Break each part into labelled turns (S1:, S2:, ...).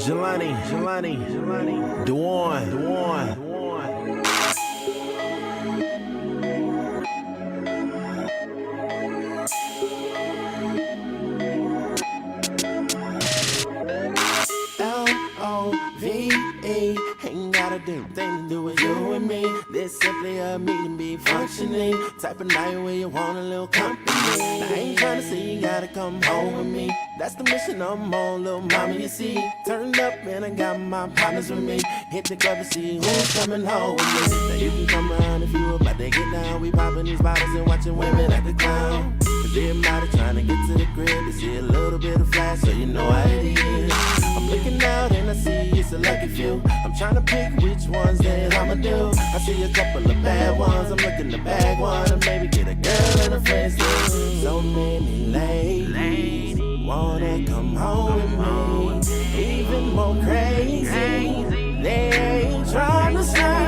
S1: Jelani, Dwan. L-O-V-E, ain't got a damn thing to do with you and me. This simply a meeting be functioning. Type of night where you want a little company. I ain't trying to say you gotta come home with me. That's the mission I'm on, little mama, you see. Turned up and I got my partners with me. Hit the club to see who's coming home with me. Now you can come around if you about to get down. We popping these bottles and watching women at the clown. Cause everybody trying to get to the crib to see a little bit of flash, so you know how it is. I'm looking out and I see it's a lucky few. I'm trying to pick which ones that I'ma do. I see a couple of bad ones, I'm looking to bag one. And maybe get a girl and her friends too. So many ladies wanna come home with me. Even more crazy, they ain't trying to stay.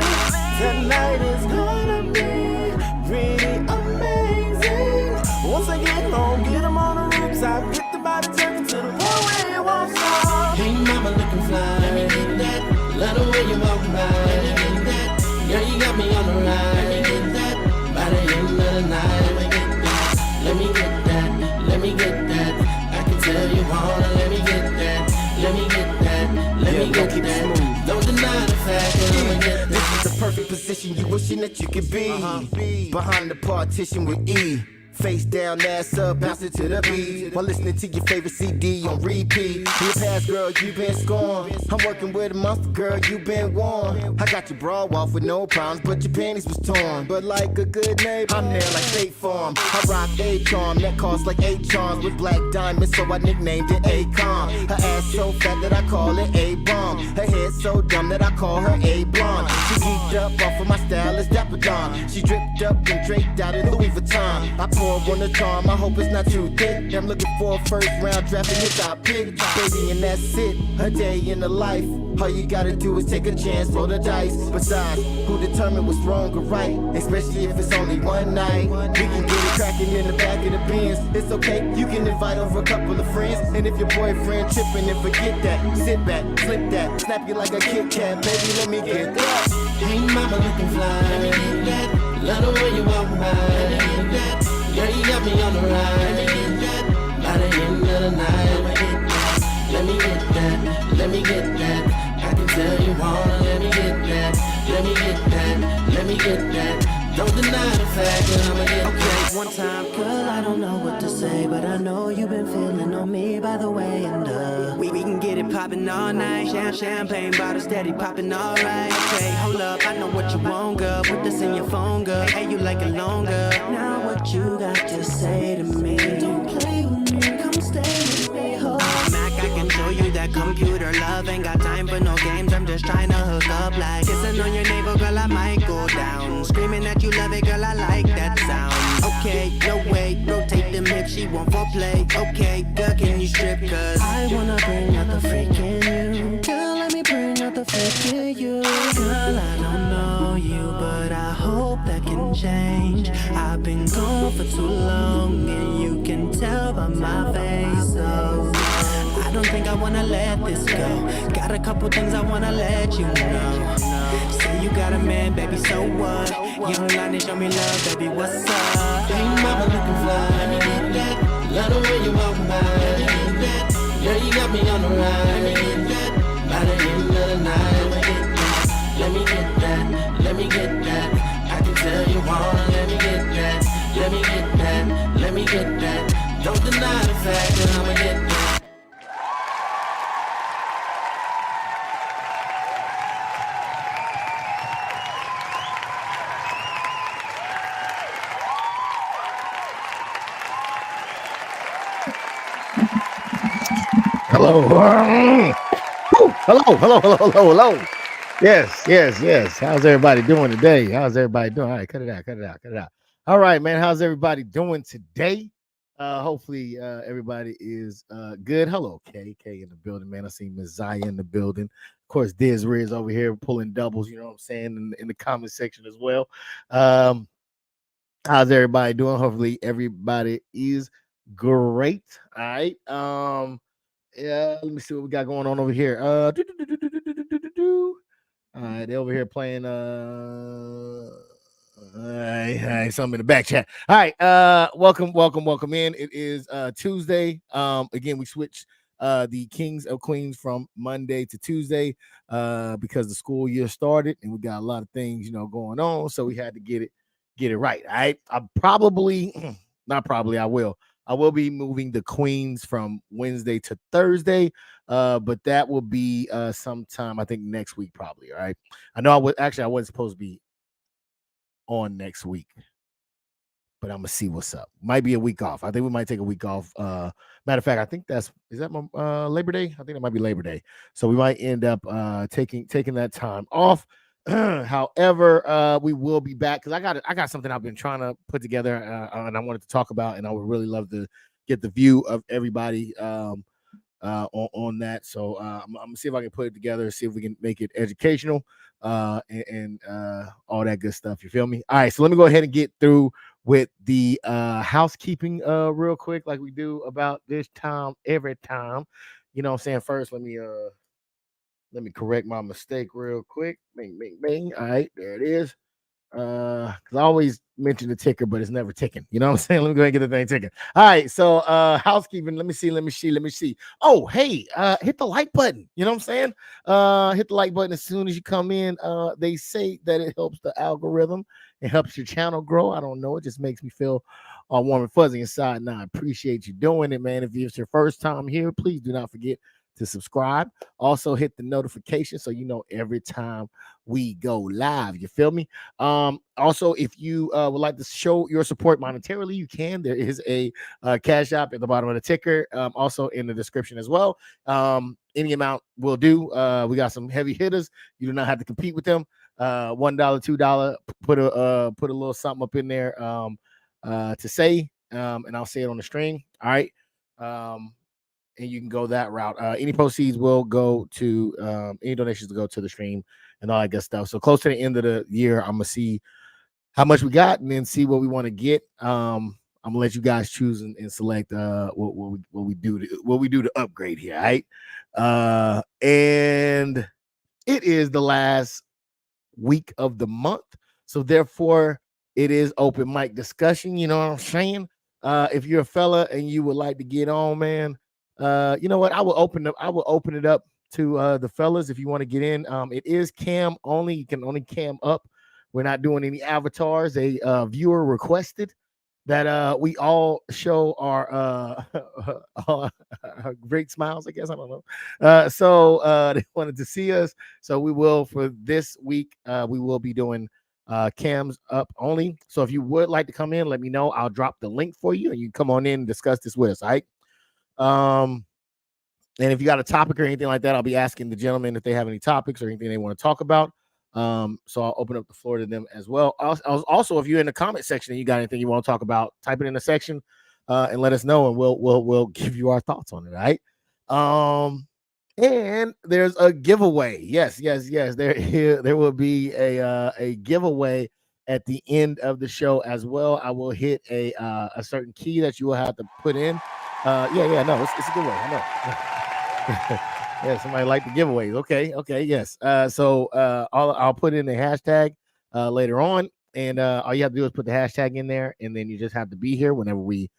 S1: Tonight is gonna be pretty amazing. Once I get home, get them on the rooftop. Get the body turkey to the point where it won't stop. Hey mama looking fly, let me get that. Love the way you walk by, let me get that. Girl, you got me on the ride, let me get that. By the end of the night, let me get that. Let me get that, let me get that. I can tell you wanna, let me get that. Let me get that, let me get that. Don't deny the fact that I'ma get that.
S2: This is the perfect position you wishing that you could be. Behind the partition with E. Face down, ass up, bouncing to the beat while listening to your favorite CD on repeat. Your past girl, you been scorned. I'm working with a monster girl, you been warned. I got your bra off with no problems, but your panties was torn. But like a good neighbor, I'm there like State Farm. I rock a charm that costs like 8 charms with black diamonds, so I nicknamed it Akon. Her ass so fat that I call it A-bomb. Her head so dumb that I call her A-blonde. She geeked up off of my stylist Dapper Dawn. She dripped up and draped out in Louis Vuitton. I pour on the charm, I hope it's not too thick. I'm looking for a first round draft and it's our pick. Baby, and that's it, a day in the life. All you gotta do is take a chance, roll the dice. Besides, who determined what's wrong or right? Especially if it's only one night. We can get it cracking in the back of the Benz. It's okay, you can invite over a couple of friends. And if your boyfriend tripping, and forget that. Sit back, slip that, snap you like a Kit Kat. Baby, let me get that.
S1: Hey mama looking fly, let me get that. Love the way you walk by, let me get that. Girl, you got me on the ride, let me get that. By the end of the night, let me get that. Let me get that. I can tell you wanna, let me get that. Let me get that. Let me get that. Don't deny the fact that I'ma get okay. One time, girl, I don't know what to say, but I know you've been feeling on me by the way, and we can get it poppin' all night. Champagne bottle steady poppin' all right. Okay, hold up, I know what you want, girl. Put this in your phone, girl. Hey, you like it longer? Now what you got to say to me? Don't play with me, come stay with me, ho. Mac, I can show you that computer love. Ain't got time for no games, I'm just trying to hook up like kissing on your navel, girl, I might go down. Screaming that you love it, girl, I like that sound. Okay, no way, rotate them hips, she want foreplay. Okay, girl, can you strip? Cause I wanna bring out the freak in you. Girl, let me bring out the freak in you. Girl, I don't know you, but I hope that can change. I've been gone for too long, and you can tell by my face, so I don't think I wanna let this go. Got a couple things I wanna let you know. Say you got a man, baby, so what? Young Lonnie, show me love, baby, what's up? Hey, mama looking fly, let me get that. Love the way you walk by, let me get that. Girl, you got me on the ride, let me get that. By the end of the night, let me get that. Let me get that. I can tell you wanna, let me get that. Let me get that. Let me get that. Don't deny the fact that I'ma get that.
S3: Hello. Hello. Yes. How's everybody doing today? How's everybody doing? All right, cut it out. All right, man. How's everybody doing today? Hopefully everybody is good. Hello, K in the building, man. I see Miss Zaya in the building. Of course, Diz Riz over here pulling doubles, you know what I'm saying, in the comment section as well. How's everybody doing? Hopefully everybody is Great. All right. Yeah, let me see what we got going on over here. All right, they're over here playing all right, something in the back chat. All right, welcome in. It is Tuesday. Again, we switched the Kings of Queens from Monday to Tuesday because the school year started and we got a lot of things, going on. So we had to get it right. All right. I probably not probably I will be moving the Queens from Wednesday to Thursday. But that will be sometime I think next week, probably. All right. I know I wasn't supposed to be on next week, but I'm gonna see what's up. Might be a week off. I think we might take a week off. Matter of fact, I think is that my Labor Day? I think that might be Labor Day. So we might end up taking that time off. However, we will be back because I got something I've been trying to put together and I wanted to talk about, and I would really love to get the view of everybody on that. So I'm gonna see if I can put it together, see if we can make it educational and all that good stuff. You feel me? All right, so let me go ahead and get through with the housekeeping real quick, like we do about this time every time. You know what I'm saying? First, let me correct my mistake real quick. Bing, bing, bing. All right, there it is. Because I always mention the ticker, but it's never ticking. You know what I'm saying? Let me go ahead and get the thing ticking. All right, so housekeeping. Let me see. Oh, hey, hit the like button. You know what I'm saying? Hit the like button as soon as you come in. They say that it helps the algorithm. It helps your channel grow. I don't know. It just makes me feel all warm and fuzzy inside. Now, I appreciate you doing it, man. If it's your first time here, please do not forget to subscribe. Also, hit the notification so you know every time we go live. You feel me? Also, if you would like to show your support monetarily, you can. There is a cash app at the bottom of the ticker, also in the description as well. Any amount will do. We got some heavy hitters. You do not have to compete with them. $1, $2. Put a little something up in there to say, and I'll say it on the stream. All right. And you can go that route. Any proceeds will go to any donations will go to the stream and all that good stuff. So close to the end of the year, I'm gonna see how much we got and then see what we want to get. I'm gonna let you guys choose and select what we do to upgrade here. All right. And it is the last week of the month, so therefore it is open mic discussion. You know what I'm saying? If you're a fella and you would like to get on, man, you know what? I will open it up to the fellas if you want to get in. It is cam only. You can only cam up. We're not doing any avatars. A viewer requested that we all show our great smiles, I guess. I don't know. So they wanted to see us. So we will, for this week, we will be doing cams up only. So if you would like to come in, let me know. I'll drop the link for you and you can come on in and discuss this with us. All right. And if you got a topic or anything like that, I'll be asking the gentlemen if they have any topics or anything they want to talk about. So I'll open up the floor to them as well. Also, if you're in the comment section and you got anything you want to talk about, type it in the section and let us know, and we'll give you our thoughts on it. All right. And there's a giveaway. Yes. There will be a giveaway at the end of the show as well. I will hit a certain key that you will have to put in. No, it's a giveaway. I know. Yeah, somebody like the giveaways. Okay, yes. So I'll put in the hashtag later on, and all you have to do is put the hashtag in there, and then you just have to be here whenever we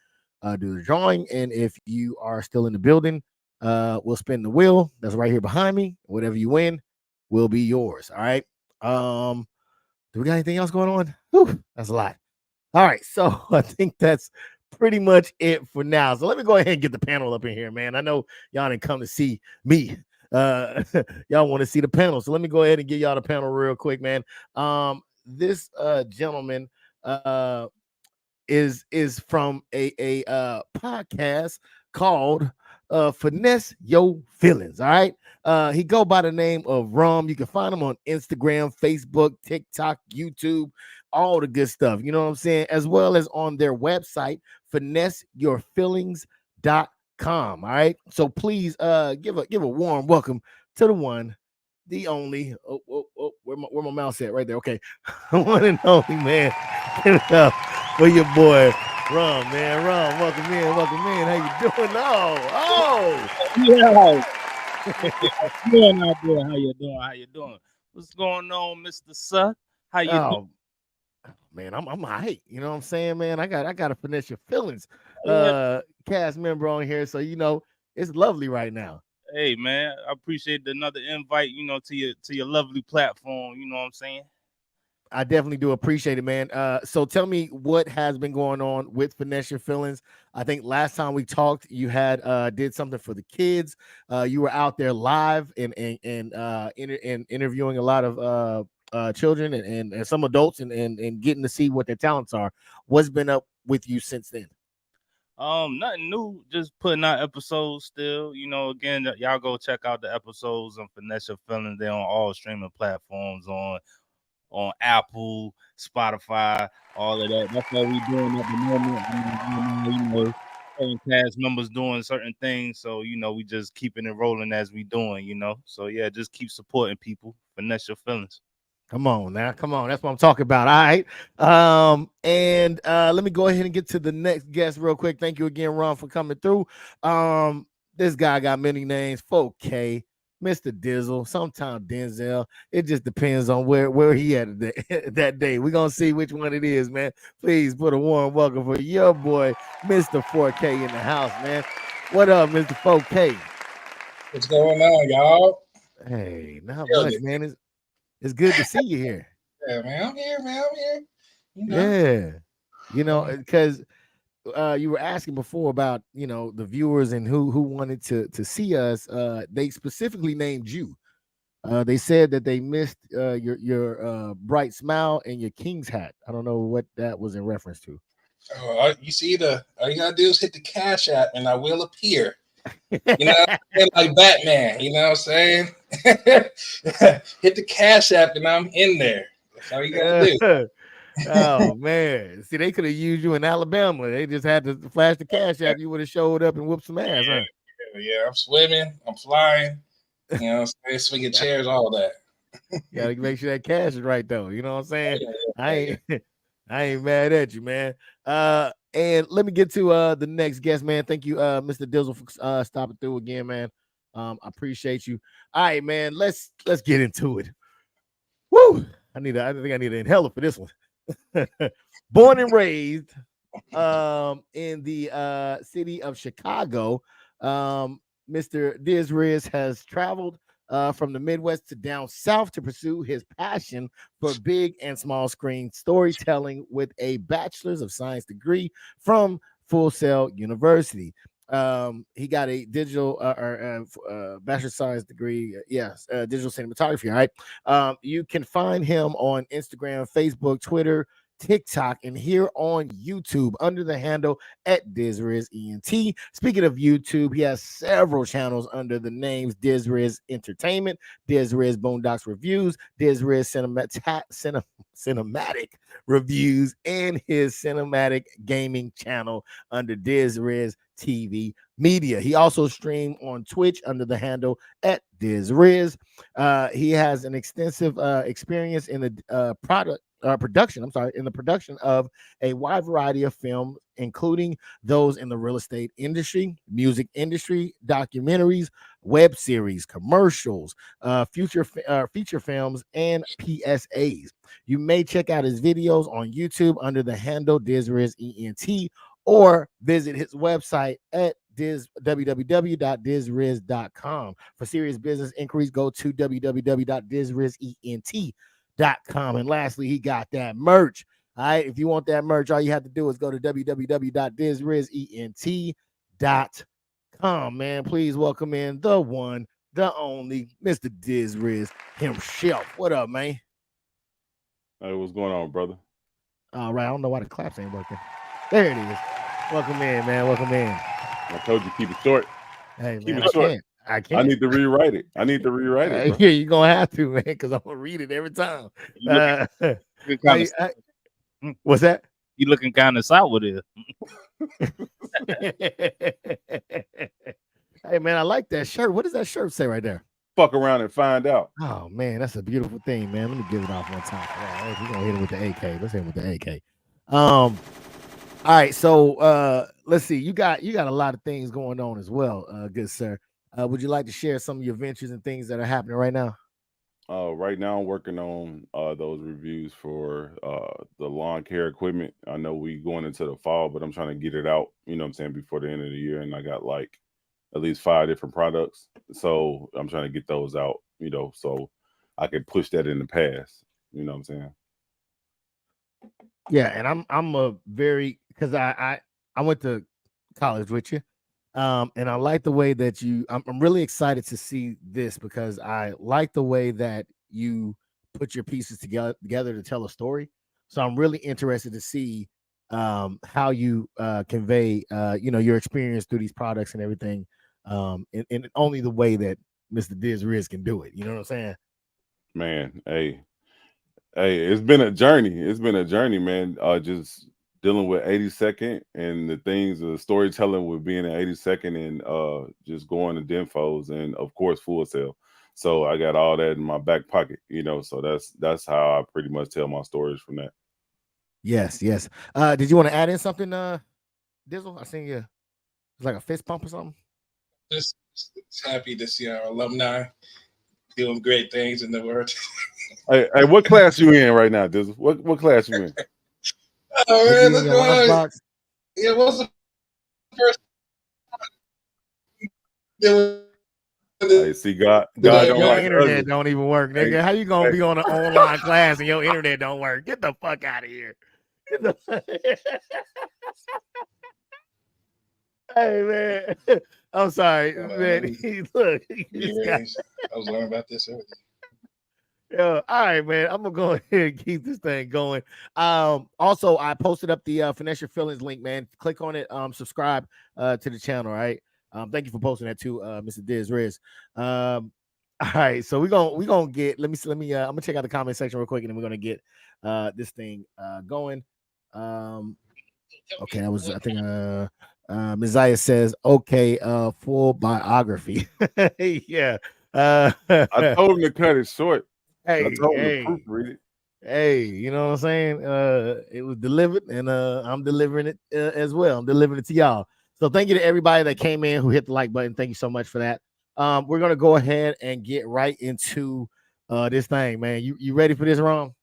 S3: do the drawing. And if you are still in the building, we'll spin the wheel that's right here behind me. Whatever you win will be yours. All right. Do we got anything else going on? Whew, that's a lot. All right, so I think that's pretty much it for now. So let me go ahead and get the panel up in here, man. I know y'all didn't come to see me. Y'all want to see the panel. So let me go ahead and give y'all the panel real quick, man. This gentleman is from a podcast called Finesse Your Feelings. All right. He go by the name of Rum. You can find him on Instagram, Facebook, TikTok, YouTube, all the good stuff. You know what I'm saying? As well as on their website, finesseyourfeelings.com. All right. So please give a warm welcome to the one, the only. Where my mouse at? Right there. Okay. One and only, man. Give it up for your boy Rum, man. Rum, welcome in, welcome in. How you doing?
S4: Yeah. What's going on out there? How you doing? How you doing? What's going on, Mr. Sir? How you doing?
S3: Man, I'm hype. You know what I'm saying, man? I gotta finesse your feelings.
S4: Yeah.
S3: Cast member on here, so it's lovely right now.
S4: Hey man, I appreciate another invite, to your lovely platform, you know what I'm saying?
S3: I definitely do appreciate it, man. So tell me what has been going on with Finesse Your Feelings. I think last time we talked, you had did something for the kids. You were out there live and interviewing a lot of children and some adults and getting to see what their talents are. What's been up with you since then?
S4: Nothing new, just putting out episodes still. Again, y'all go check out the episodes on Finesse Your Feelings. They're on all streaming platforms on Apple, Spotify, all of that. That's what we're doing at the moment. Certain cast members doing certain things, so we just keeping it rolling as we doing. So yeah, just keep supporting people. Finesse Your Feelings.
S3: Come on now, come on. That's what I'm talking about. All right. And let me go ahead and get to the next guest real quick. Thank you again, Ron, for coming through. This guy got many names. 4K, Mr. Dizzle, sometimes Denzel. It just depends on where he at that day. We're gonna see which one it is, man. Please put a warm welcome for your boy, Mr. 4K in the house, man. What up, Mr. 4K?
S5: What's going on, y'all?
S3: Hey, not much, man. It's good to see you here.
S5: Yeah, man. I'm here, man.
S3: Yeah. Because you were asking before about, the viewers and who wanted to see us. They specifically named you. They said that they missed your bright smile and your King's hat. I don't know what that was in reference to.
S5: You see, all you gotta do is hit the Cash App and I will appear. Like Batman, you know what I'm saying? Hit the Cash App and I'm in there. That's all you gotta do.
S3: Oh man. See, they could have used you in Alabama. They just had to flash the Cash App. You would have showed up and whooped some ass, huh?
S5: Yeah, I'm swimming, I'm flying, you know what I'm saying? Swinging chairs, all that.
S3: Gotta make sure that cash is right though. You know what I'm saying? I ain't mad at you, man. And let me get to the next guest, man. Thank you, Mr. Dizzle, for stopping through again, man. I appreciate you. All right, man. Let's get into it. Woo! I think I need an inhaler for this one. Born and raised in the city of Chicago, Mr. Diz Riz has traveled from the Midwest to down south to pursue his passion for big and small screen storytelling with a bachelor's of science degree from Full Sail University. He got a digital bachelor of science degree. Digital cinematography. All right. You can find him on Instagram, Facebook, Twitter, TikTok, and here on YouTube under the handle at DizRizENT. Speaking of YouTube, he has several channels under the names DizRiz Entertainment, DizRiz Boondocks Reviews, DizRiz Cinematic Reviews, and his cinematic gaming channel under DizRiz TV Media. He also streamed on Twitch under the handle at DizRiz. He has an extensive experience in the production of a wide variety of films, including those in the real estate industry, music industry, documentaries, web series, commercials, feature films, and PSAs. You may check out his videos on YouTube under the handle DizRizENT or visit his website at www.dizriz.com. For serious business inquiries, go to www.dizrizent.com. And lastly, he got that merch. All right. If you want that merch, all you have to do is go to www.dizrizent.com. Man, please welcome in the one, the only Mr. Diz Riz himself. What up, man?
S6: Hey, what's going on, brother?
S3: All right. I don't know why the claps ain't working. There it is. Welcome in, man. Welcome in.
S6: I told you keep it short.
S3: Hey,
S6: keep
S3: man,
S6: it short.
S3: I can't.
S6: I need to rewrite it. Bro.
S3: Yeah, you're gonna have to, man, because I'm gonna read it every time. What's that?
S4: You looking kind of sour there.
S3: Hey, man, I like that shirt. What does that shirt say right there?
S6: Fuck around and find out.
S3: Oh man, that's a beautiful thing, man. Let me give it off one time. We're gonna hit it with the AK. Let's hit it with the AK. All right, so let's see. You got a lot of things going on as well, good sir. Would you like to share some of your ventures and things that are happening right now?
S6: Right now, I'm working on those reviews for the lawn care equipment. I know we going into the fall, but I'm trying to get it out. You know what I'm saying, before the end of the year, and I got like at least 5 different products. So I'm trying to get those out. You know, so I could push that in the past. You know what I'm saying?
S3: Yeah, and I'm a very because I went to college with you, and I like the way that I'm really excited to see this because I like the way that you put your pieces together to tell a story. So I'm really interested to see how you convey your experience through these products and everything, in only the way that Mr. Diz Riz can do it. You know what I'm saying?
S6: Man, hey, it's been a journey. It's been a journey, man. Just dealing with 82nd and the things, the storytelling with being an 82nd and just going to Denfos and of course Full Sail. So I got all that in my back pocket, you know. So that's how I pretty much tell my stories from that.
S3: Yes, yes. Did you want to add in something, Dizzle? I seen you. It's like a fist pump or something.
S5: Just happy to see our alumni doing great things in the world.
S6: Hey, what class you in right now, Dizzle? What class you in?
S5: Oh man, let's go on.
S3: Lunchbox?
S5: Yeah, what's the first?
S6: Hey, see, God
S5: Your
S6: don't
S3: Your
S6: like
S3: internet
S6: ugly.
S3: don't even work, nigga.
S6: Hey,
S3: How you gonna
S6: hey,
S3: be on an online class and your internet don't work? Get the fuck out of here. Hey man, I'm sorry, man. Look, this guy.
S5: I was learning about this earlier.
S3: Yeah, all right, man. I'm gonna go ahead and keep this thing going. Also, I posted up the Finesse Your Feelings link, man. Click on it. Subscribe to the channel. All right. Thank you for posting that too, Mr. Diz Riz. All right, so we're gonna get. Let me. I'm gonna check out the comment section real quick, and then we're gonna get this thing going. Okay, that was I think Messiah says okay, full biography. Yeah.
S6: I told him to cut it short. I
S3: Hey,
S6: told him to
S3: hey,
S6: proofread it.
S3: hey, you know what I'm saying? It was delivered, and I'm delivering it as well. I'm delivering it to y'all. So thank you to everybody that came in who hit the like button. Thank you so much for that. We're gonna go ahead and get right into this thing, man. You ready for this, Ron?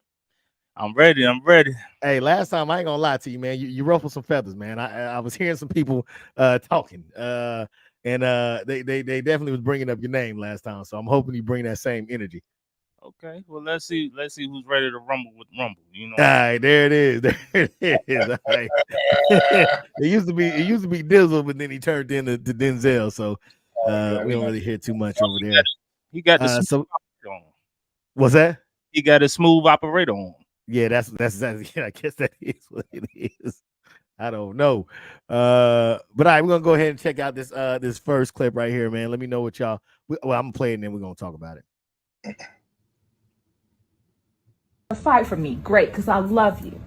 S4: I'm ready. I'm ready.
S3: Hey, last time I ain't gonna lie to you, man. You ruffled some feathers, man. I was hearing some people talking, and they definitely was bringing up your name last time. So I'm hoping you bring that same energy.
S4: Okay. Well, let's see who's ready to rumble with Rumble. You know.
S3: All right, there it is. There it is. All right. it used to be Dizzle, but then he turned into Denzel. So we don't really hear too much over there.
S4: He got the smooth
S3: So
S4: operator on.
S3: what's that?
S4: He got a smooth operator on.
S3: Yeah, that's yeah, I guess that is what it is. I don't know. But all right, we're gonna go ahead and check out this first clip right here, man. Let me know what y'all. Well, I'm gonna play it and then we're gonna talk about it.
S7: Fight for me, great, because I love you.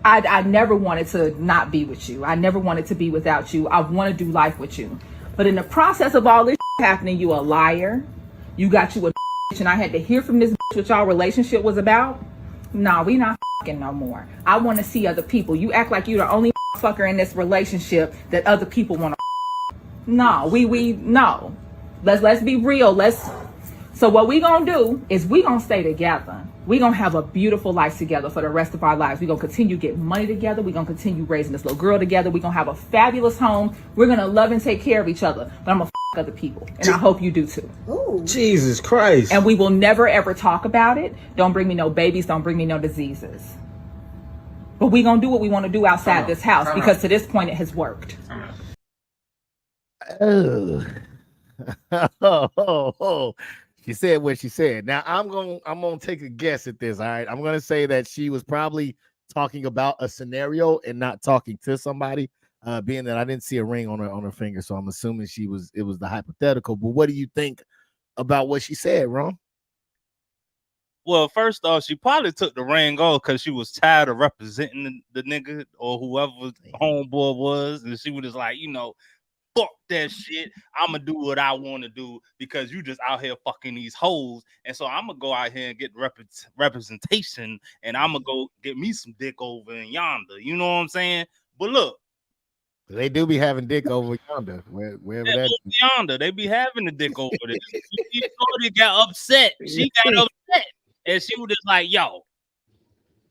S7: I never wanted to not be with you. I never wanted to be without you. I want to do life with you. But in the process of all this happening, you a liar. You got you a bitch, and I had to hear from this bitch what y'all relationship was about. Nah, we not no more. I want to see other people. You act like you're the only fucker in this relationship that other people want to. No, we no. Let's be real. So what we gonna do is we gonna stay together. We gonna have a beautiful life together for the rest of our lives. We gonna continue getting money together. We gonna continue raising this little girl together. We gonna have a fabulous home. We're gonna love and take care of each other. But I'm gonna other people, and I hope you do too.
S8: Ooh. Jesus Christ!
S7: And we will never ever talk about it. Don't bring me no babies. Don't bring me no diseases. But we gonna do what we want to do outside this house because to this point it has worked.
S3: Oh. She said what she said. Now I'm gonna take a guess at this. All right, I'm gonna say that she was probably talking about a scenario and not talking to somebody. Being that I didn't see a ring on her finger, so I'm assuming it was the hypothetical. But what do you think about what she said, Ron?
S4: Well, first off, she probably took the ring off because she was tired of representing the nigga or whoever homeboy was, and she was just like, fuck that shit. I'm gonna do what I want to do because you just out here fucking these hoes. And so I'm gonna go out here and get representation, and I'm gonna go get me some dick over in yonder. You know what I'm saying? But look,
S3: they do be having dick over yonder, wherever
S4: that
S3: that
S4: over yonder, they be having the dick over there. Shorty got upset. She got upset, and she was just like, "Yo,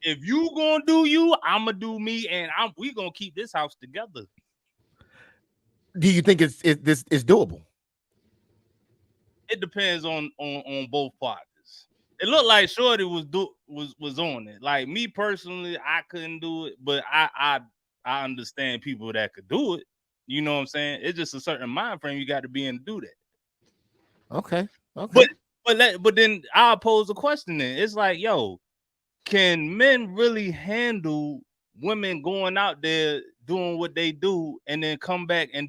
S4: if you gonna do you, I'ma do me, and we gonna keep this house together."
S3: Do you think it's doable?
S4: It depends on both parties. It looked like Shorty was on it. Like me personally, I couldn't do it, but I understand people that could do it. You know what I'm saying? It's just a certain mind frame you got to be in to do that.
S3: Okay.
S4: But then I'll pose a question then. It's like, yo, can men really handle women going out there doing what they do and then come back and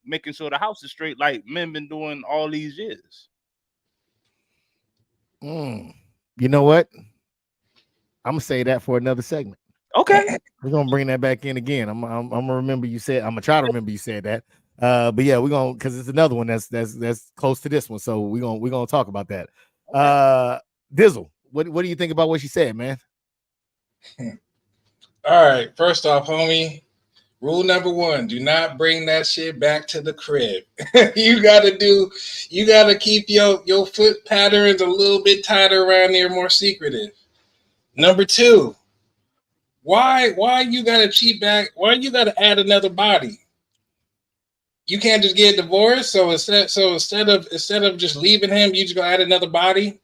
S4: making sure the house is straight like men been doing all these years?
S3: You know what? I'm gonna say that for another segment.
S4: Okay,
S3: we're gonna bring that back in again. I'm gonna remember you said. I'm gonna try to remember you said that. But yeah, we're gonna because it's another one that's close to this one. So we're gonna talk about that. Dizzle, what do you think about what she said, man?
S5: All right, first off, homie, rule number 1: do not bring that shit back to the crib. you gotta keep your foot patterns a little bit tighter around there, more secretive. Number 2, why you gotta cheat back? Why you gotta add another body? You can't just get divorced. So instead of just leaving him, you just gonna add another body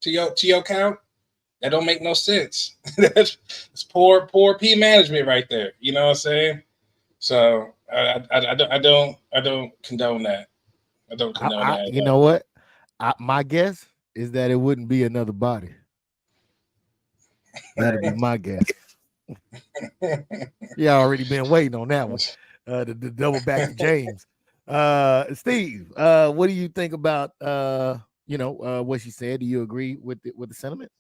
S5: to your count? That don't make no sense. That's poor P management right there. You know what I'm saying? So I don't condone that. I don't condone that.
S3: You know what? My guess is that it wouldn't be another body. That'd be my guess. Yeah, already been waiting on that one. The double back to James. Steve, what do you think about what she said? Do you agree with the sentiment?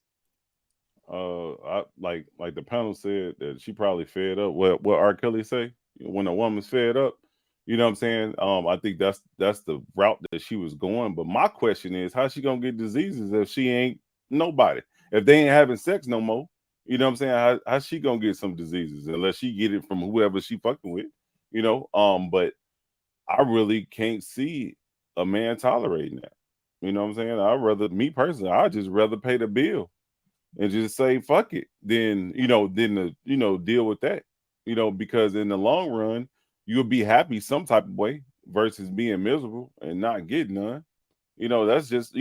S6: I like the panel said that she probably fed up. What R. Kelly say? When a woman's fed up, you know what I'm saying? I think that's the route that she was going. But my question is, how's she gonna get diseases if she ain't nobody? If they ain't having sex no more, you know what I'm saying? How's she gonna get some diseases unless she get it from whoever she fucking with? You know, but I really can't see a man tolerating that. You know what I'm saying? I'd just rather pay the bill and just say fuck it than deal with that. You know, because in the long run, you'll be happy some type of way versus being miserable and not getting none. You know, that's just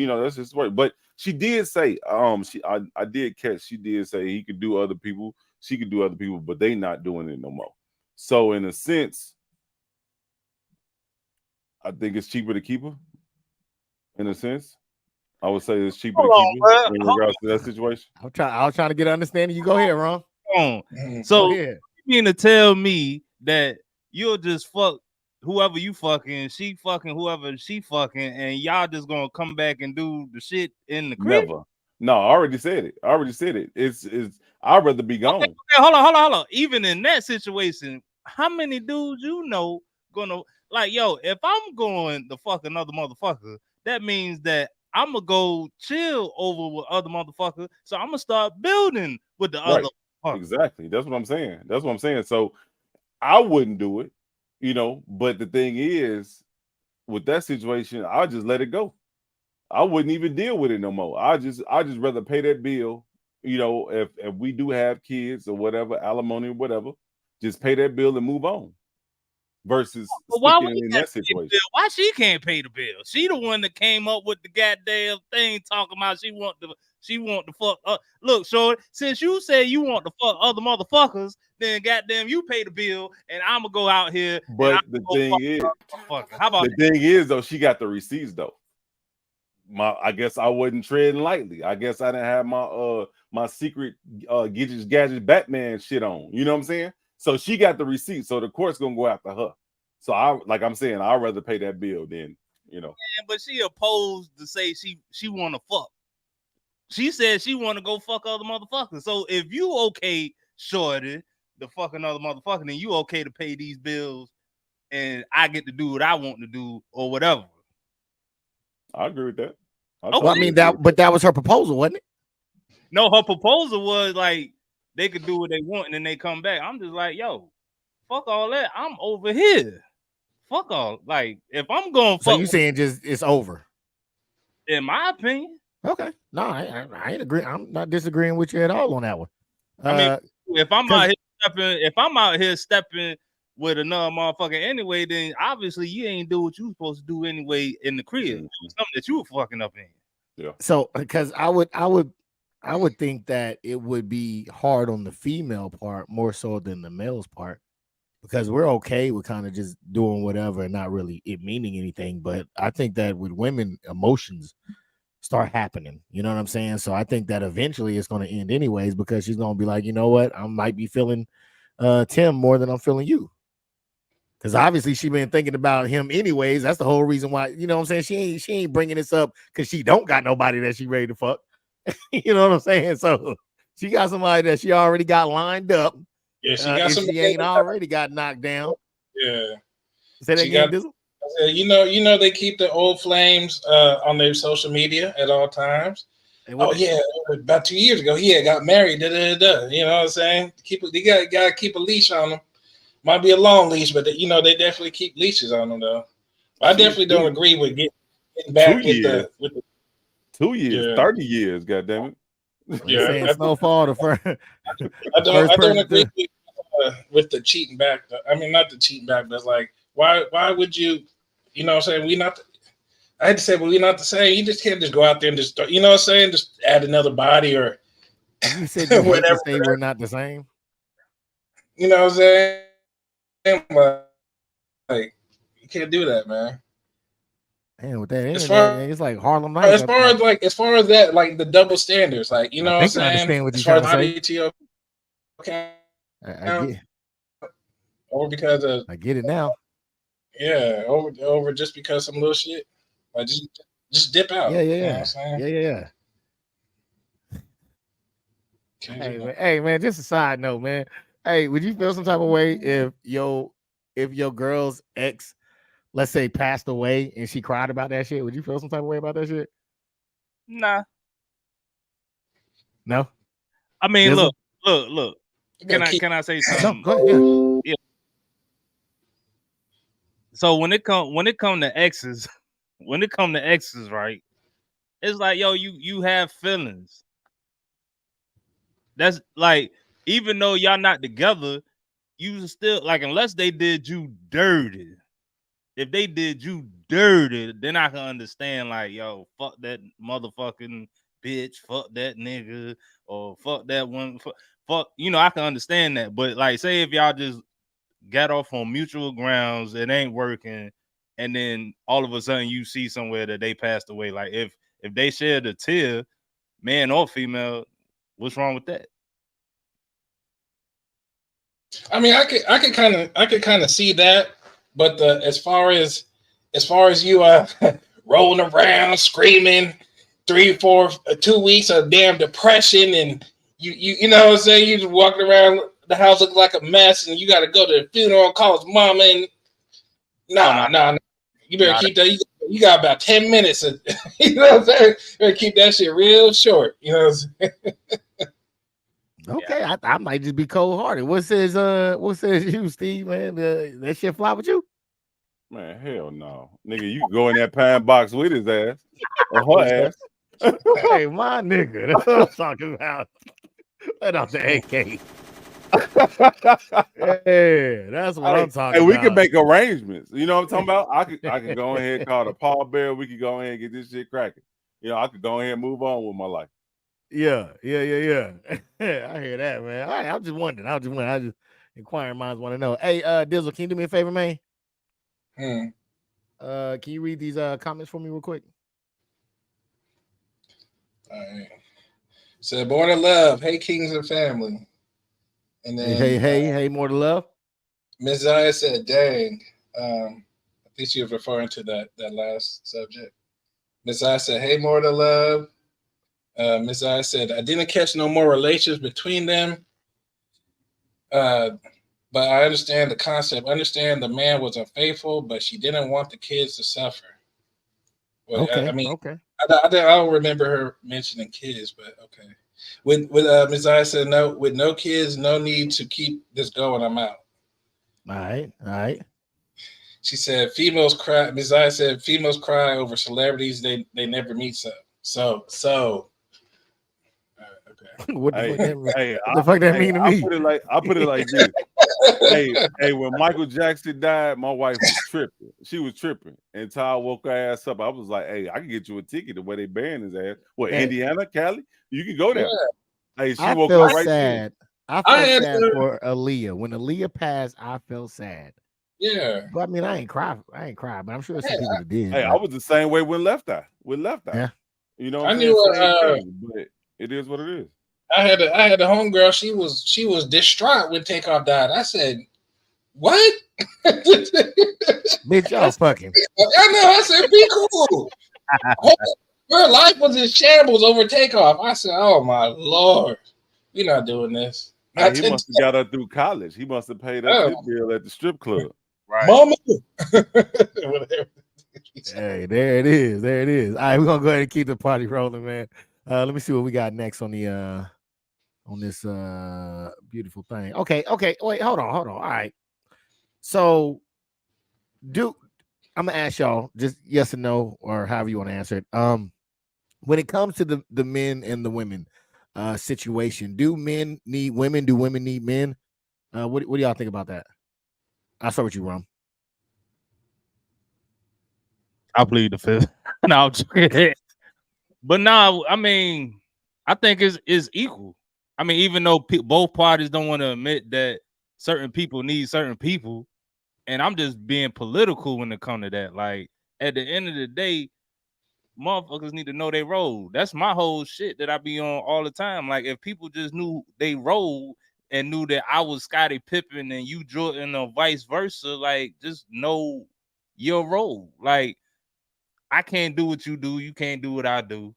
S6: work. But she did say, I did catch, she did say he could do other people, she could do other people, but they not doing it no more. So in a sense, I think it's cheaper to keep her. In a sense, I would say it's cheaper to keep her in regards to that situation.
S3: I was trying to get an understanding. You go ahead, Ron.
S4: So you mean to tell me that you'll just fuck whoever you fucking, she fucking whoever she fucking, and y'all just gonna come back and do the shit in the crib?
S6: Never. No, I already said it. It's I'd rather be gone.
S4: Okay, hold on. Even in that situation, how many dudes you know gonna like, yo, if I'm going to fuck another motherfucker, that means that I'm gonna go chill over with other motherfuckers. So I'm gonna start building with the other.
S6: Exactly. That's what I'm saying. So I wouldn't do it, you know. But the thing is, with that situation, I'll just let it go. I wouldn't even deal with it no more. I just rather pay that bill. You know, if we do have kids or whatever, alimony or whatever, just pay that bill and move on. Versus sticking in that situation.
S4: Why she can't pay the bill? She the one that came up with the goddamn thing talking about she want to fuck. Look, short, since you say you want to fuck other motherfuckers, then goddamn you pay the bill and I'm gonna go out here.
S6: But the thing is,
S4: how about
S6: thing is though, she got the receipts though. I guess I wasn't treading lightly. I guess I didn't have my secret gadget Batman shit on. You know what I'm saying? So she got the receipt. So the court's gonna go after her. So I'd rather pay that bill than, you know.
S4: Man, but she opposed to say she want to fuck. She said she want to go fuck other motherfuckers. So if you okay, shorty, to fuck another motherfucker, then you okay to pay these bills, and I get to do what I want to do or whatever.
S6: I agree with that.
S3: Well, I mean that was her proposal, wasn't it?
S4: No, her proposal was like they could do what they want and then they come back. I'm just like, yo, fuck all that. I'm over here. Fuck all. Like, if I'm going,
S3: so you saying just it's over?
S4: In my opinion.
S3: Okay. No, I ain't agree. I'm not disagreeing with you at all on that one.
S4: I mean, if I'm out here stepping with another motherfucker anyway, then obviously you ain't do what you supposed to do anyway in the crib. Something that you were fucking up in.
S6: Yeah.
S3: So because I would think that it would be hard on the female part more so than the male's part, because we're okay with kind of just doing whatever and not really it meaning anything. But I think that with women, emotions start happening. You know what I'm saying? So I think that eventually it's going to end anyways, because she's going to be like, you know what? I might be feeling Tim more than I'm feeling you. Because obviously she been thinking about him anyways. That's the whole reason why, you know what I'm saying? She ain't bringing this up because she don't got nobody that she ready to fuck. You know what I'm saying? So she got somebody that she already got lined up.
S5: Yeah, she got
S3: if she ain't already got knocked down.
S5: Yeah.
S3: Say that again, Dizzle?
S5: You know, they keep the old flames on their social media at all times. Oh yeah, about 2 years ago, he had got married. You know what I'm saying? You gotta keep a leash on them. Might be a long leash, but they definitely keep leashes on them though. I definitely don't agree with getting back with the
S6: 2 years, 30 years, goddamn it.
S3: Yeah, Snowfall the first.
S5: I don't agree with the cheating back. I mean, not the cheating back, but like, why would you? You know what I'm saying? I had to say, well, we're not the same. You just can't just go out there and just, you know what I'm saying? Just add another body or
S3: you said you whatever. Say we're not the same.
S5: You know what I'm saying? Like, you can't do that, man.
S3: Man, with that internet, it's like Harlem Nights.
S5: As far as that, like the double standards, like, you know what I'm saying?
S3: I understand what
S5: as
S3: you're
S5: far
S3: trying
S5: as
S3: to say.
S5: okay.
S3: I get.
S5: Or because of.
S3: I get it now.
S5: Yeah, over just because some little shit. Like just dip out.
S3: Yeah.
S5: You know what I'm saying?
S3: Yeah. Hey man, just a side note, man. Hey, would you feel some type of way if your girl's ex, let's say, passed away and she cried about that shit? Would you feel some type of way about that shit?
S4: Nah.
S3: No.
S4: I mean, look. Can I say something?
S3: No, go ahead.
S4: Yeah. So when it come to exes, right? It's like, yo, you have feelings. That's like, even though y'all not together, you still like, unless they did you dirty. If they did you dirty, then I can understand, like, yo, fuck that motherfucking bitch, fuck that nigga, or fuck that one, fuck, you know, I can understand that. But like, say if y'all just got off on mutual grounds, it ain't working, and then all of a sudden you see somewhere that they passed away. Like, if they shared a tear, man or female, what's wrong with that?
S5: I mean, I could kind of see that, but as far as you rolling around screaming 2 weeks of damn depression, and you know what I'm saying, you just walking around the house looking like a mess, and you got to go to the funeral and call his mama, and nah. You better keep that. You got about 10 minutes. You know what I'm saying? You better keep that shit real short. You know what I'm saying?
S3: Okay, yeah. I might just be cold hearted. What says you, Steve, man? That shit fly with you?
S6: Man, hell no. Nigga, you go in that pine box with his ass or her ass.
S3: Hey, my nigga. That's what I'm talking about. Let off the AK. Hey, that's what I'm talking about.
S6: We can make arrangements. You know what I'm talking about? I can go ahead and call the pallbearer. We can go ahead and get this shit cracking. You know, I could go ahead and move on with my life.
S3: Yeah. I hear that, man. All right, I'm just wondering. I just inquiring minds want to know. Hey, Dizzle, can you do me a favor, man? Can you read these comments for me real quick?
S5: All right. So, Born of Love, hey Kings and Family. And then
S3: hey, more to love. Miss
S5: Zaya said, dang. I think she was referring to that last subject. Miss Zaya said, hey, more to love. Miss Zaya said, I didn't catch no more relations between them. But I understand the concept. I understand the man was unfaithful, but she didn't want the kids to suffer. Well,
S3: okay.
S5: I don't remember her mentioning kids, but okay. With Ms. I said, no, with no kids, no need to keep this going. I'm out.
S3: All right.
S5: She said females cry. Ms. I said females cry over celebrities they never meet. So. Okay.
S3: What the fuck that mean?
S6: Hey,
S3: What the fuck that mean to me?
S6: I put it like this. Hey, when Michael Jackson died, my wife was tripping. She was tripping. Until I woke her ass up. I was like, hey, I can get you a ticket the way they burying his ass. What,
S3: Hey.
S6: Indiana, Cali? You can go there.
S5: Yeah.
S6: Hey, she
S3: I
S6: woke
S3: felt
S6: up right
S3: sad.
S6: there.
S3: I felt sad for Aaliyah. When Aaliyah passed, I felt sad.
S5: Yeah.
S3: But I mean, I ain't cry, but I'm sure there's some people that did.
S6: Hey,
S3: but...
S6: I was the same way with Left Eye.
S3: Yeah.
S6: You know what I'm
S5: saying?
S6: Same thing, but it is what it is.
S5: I had a homegirl. She was distraught when Takeoff died. I said, "What?
S3: Bitch, y'all fucking."
S5: I know. I said, "Be cool." Her life was in shambles over Takeoff. I said, "Oh my Lord, we're not doing this."
S6: Hey, he must have got her through college. He must have paid her tip bill at the strip club.
S5: Right, Mama.
S3: Hey, there it is. All right, we're gonna go ahead and keep the party rolling, man. Let me see what we got next on the on this beautiful thing. Okay, wait, hold on. All right. So I'm gonna ask y'all just yes or no, or however you want to answer it. When it comes to the men and the women situation, do men need women? Do women need men? What do y'all think about that? I'll start with you, Rum.
S4: I plead the fifth. No, I'm joking. But no, I mean, I think it's equal. I mean, even though both parties don't want to admit that certain people need certain people, and I'm just being political when it comes to that. Like, at the end of the day, motherfuckers need to know their role. That's my whole shit that I be on all the time. Like, if people just knew they role and knew that I was Scottie Pippen and you Jordan or vice versa, like, just know your role. Like, I can't do what you do. You can't do what I do.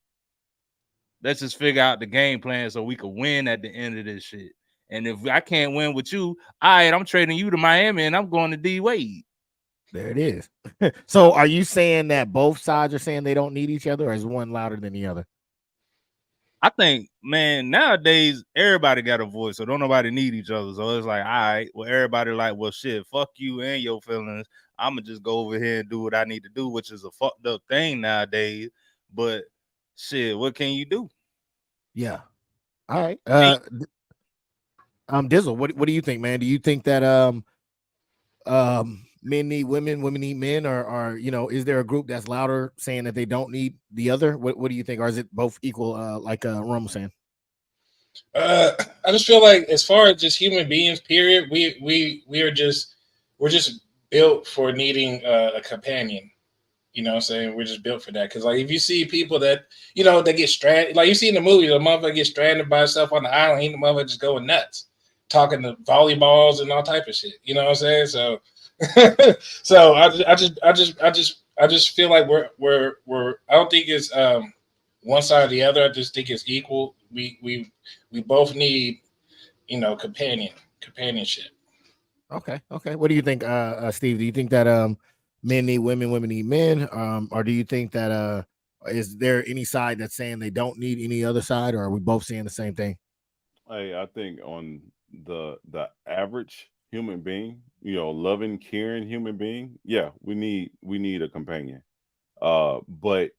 S4: Let's just figure out the game plan so we can win at the end of this shit. And if I can't win with you, all right, I'm trading you to Miami and I'm going to D Wade.
S3: There it is. So are you saying that both sides are saying they don't need each other, or is one louder than the other?
S4: I think, man, nowadays everybody got a voice, so don't nobody need each other. So it's like, all right, well, everybody like, well, shit, fuck you and your feelings. I'm gonna just go over here and do what I need to do, which is a fucked up thing nowadays. But shit, what can you do?
S3: Yeah. All right. Dizzle, what do you think, man? Do you think that men need women, women need men, or is there a group that's louder saying that they don't need the other? What do you think? Or is it both equal, like Rum was saying?
S5: I just feel like, as far as just human beings, period, we're just built for needing a companion. You know what I'm saying? We're just built for that. Because, like, if you see people that, they get stranded, like you see in the movies, a motherfucker get stranded by himself on the island, the motherfucker just going nuts, talking to volleyballs and all type of shit. You know what I'm saying? So, so I just feel like we're I don't think it's one side or the other. I just think it's equal. We both need, companionship.
S3: Okay. What do you think, Steve? Do you think that men need women, women need men, or do you think that is there any side that's saying they don't need any other side, or are we both saying the same thing?
S6: Hey, I think on the average human being, loving, caring human being, yeah, we need a companion. But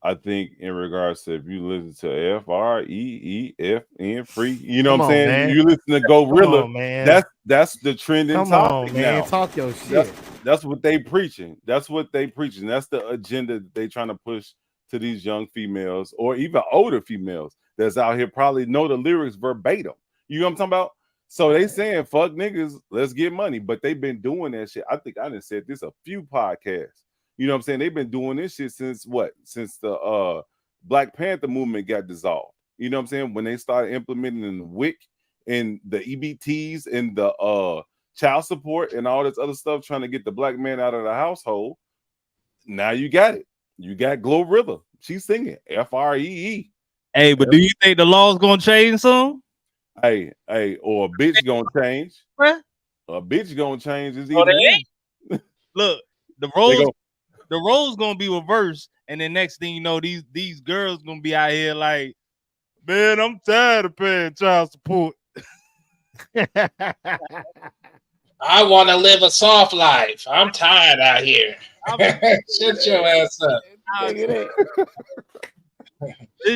S6: I think in regards to, if you listen to FREEFN free, you know what I'm saying?
S3: Man.
S6: You listen to Gorilla,
S3: on, man.
S6: that's the trending topic
S3: man.
S6: now.
S3: Talk your shit.
S6: That's what they preaching. That's the agenda that they trying to push to these young females, or even older females that's out here probably know the lyrics verbatim. You know what I'm talking about? So they saying, fuck niggas, let's get money. But they've been doing that shit. I think I done said this a few podcasts. You know what I'm saying? They've been doing this shit since the Black Panther movement got dissolved. You know what I'm saying? When they started implementing the WIC and the EBTs and the child support and all this other stuff, trying to get the black man out of the household. Now you got it. You got Glorilla. She's singing FREE.
S4: Hey, but do you think the law's gonna change soon?
S6: Hey, or a bitch gonna change.
S4: Huh?
S6: A bitch gonna change is
S4: Oh,
S6: either.
S4: Look, the roles gonna be reversed, and then next thing you know, these girls gonna be out here like, man, I'm tired of paying child support.
S5: I want to live a soft life. I'm tired out here. Shut your ass up.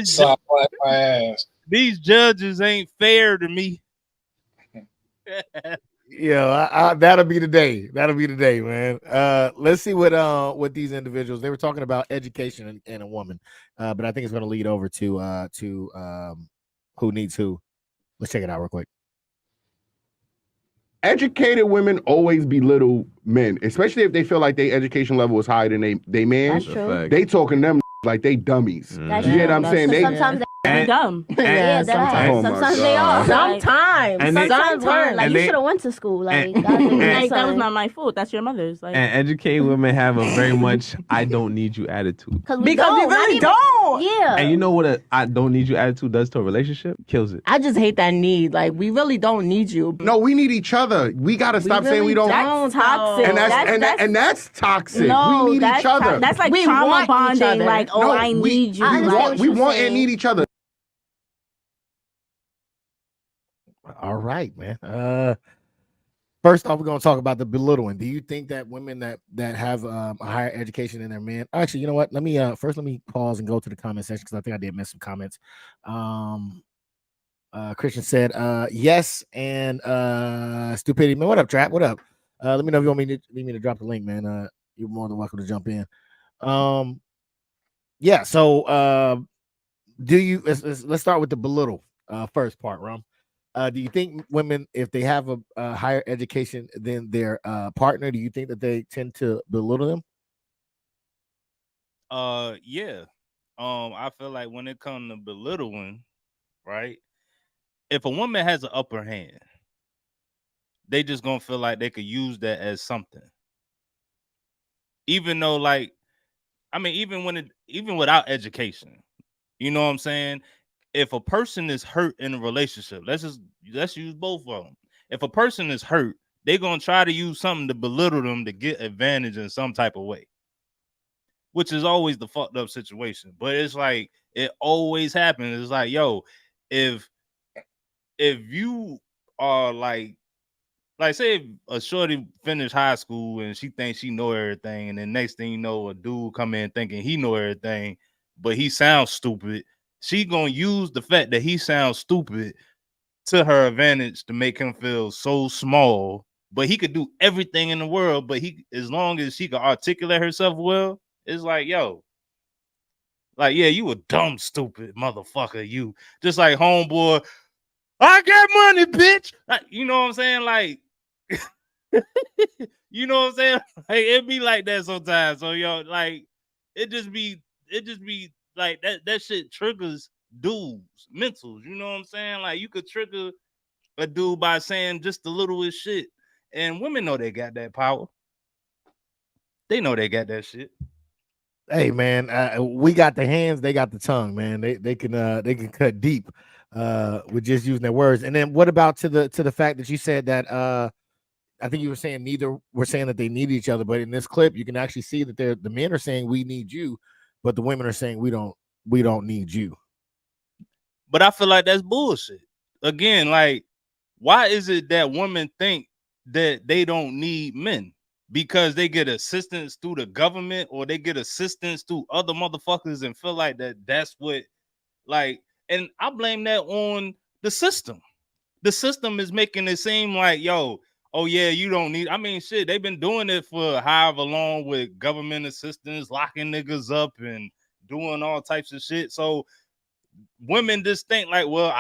S5: Soft life, my ass.
S4: These judges ain't fair to me.
S3: Yeah, that'll be the day. That'll be the day, man. Let's see what these individuals, they were talking about education and a woman, but I think it's going to lead over to who needs who. Let's check it out real quick.
S9: Educated women always belittle men, especially if they feel like their education level is higher than they man.
S10: That's true.
S9: They talking them like they dummies.
S10: That's
S9: You
S10: true.
S9: get what I'm saying? They
S10: Sometimes they're dumb.
S11: Yeah,
S10: sometimes. Sometimes they are. Sometimes. Like, you should have went to school. Like,
S11: that was not my fault. That's your mother's. Like,
S12: and educated women have a very much "I don't need you" attitude.
S10: Because we really don't. Yeah.
S12: And you know what a "I don't need you" attitude does to a relationship? Kills it.
S11: I just hate that need. Like, we really don't need you.
S9: No, we need each other. We gotta stop saying we don't.
S11: That's toxic.
S9: And that's toxic.
S11: No,
S9: we need each other.
S11: That's like we trauma bonding. Like, oh, I need you.
S9: We want and need each other.
S3: All right, man. First off, we're gonna talk about the belittling. Do you think that women that have a higher education than their men? Actually, you know what? Let me pause and go to the comment section because I think I did miss some comments. Christian said yes, and stupidity. Man, what up, Trap? What up? Let me know if you need me to drop the link, man. You're more than welcome to jump in. Yeah. So, do you? Let's start with the belittle first part, Rum. Do you think women, if they have a higher education than their partner, do you think that they tend to belittle them?
S4: Yeah. I feel like when it comes to belittling, right? If a woman has an upper hand, they just gonna feel like they could use that as something. Even though, like, I mean, even without education, you know what I'm saying? If a person is hurt in a relationship, let's use both of them. If a person is hurt, they're gonna try to use something to belittle them to get advantage in some type of way, which is always the fucked up situation. But it's like it always happens. It's like, yo, if you are like say if a shorty finished high school and she thinks she know everything, and then next thing you know, a dude come in thinking he know everything, but he sounds stupid. She gonna use the fact that he sounds stupid to her advantage to make him feel so small. But he could do everything in the world, but as long as she can articulate herself well, it's like, yo, like, yeah, you a dumb, stupid motherfucker. You just like homeboy. I got money, bitch. Like, you know what I'm saying? Like, you know what I'm saying? Like, it be like that sometimes. So, yo, like, it just be like that shit triggers dudes' mentals. You know what I'm saying? Like, you could trigger a dude by saying just the littlest shit. And women know they got that power. They know they got that shit.
S3: Hey, man, we got the hands, they got the tongue, man. They can cut deep with just using their words. And then what about to the fact that you said that I think you were saying neither were saying that they need each other, but in this clip you can actually see that the men are saying we need you, but the women are saying we don't need you.
S4: But I feel like that's bullshit. Again, like, why is it that women think that they don't need men? Because they get assistance through the government or they get assistance through other motherfuckers and feel like that's what, like, and I blame that on the system. The system is making it seem like, yo, oh yeah, you don't need, I mean, shit, they've been doing it for however long with government assistance, locking niggas up and doing all types of shit. So women just think like, well,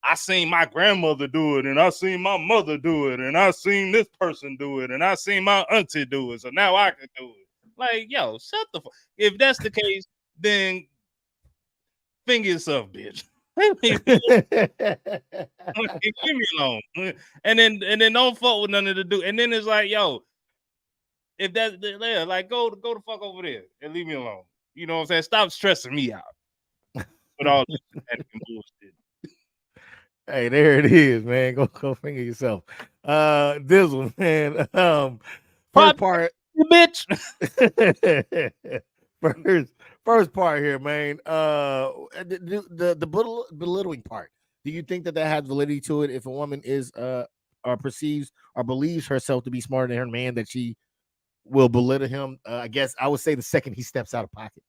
S4: I seen my grandmother do it, and I seen my mother do it, and I seen this person do it, and I seen my auntie do it, so now I can do it. Like, yo, shut the fuck. If that's the case, then finger yourself, bitch. Leave me alone. And then don't fuck with none of the dude. And then it's like, yo, if that's there, like go the fuck over there and leave me alone. You know what I'm saying? Stop stressing me out with all this bullshit.
S3: Hey, there it is, man. Go finger yourself. Dizzle, man. First part,
S4: bitch.
S3: first part here, man. The belittling part. Do you think that has validity to it if a woman is or perceives or believes herself to be smarter than her man, that she will belittle him. I guess I would say the second he steps out of pocket.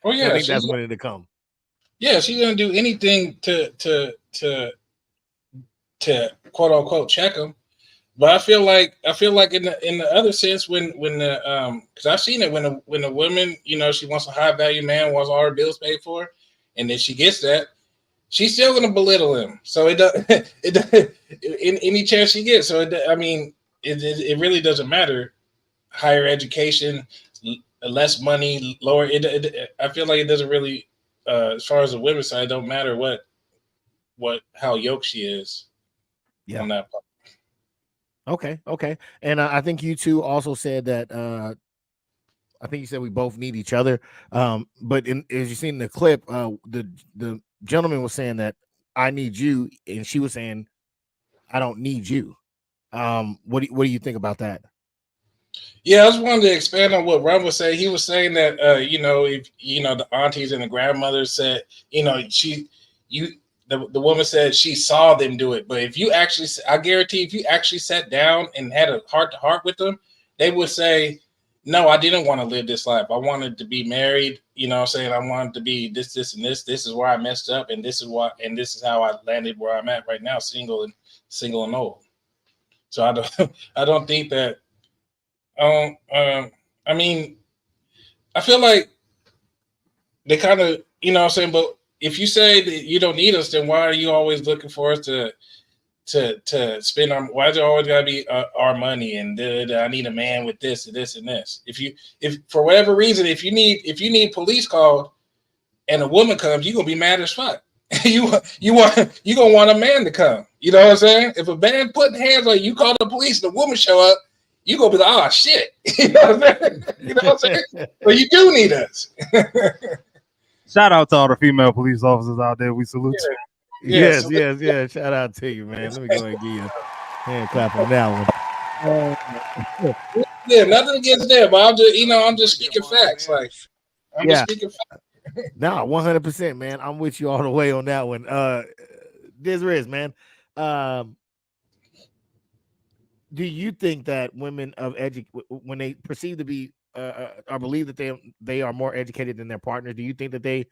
S5: Oh yeah,
S3: I think that's when it'll come.
S5: Yeah, she's gonna do anything to quote unquote check him. But I feel like in the other sense, when the because I've seen it when a woman, you know, she wants a high value man, wants all her bills paid for, and then she gets that, she's still gonna belittle him. So it does in any chance she gets. So it really doesn't matter. Higher education, less money, lower. I feel like it doesn't really, as far as the women's side, it don't matter how yoked she is.
S3: Yeah.
S5: On that part.
S3: Okay. And I think you two also said that I think you said we both need each other. But as you seen in the clip, the gentleman was saying that I need you, and she was saying I don't need you. What do you think about that?
S5: Yeah, I just wanted to expand on what Ron was saying. He was saying that if the aunties and the grandmothers said, the woman said she saw them do it. But if you actually, I guarantee, if you actually sat down and had a heart to heart with them, they would say, no, I didn't want to live this life. I wanted to be married. You know what I'm saying? I wanted to be this, and this. This is where I messed up. And this is how I landed where I'm at right now, single and old. So I don't think that, I feel like they kind of, you know what I'm saying? But if you say that you don't need us, then why are you always looking for us to spend our? Why is it always got to be our money? And I need a man with this and this and this. If for whatever reason, if you need police called and a woman comes, you're gonna be mad as fuck. you gonna want a man to come. You know what I'm saying? If a man putting hands on you, call the police, and the woman show up, you gonna be like, oh shit. You know what I'm saying? You know what I'm saying? But you do need us.
S4: Shout out to all the female police officers out there. We salute you.
S3: Yes. Shout out to you, man. Let me go ahead and give you a hand clap on that
S5: one. Yeah, nothing against them, but I'm just speaking facts. Like I'm just speaking facts.
S3: No, 100%, man. I'm with you all the way on that one. This is, man. Do you think that women of when they perceive to be or believe that they are more educated than their partner, do you think that they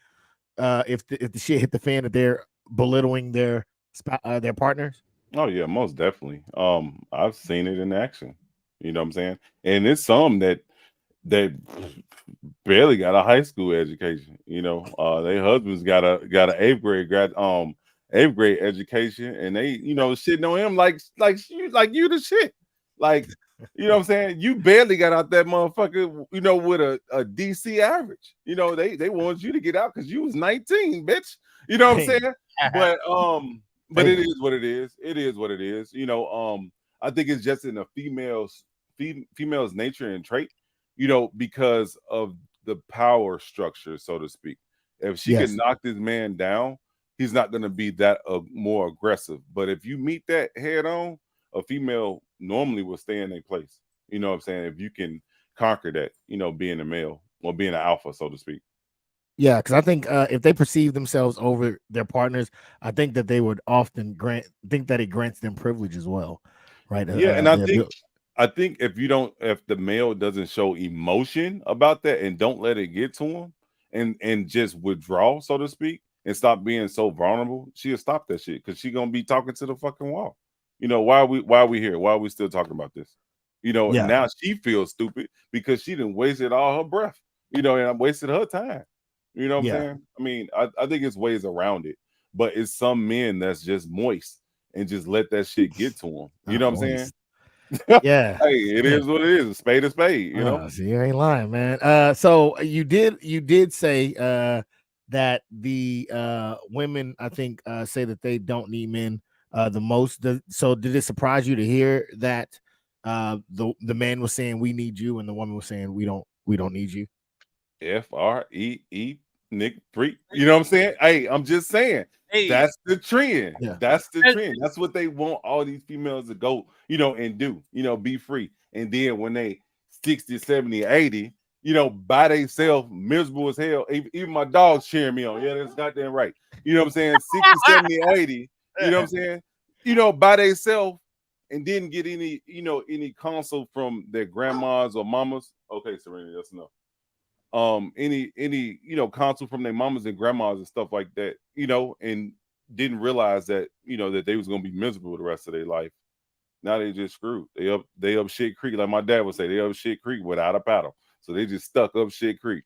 S3: if the shit hit the fan, that they're belittling their partners?
S6: Oh yeah, most definitely. I've seen it in action. You know what I'm saying? And it's some that barely got a high school education. You know, their husbands got an 8th grade education, and they, shitting on him like you the shit. Like, you know what I'm saying? You barely got out that motherfucker, with a DC average. They wanted you to get out because you was 19, bitch. You know what I'm saying? But it is what it is. It is what it is. I think it's just in a female's nature and trait, because of the power structure, so to speak. If she can knock this man down, he's not going to be that more aggressive. But if you meet that head on, a female normally will stay in their place. You know what I'm saying? If you can conquer that, being a male or being an alpha, so to speak.
S3: Yeah, because I think if they perceive themselves over their partners, I think that they would often think that it grants them privilege as well, right?
S6: Yeah, and I think if the male doesn't show emotion about that and don't let it get to him and just withdraw, so to speak, and stop being so vulnerable, she'll stop that shit because she's gonna be talking to the fucking wall. Why are we here? Why are we still talking about this? And now she feels stupid because she didn't wasted all her breath, and I wasted her time. You know what I'm saying? I mean, I think it's ways around it, but it's some men that's just moist and just let that shit get to them. You know what I'm saying?
S3: Yeah.
S6: Hey, it is what it is. A spade is spade, you know.
S3: So you ain't lying, man. So you did say that the women, I think, say that they don't need men the most. So did it surprise you to hear that the man was saying we need you and the woman was saying we don't need you?
S6: FREE Nick Freak. You know what I'm saying? Hey, I'm just saying. Hey. That's the trend. Yeah. That's the trend. That's what they want all these females to go, and do, be free. And then when they 60, 70, 80, by themselves, miserable as hell. Even my dog's cheering me on. Yeah, that's goddamn right. You know what I'm saying? 60, 70, 80. You know what I'm saying? by themselves and didn't get any, any counsel from their grandmas or mamas. Okay, Serena, that's enough. Any counsel from their mamas and grandmas and stuff like that, and didn't realize that, that they was gonna be miserable the rest of their life. Now they just screwed. They up shit creek, like my dad would say. They up shit creek without a paddle. So they just stuck up shit creek.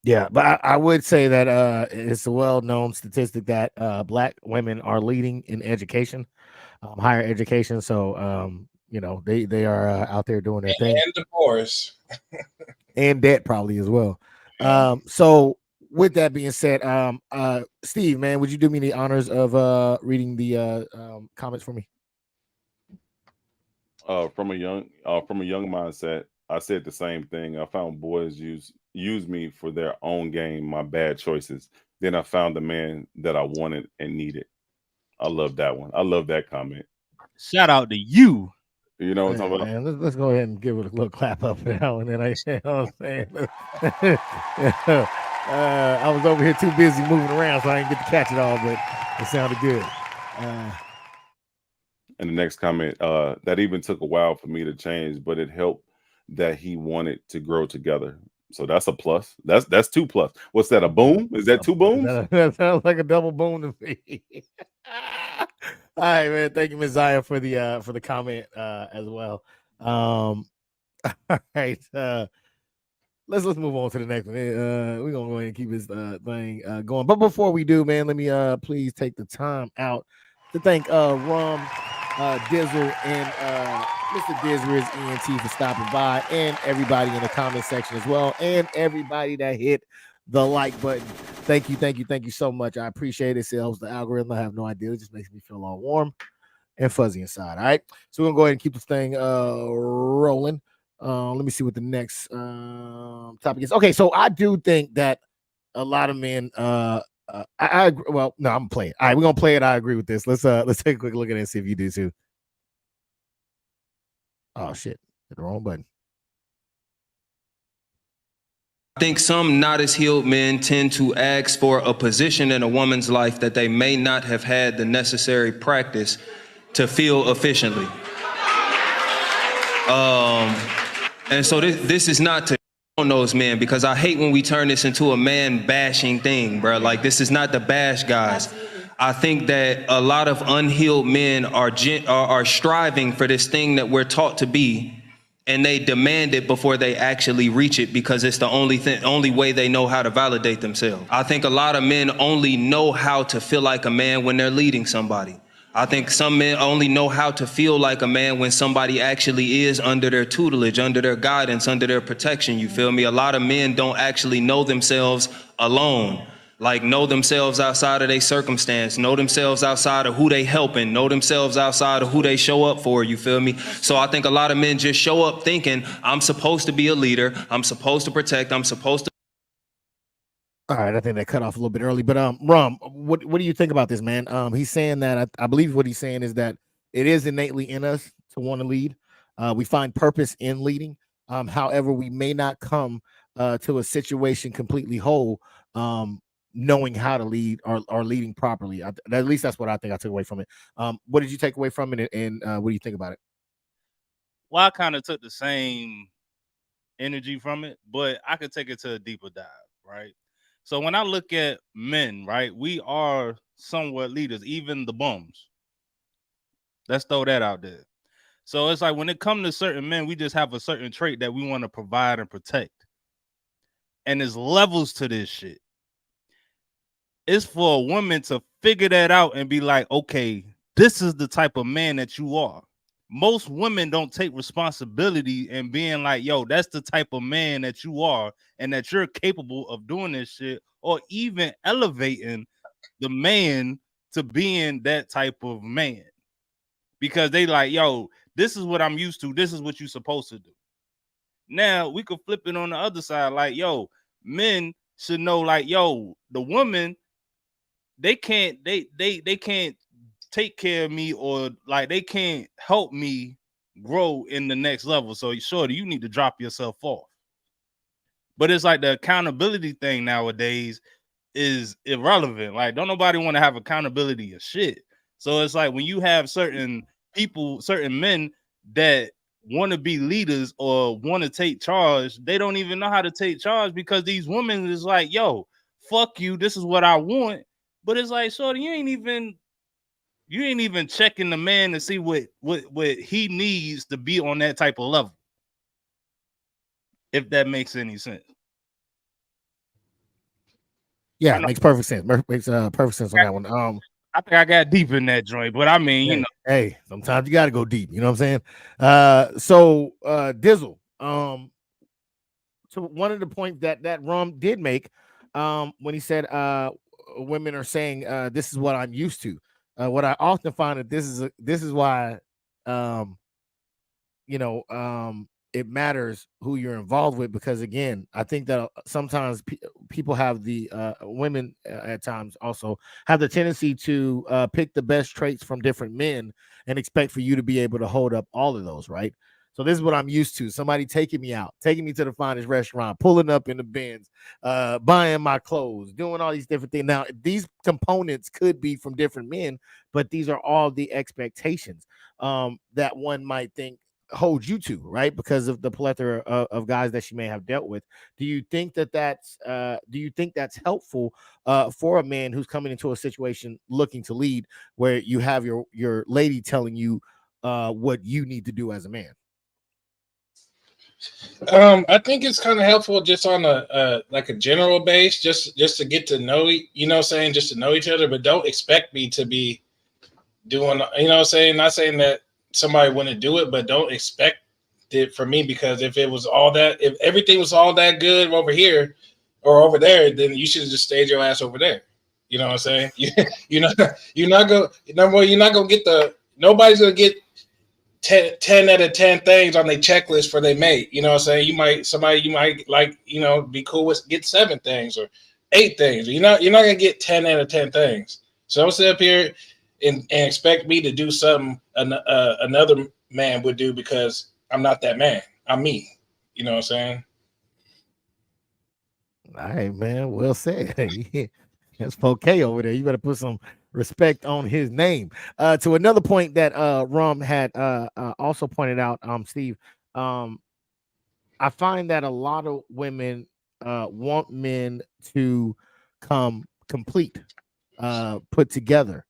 S3: Yeah, but I would say that it's a well-known statistic that Black women are leading in education, higher education. So they are out there doing their thing,
S5: and divorce,
S3: and debt probably as well. So with that being said, Steve, man, would you do me the honors of reading the comments for me?
S6: From a young mindset, I said the same thing. I found boys use me for their own gain, my bad choices. Then I found the man that I wanted and needed. I love that one. I love that comment.
S4: Shout out to you.
S6: You know what I'm talking
S3: about? Let's go ahead and give it a little clap up for that one. And I was over here too busy moving around, so I didn't get to catch it all, but it sounded good.
S6: And the next comment, that even took a while for me to change, but it helped that he wanted to grow together. So that's a plus. That's 2 plus. What's that? A boom? Is that 2 booms?
S3: That sounds like a double boom to me. All right, man. Thank you, Ms. Zaya, for the comment as well. All right. Let's move on to the next one. We're gonna go ahead and keep this thing going. But before we do, man, let me please take the time out to thank Rum, Dizzle, and Mr. Dizriz ENT for stopping by, and everybody in the comment section as well, and everybody that hit the like button. Thank you so much. I appreciate it. It helps the algorithm. I have no idea. It just makes me feel all warm and fuzzy inside. All right. So we're gonna go ahead and keep this thing rolling. Let me see what the next topic is. Okay, so I do think that a lot of men I agree. Well, no, I'm gonna play it. All right, we're gonna play it. I agree with this. Let's take a quick look at it and see if you do too. Oh shit, hit the wrong button.
S13: I think some not as healed men tend to ask for a position in a woman's life that they may not have had the necessary practice to feel efficiently. And so this is not to on those men, because I hate when we turn this into a man bashing thing, bro. Like, this is not the bash guys. I think that a lot of unhealed men are striving for this thing that we're taught to be, and they demand it before they actually reach it, because it's the only way they know how to validate themselves. I think a lot of men only know how to feel like a man when they're leading somebody. I think some men only know how to feel like a man when somebody actually is under their tutelage, under their guidance, under their protection. You feel me? A lot of men don't actually know themselves alone. Like, know themselves outside of their circumstance, know themselves outside of who they helping, know themselves outside of who they show up for, you feel me? So I think a lot of men just show up thinking, I'm supposed to be a leader, I'm supposed to protect, I'm supposed to.
S3: All right, I think that cut off a little bit early, but Rum, what do you think about this, man? He's saying that I believe what he's saying is that it is innately in us to want to lead. We find purpose in leading. However, we may not come to a situation completely whole, knowing how to lead or leading properly. At least that's what I think I took away from it. What did you take away from it, and what do you think about it?
S4: Well, I kind of took the same energy from it, but I could take it to a deeper dive, right? So when I look at men, right, we are somewhat leaders, even the bums. Let's throw that out there. So it's like when it comes to certain men, we just have a certain trait that we want to provide and protect. And there's levels to this shit. It's for a woman to figure that out and be like, okay, this is the type of man that you are. Most women don't take responsibility and being like, yo, that's the type of man that you are and that you're capable of doing this shit, or even elevating the man to being that type of man. Because they like, yo, this is what I'm used to. This is what you're supposed to do. Now we could flip it on the other side. Like, yo, men should know, like, yo, the woman, they can't take care of me, or like they can't help me grow in the next level. So shorty, you need to drop yourself off. But it's like the accountability thing nowadays is irrelevant. Like, don't nobody want to have accountability of shit. So it's like when you have certain people, certain men that want to be leaders or want to take charge, they don't even know how to take charge because these women is like, yo, fuck you, this is what I want. But it's like, shorty, you ain't even checking the man to see what he needs to be on that type of level. If that makes any sense.
S3: Yeah, makes perfect sense. Makes perfect sense on that one.
S4: I think I got deep in that joint, but I mean, you know,
S3: hey, sometimes you got to go deep. You know what I'm saying? So Dizzle, so one of the points that Rum did make, when he said, women are saying, this is what I'm used to. What I often find that this is why, it matters who you're involved with, because again, I think that sometimes people have the women at times also have the tendency to pick the best traits from different men and expect for you to be able to hold up all of those, right? So this is what I'm used to. Somebody taking me out, taking me to the finest restaurant, pulling up in the Benz, buying my clothes, doing all these different things. Now, these components could be from different men, but these are all the expectations that one might think hold you to, right? Because of the plethora of guys that she may have dealt with. Do you think that's helpful for a man who's coming into a situation looking to lead, where you have your lady telling you what you need to do as a man?
S5: I think it's kind of helpful just on a like a general base, just to get to know, just to know each other, but don't expect me to be doing, not saying that somebody wouldn't do it, but don't expect it for me, because if everything was all that good over here or over there, then you should have just stayed your ass over there. You know what I'm saying? You're not gonna get nobody's gonna get 10 out of 10 things on their checklist for their mate. You know what I'm saying? You might like, be cool with, get 7 things or 8 things. You're not gonna get 10 out of 10 things. So don't sit up here and expect me to do something another man would do, because I'm not that man. I'm me. You know what I'm saying?
S3: All right, man. Well said. That's 4K over there. You better put some respect on his name. To another point that Rum had also pointed out, Steve, I find that a lot of women want men to come complete, put together,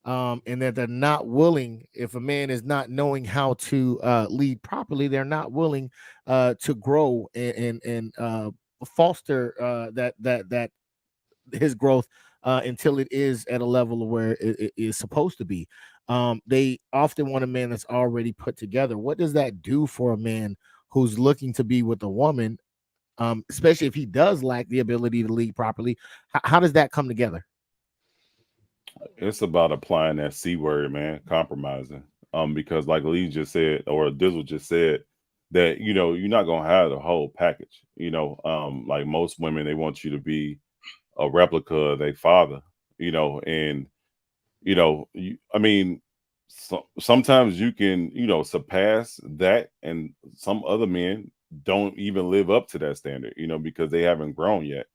S3: and that they're not willing. If a man is not knowing how to lead properly, they're not willing to grow and foster that his growth until it is at a level where it is supposed to be. They often want a man that's already put together. What does that do for a man who's looking to be with a woman, especially if he does lack the ability to lead properly? How does that come together?
S6: It's about applying that C word, man, compromising. Because like Lee just said, or Dizzle just said, that you're not gonna have the whole package. Like most women, they want you to be a replica of their father. And sometimes you can surpass that, and some other men don't even live up to that standard, because they haven't grown yet.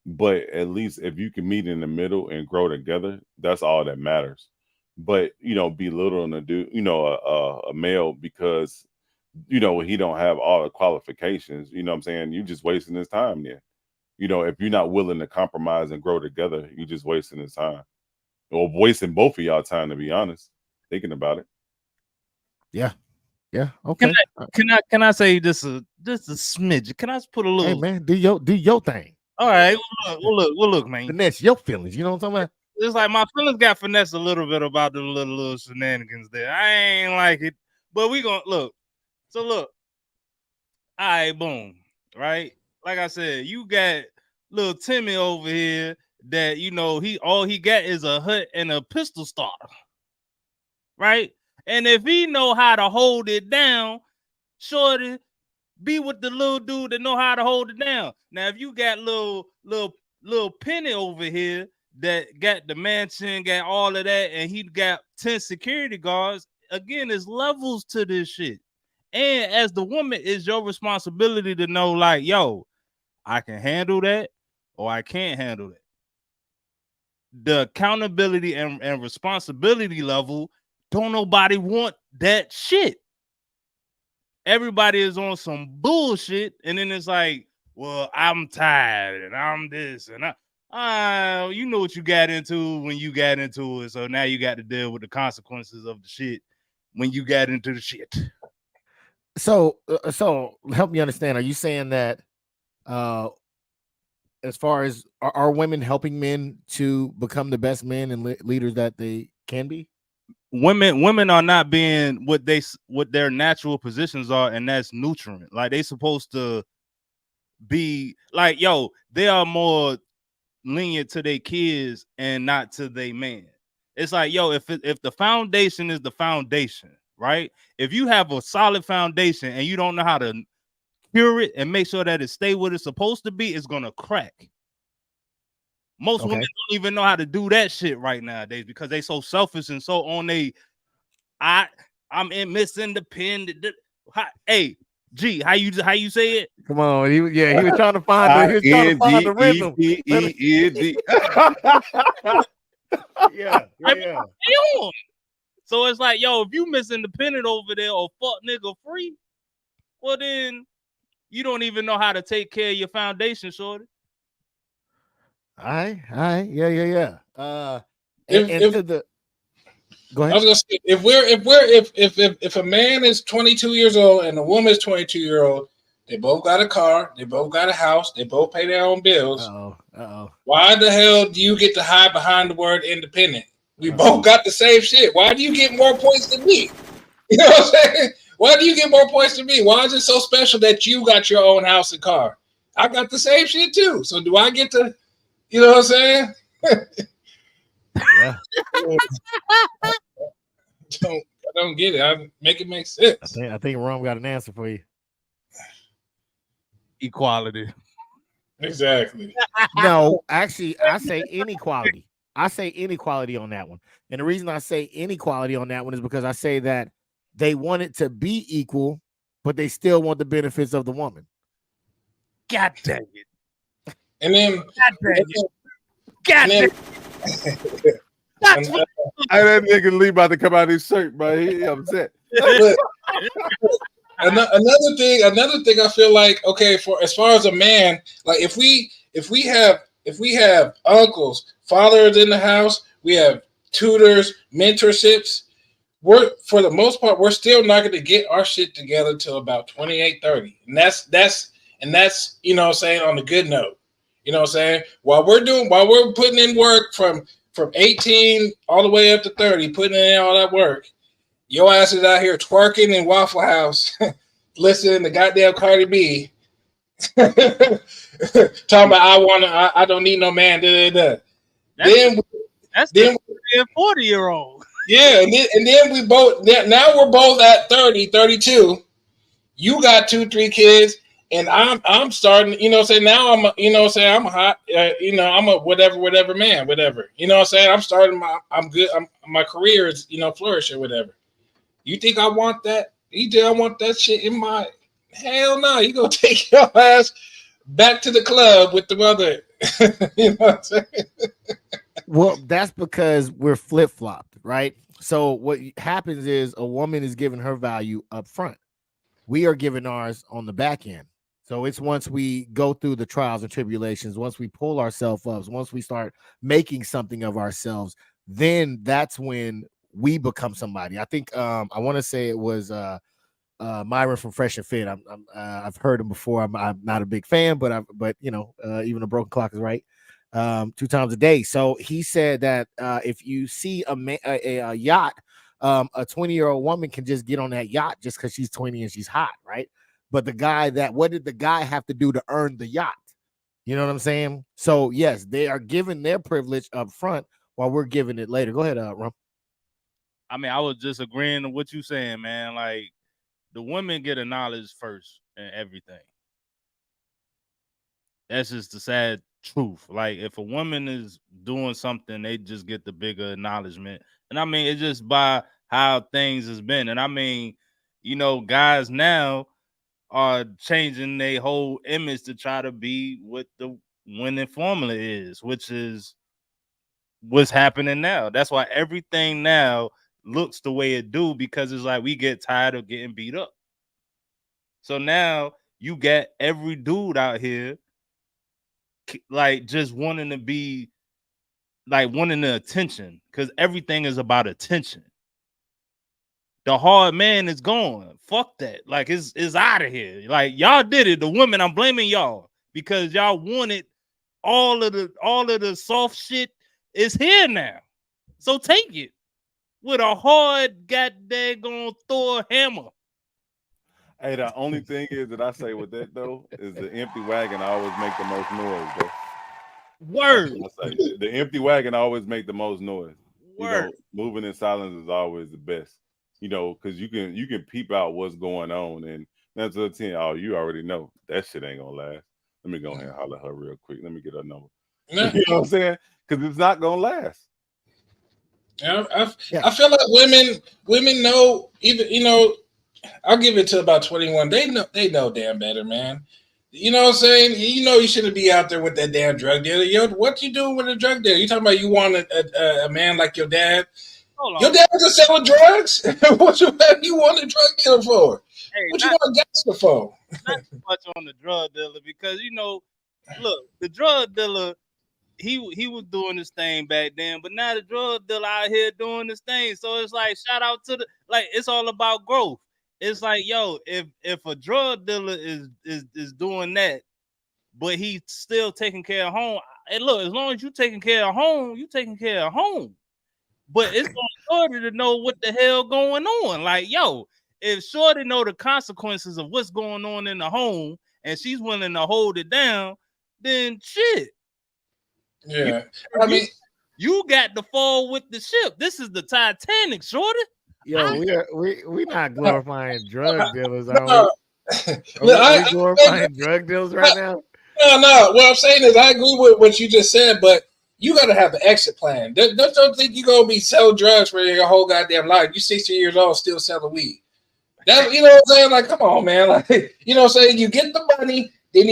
S6: But at least if you can meet in the middle and grow together, that's all that matters. But belittling a male because he don't have all the qualifications, what I'm saying, you just wasting his time there. If you're not willing to compromise and grow together, you're just wasting his time, or wasting both of y'all time, to be honest, thinking about it.
S3: Yeah. Okay.
S4: Can I say just a smidge? Can I just put a little?
S3: Hey man, do your thing.
S4: All right. Well, look, man.
S3: Finesse your feelings. You know what I'm talking about?
S4: It's like my feelings got finessed a little bit about the little shenanigans there. I ain't like it, but we gonna look. So look. All right, boom. Right. Like I said, you got little Timmy over here that all he got is a hut and a pistol starter. Right. And if he know how to hold it down, shorty, be with the little dude that know how to hold it down. Now, if you got little Penny over here that got the mansion, got all of that, and he got 10 security guards, again, there's levels to this shit. And as the woman, it's your responsibility to know, like, yo, I can handle that or I can't handle that. the accountability and responsibility level, don't nobody want that shit. Everybody is on some bullshit, and then it's like, well, I'm tired and I'm this and you know what you got into when you got into it, so now you got to deal with the consequences of the shit when you got into the shit.
S3: So help me understand. Are you saying that as far as are women helping men to become the best men and leaders that they can be?
S4: Women are not being what their natural positions are, and that's nutrient. Like they supposed to be like, they are more lenient to their kids and not to their man. It's like, if the foundation is the foundation, right? If you have a solid foundation and you don't know how to cure it and make sure that it stay what it's supposed to be, it's gonna crack. Most women don't even know how to do that shit right nowadays because they so selfish and so on I'm missing the pin. Hey, G, how you say it?
S3: Come on, he was trying to find the rhythm. Yeah.
S4: So it's like, if you missing the pennant over there or fuck nigga free, well then you don't even know how to take care of your foundation, shorty.
S3: All right, yeah. Go ahead.
S5: I was gonna say, if a man is 22 years old and a woman is 22-year-old, they both got a car, they both got a house, they both pay their own bills. Why the hell do you get to hide behind the word independent? We both got the same shit. Why do you get more points than me? You know what I'm saying? Why do you get more points than me? Why is it so special that you got your own house and car? I got the same shit too. So do I get to, you know what I'm saying?
S3: Yeah.
S5: I don't get it. I make it make sense.
S3: I think Ron got an answer for you.
S4: Equality.
S5: Exactly.
S3: No, actually, I say inequality. I say inequality on that one. And the reason I say inequality on that one is because I say that they want it to be equal, but they still want the benefits of the woman.
S4: God dang it.
S5: And then
S6: that nigga Lee about to come out of his shirt, bro. He upset.
S5: Another thing I feel like, okay, for as far as a man, like if we have uncles, fathers in the house, we have tutors, mentorships, we're for the most part, we're still not going to get our shit together till about 28, 30. And that's you know what I'm saying, on the good note. You know what I'm saying? While we're putting in work from 18 all the way up to 30, putting in all that work, your ass is out here twerking in Waffle House, listening to goddamn Cardi B, talking about I don't need no man.
S4: That's the 40-year-old.
S5: Yeah, and then we both now we're both at 30, 32. You got 2-3 kids, and I'm starting. You know what I'm saying? Now I'm a hot. I'm a whatever man, whatever. You know what I'm saying? I'm starting I'm good. My career is flourishing, whatever. You think I want that? You think I want that shit in my? Hell no! You gonna take your ass back to the club with the mother. You know what I'm saying?
S3: Well, that's because we're flip-flopped, right? So what happens is a woman is giving her value up front. We are giving ours on the back end. So it's once we go through the trials and tribulations, once we pull ourselves up, once we start making something of ourselves, then that's when we become somebody. I think I want to say it was Myron from Fresh and Fit. I've heard him before. I'm not a big fan, but even a broken clock is right. 2 times a day. So he said that if you see a yacht, a 20-year-old woman can just get on that yacht just because she's 20 and she's hot, right? But what did the guy have to do to earn the yacht? You know what I'm saying? So yes, they are giving their privilege up front while we're giving it later. Go ahead, Rum.
S4: I mean, I was just agreeing to what you saying, man. Like the women get a knowledge first and everything. That's just the sad truth. Like if a woman is doing something, they just get the bigger acknowledgement. And I mean, it's just by how things has been. And I mean, guys now are changing their whole image to try to be what the winning formula is, which is what's happening now. That's why everything now looks the way it do, because it's like we get tired of getting beat up. So now you got every dude out here like just wanting to be like wanting the attention, because everything is about attention. The hard man is gone. Fuck that. Like it's out of here. Like y'all did it. The women, I'm blaming y'all because y'all wanted all of the soft shit is here now. So take it with a hard goddamn Thor hammer.
S6: Hey, the only thing is that I say with that though is the empty wagon always make the most noise, bro.
S4: Word.
S6: I say. The empty wagon always make the most noise.
S4: Word.
S6: Moving in silence is always the best. Because you can peep out what's going on, and that's a 10. Oh, you already know that shit ain't gonna last. Let me go ahead and holler at her real quick. Let me get her number. You know what I'm saying? Because it's not gonna last.
S5: I feel like women know, even I'll give it to about 21. They know damn better, man. You know what I'm saying? You shouldn't be out there with that damn drug dealer. What you doing with a drug dealer? You talking about you want a man like your dad? Your dad was selling drugs? What you want a drug dealer for? Hey, what you want a gangster for?
S4: Not too much on the drug dealer, because look, the drug dealer, he was doing this thing back then, but now the drug dealer out here doing this thing. So it's like, shout out to it's all about growth. It's like, yo, if a drug dealer is doing that, but he's still taking care of home. And look, as long as you taking care of home, you taking care of home. But it's on Shorty to know what the hell going on. Like, yo, if Shorty know the consequences of what's going on in the home and she's willing to hold it down, then shit.
S5: Yeah.
S4: You got to fall with the ship. This is the Titanic, Shorty.
S3: Yo, we not glorifying drug dealers, are we? Are we glorifying drug dealers right now?
S5: No. What I'm saying is I agree with what you just said, but you got to have an exit plan. Don't think you're going to be selling drugs for your whole goddamn life. You're 60 years old, still selling weed. That, you know what I'm saying? Like, come on, man. Like, you know what I'm saying? You get the money, then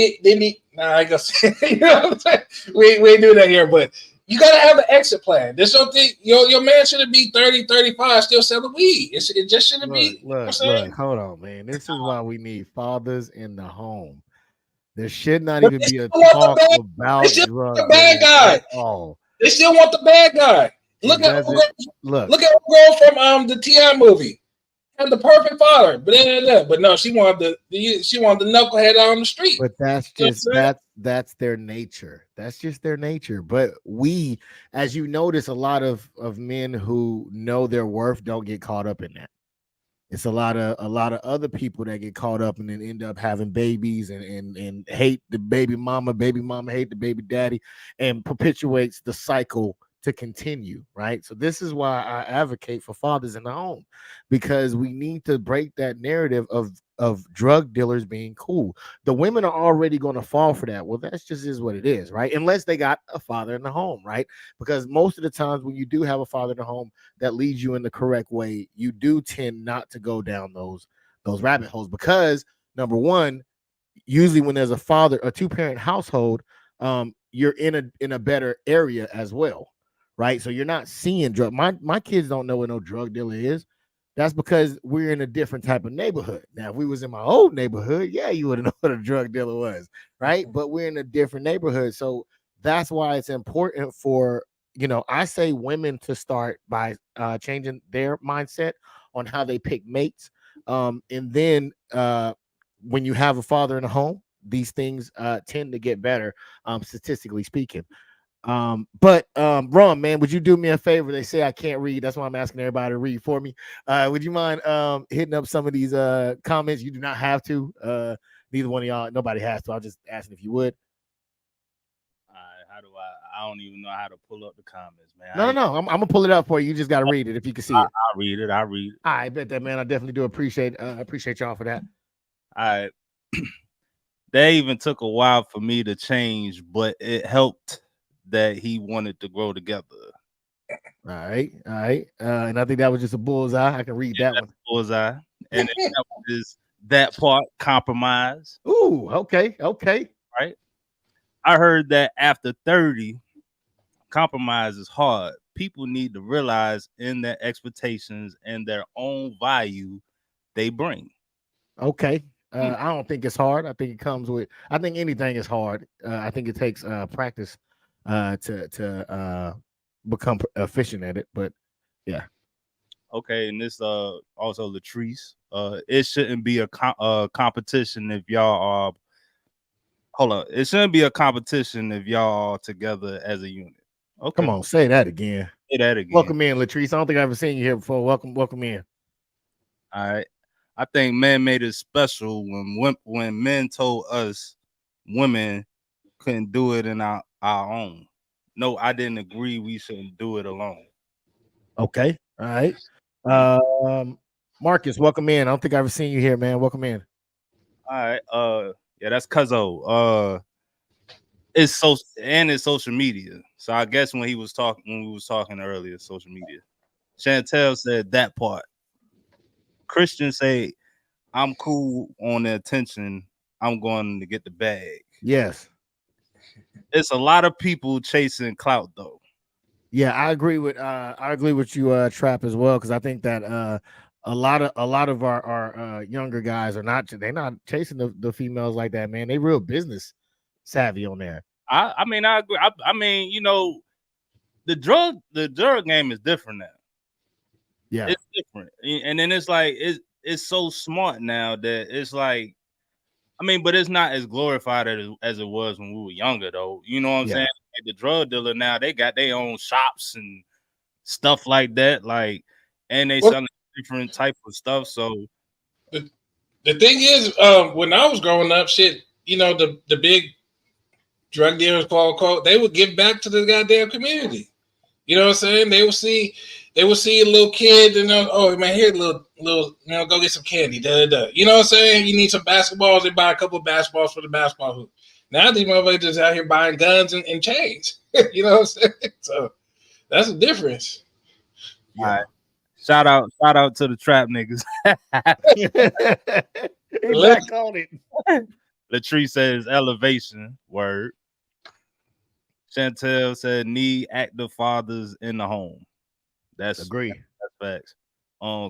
S5: I guess, you know what I'm saying? We do that here, but you got to have an exit plan. There's something, your man shouldn't be 30, 35, still selling weed. It just shouldn't be.
S3: Look, hold on, man. This is why we need fathers in the home. There should not even be a talk about drug
S5: bad guy
S3: at all.
S5: They still want the bad guy. Look at girl from the T.I. movie. Had the perfect father, but no, she wanted the knucklehead out on the street.
S3: But that's just that's their nature. That's just their nature. But we, as you notice, a lot of men who know their worth don't get caught up in that. It's a lot of other people that get caught up and then end up having babies and hate the baby mama hate the baby daddy, and perpetuates the cycle to continue, right? So this is why I advocate for fathers in the home, because we need to break that narrative of drug dealers being cool. The women are already going to fall for that. Well, that's just is what it is, right? Unless they got a father in the home, right? Because most of the times when you do have a father in the home that leads you in the correct way, you do tend not to go down those rabbit holes, because number one, usually when there's a two-parent household, you're in a better area as well, right? So you're not seeing drug. My kids don't know what no drug dealer is. That's because we're in a different type of neighborhood. Now, if we was in my old neighborhood, yeah, you would have known what a drug dealer was, right? But we're in a different neighborhood. So that's why it's important for, I say women to start by changing their mindset on how they pick mates. And then when you have a father in the home, these things tend to get better, statistically speaking. But Ron, man, would you do me a favor? They say I can't read. That's why I'm asking everybody to read for me. Would you mind hitting up some of these comments? You do not have to. Neither one of y'all, nobody has to. I'm just asking if you would.
S4: How do I don't even know how to pull up the comments, man.
S3: No. I'm gonna pull it up for you. You just gotta read it if you can see it.
S4: I'll read it.
S3: I bet that, man. I definitely do appreciate y'all for that.
S4: All right. They even took a while for me to change, but it helped that he wanted to grow together.
S3: All right. And I think that was just a bullseye. I can read that one.
S4: Bullseye. And that was that part, compromise.
S3: Ooh, okay.
S4: Right. I heard that after 30, compromise is hard. People need to realize in their expectations and their own value they bring.
S3: Okay. I don't think it's hard. I think it comes with. I think anything is hard. I think it takes practice to become efficient at it. But yeah.
S4: Okay, and this also Latrice. It shouldn't be a competition if y'all are. Hold on. It shouldn't be a competition if y'all are together as a unit. Okay.
S3: Come on, say that again.
S4: Say that again.
S3: Welcome in, Latrice. I don't think I've ever seen you here before. Welcome in.
S4: All right. I think men made it special when men told us women couldn't do it in our own. No, I didn't agree we shouldn't do it alone.
S3: Okay. All right. Marcus, welcome in. I don't think I've ever seen you here, man. Welcome in.
S4: All right. Yeah, that's Cuzzo. It's social media. So I guess when we was talking earlier, social media. Chantel said that part. Christian say, I'm cool on the attention. I'm going to get the bag.
S3: Yes.
S4: It's a lot of people chasing clout though.
S3: Yeah, I agree with you, Trap, as well, because I think that a lot of our younger guys are not chasing the females like that, man. They real business savvy on there.
S4: I mean, I agree. I mean, you know, the drug game is different now.
S3: Yeah,
S4: it's different, and then it's like it's so smart now that it's like, I mean, but it's not as glorified as it was when we were younger, though. You know what I'm saying? Like the drug dealer now, they got their own shops and stuff like that, like, and they selling different type of stuff. So
S5: the thing is, when I was growing up, shit, you know, the big drug dealers, quote, they would give back to the goddamn community. You know what I'm saying? They would see a little kid and oh man, here little, you know, go get some candy. Da, da, da. You know what I'm saying? You need some basketballs, they buy a couple of basketballs for the basketball hoop. Now these motherfuckers just out here buying guns and chains. You know what I'm saying? So that's the difference.
S4: Yeah. All right. Shout out to the trap niggas.
S3: He back on it.
S4: Latrice says elevation. Word. Chantel said need active fathers in the home. That's
S3: agree.
S4: That's facts.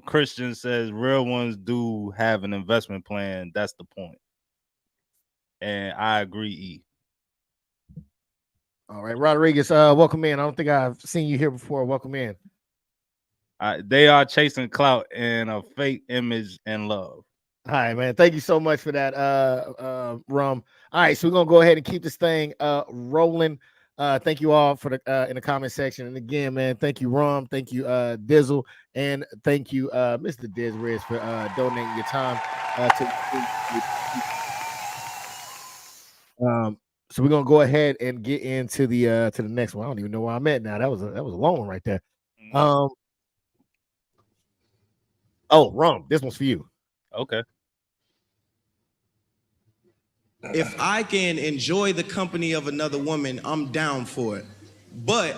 S4: Christian says real ones do have an investment plan. That's the point. And I agree, E.
S3: All right, Rodriguez, welcome in. I don't think I've seen you here before. Welcome in.
S4: They are chasing clout and a fake image and love.
S3: All right, man. Thank you so much for that, Rum. All right, so we're gonna go ahead and keep this thing rolling. Thank you all for the in the comment section. And again, man, thank you, Rum. Thank you, Dizzle, and thank you, Mr. Diz Riz, for donating your time so we're gonna go ahead and get into the next one. I don't even know where I'm at now. That was a long one right there. Rum, this one's for you.
S4: Okay.
S14: If I can enjoy the company of another woman, I'm down for it. But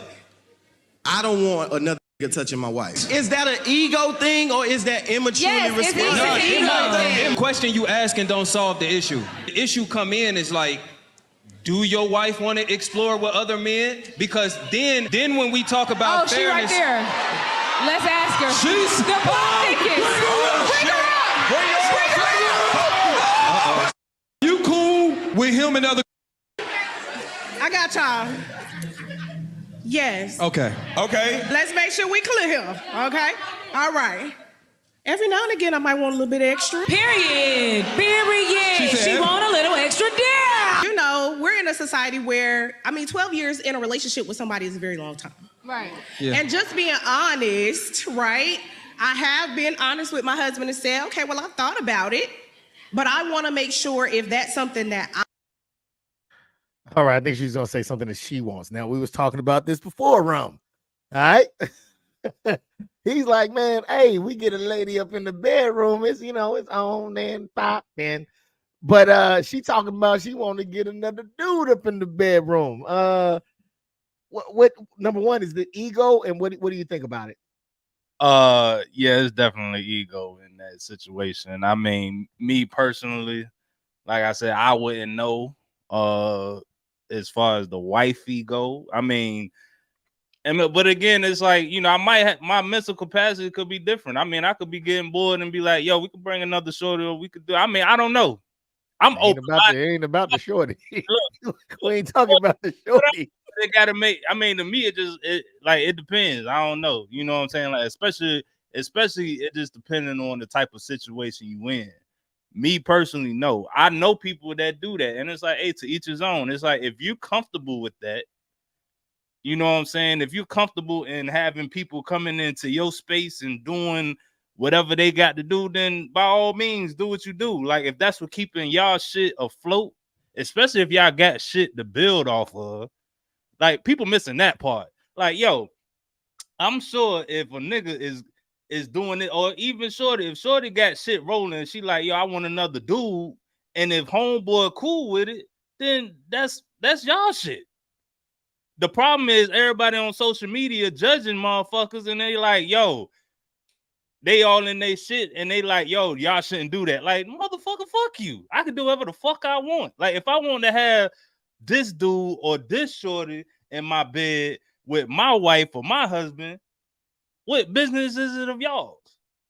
S14: I don't want another nigga touching my wife. Is that an ego thing or is that immaturity response?
S13: No, the question you asking don't solve the issue. The issue come in is like, do your wife want to explore with other men? Because then when we talk about fairness,
S7: she right there. Let's ask her.
S13: She's
S7: the ball tickets. Bring her up.
S13: You cool with him and other?
S15: I got y'all. Yes.
S13: Okay.
S15: Let's make sure we clear here. Okay. All right. Every now and again, I might want a little bit extra.
S7: Period. She want a little extra dip.
S15: You know, we're in a society where, 12 years in a relationship with somebody is a very long time.
S7: Right.
S15: Yeah. And just being honest, right? I have been honest with my husband and said, okay, well, I've thought about it, but I want to make sure if that's something that
S3: All right, I think she's gonna say something that she wants. Now, we was talking about this before, Rum. All right. He's like, man, hey, we get a lady up in the bedroom. It's it's on and pop and but she talking about she want to get another dude up in the bedroom. What number one is the ego, and what do you think about it?
S4: Yeah, it's definitely ego in that situation. I mean, me personally, like I said, I wouldn't know as far as the wifey go. I mean, But again, it's like, you know, I might have my mental capacity could be different. I mean, I could be getting bored and be like, yo, we could bring another shorty, or we could do. I mean, I don't know. I'm open.
S3: It ain't about the shorty. We ain't talking about the shorty.
S4: They gotta make. I mean, to me, it depends. I don't know. You know what I'm saying? Like, especially it just depending on the type of situation you in. Me personally, no. I know people that do that, and it's like, hey, to each his own. It's like, if you're comfortable with that, you know what I'm saying? If you're comfortable in having people coming into your space and doing whatever they got to do, then by all means, do what you do. Like, if that's what keeping y'all shit afloat, especially if y'all got shit to build off of, like, people missing that part. Like, yo, I'm sure if a nigga is doing it, or even Shorty, if Shorty got shit rolling, she like, yo, I want another dude, and if homeboy cool with it, then that's y'all shit. The problem is everybody on social media judging motherfuckers, and they like, yo, they all in their shit, and they like, yo, y'all shouldn't do that. Like, motherfucker, fuck you. I can do whatever the fuck I want. Like, if I want to have this dude or this shorty in my bed with my wife or my husband, what business is it of y'all's?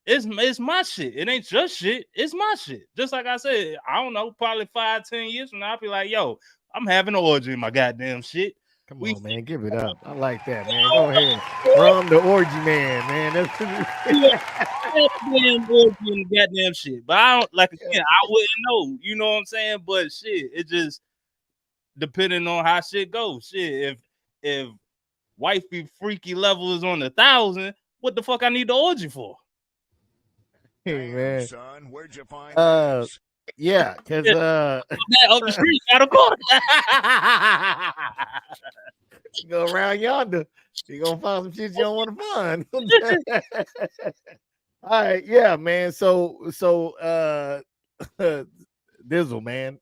S4: It's my shit. It ain't your shit. It's my shit. Just like I said, I don't know, probably 5-10 years from now, I'll be like, yo, I'm having an orgy in my goddamn shit.
S3: Come on, man, give it up. I like that, man. Go ahead. Rum the orgy man. That's
S4: goddamn orgy and goddamn shit. But I don't, like, again, I wouldn't know. You know what I'm saying? But shit, it just depending on how shit goes. Shit, if wifey freaky level is on 1,000, what the fuck I need the orgy for?
S3: Hey, man.
S16: Son, where'd you find this?
S3: Yeah, because
S4: up the street, out of course.
S3: You go around yonder, you're gonna find some shit you don't want to find. All right, yeah, man. So Dizzle, man.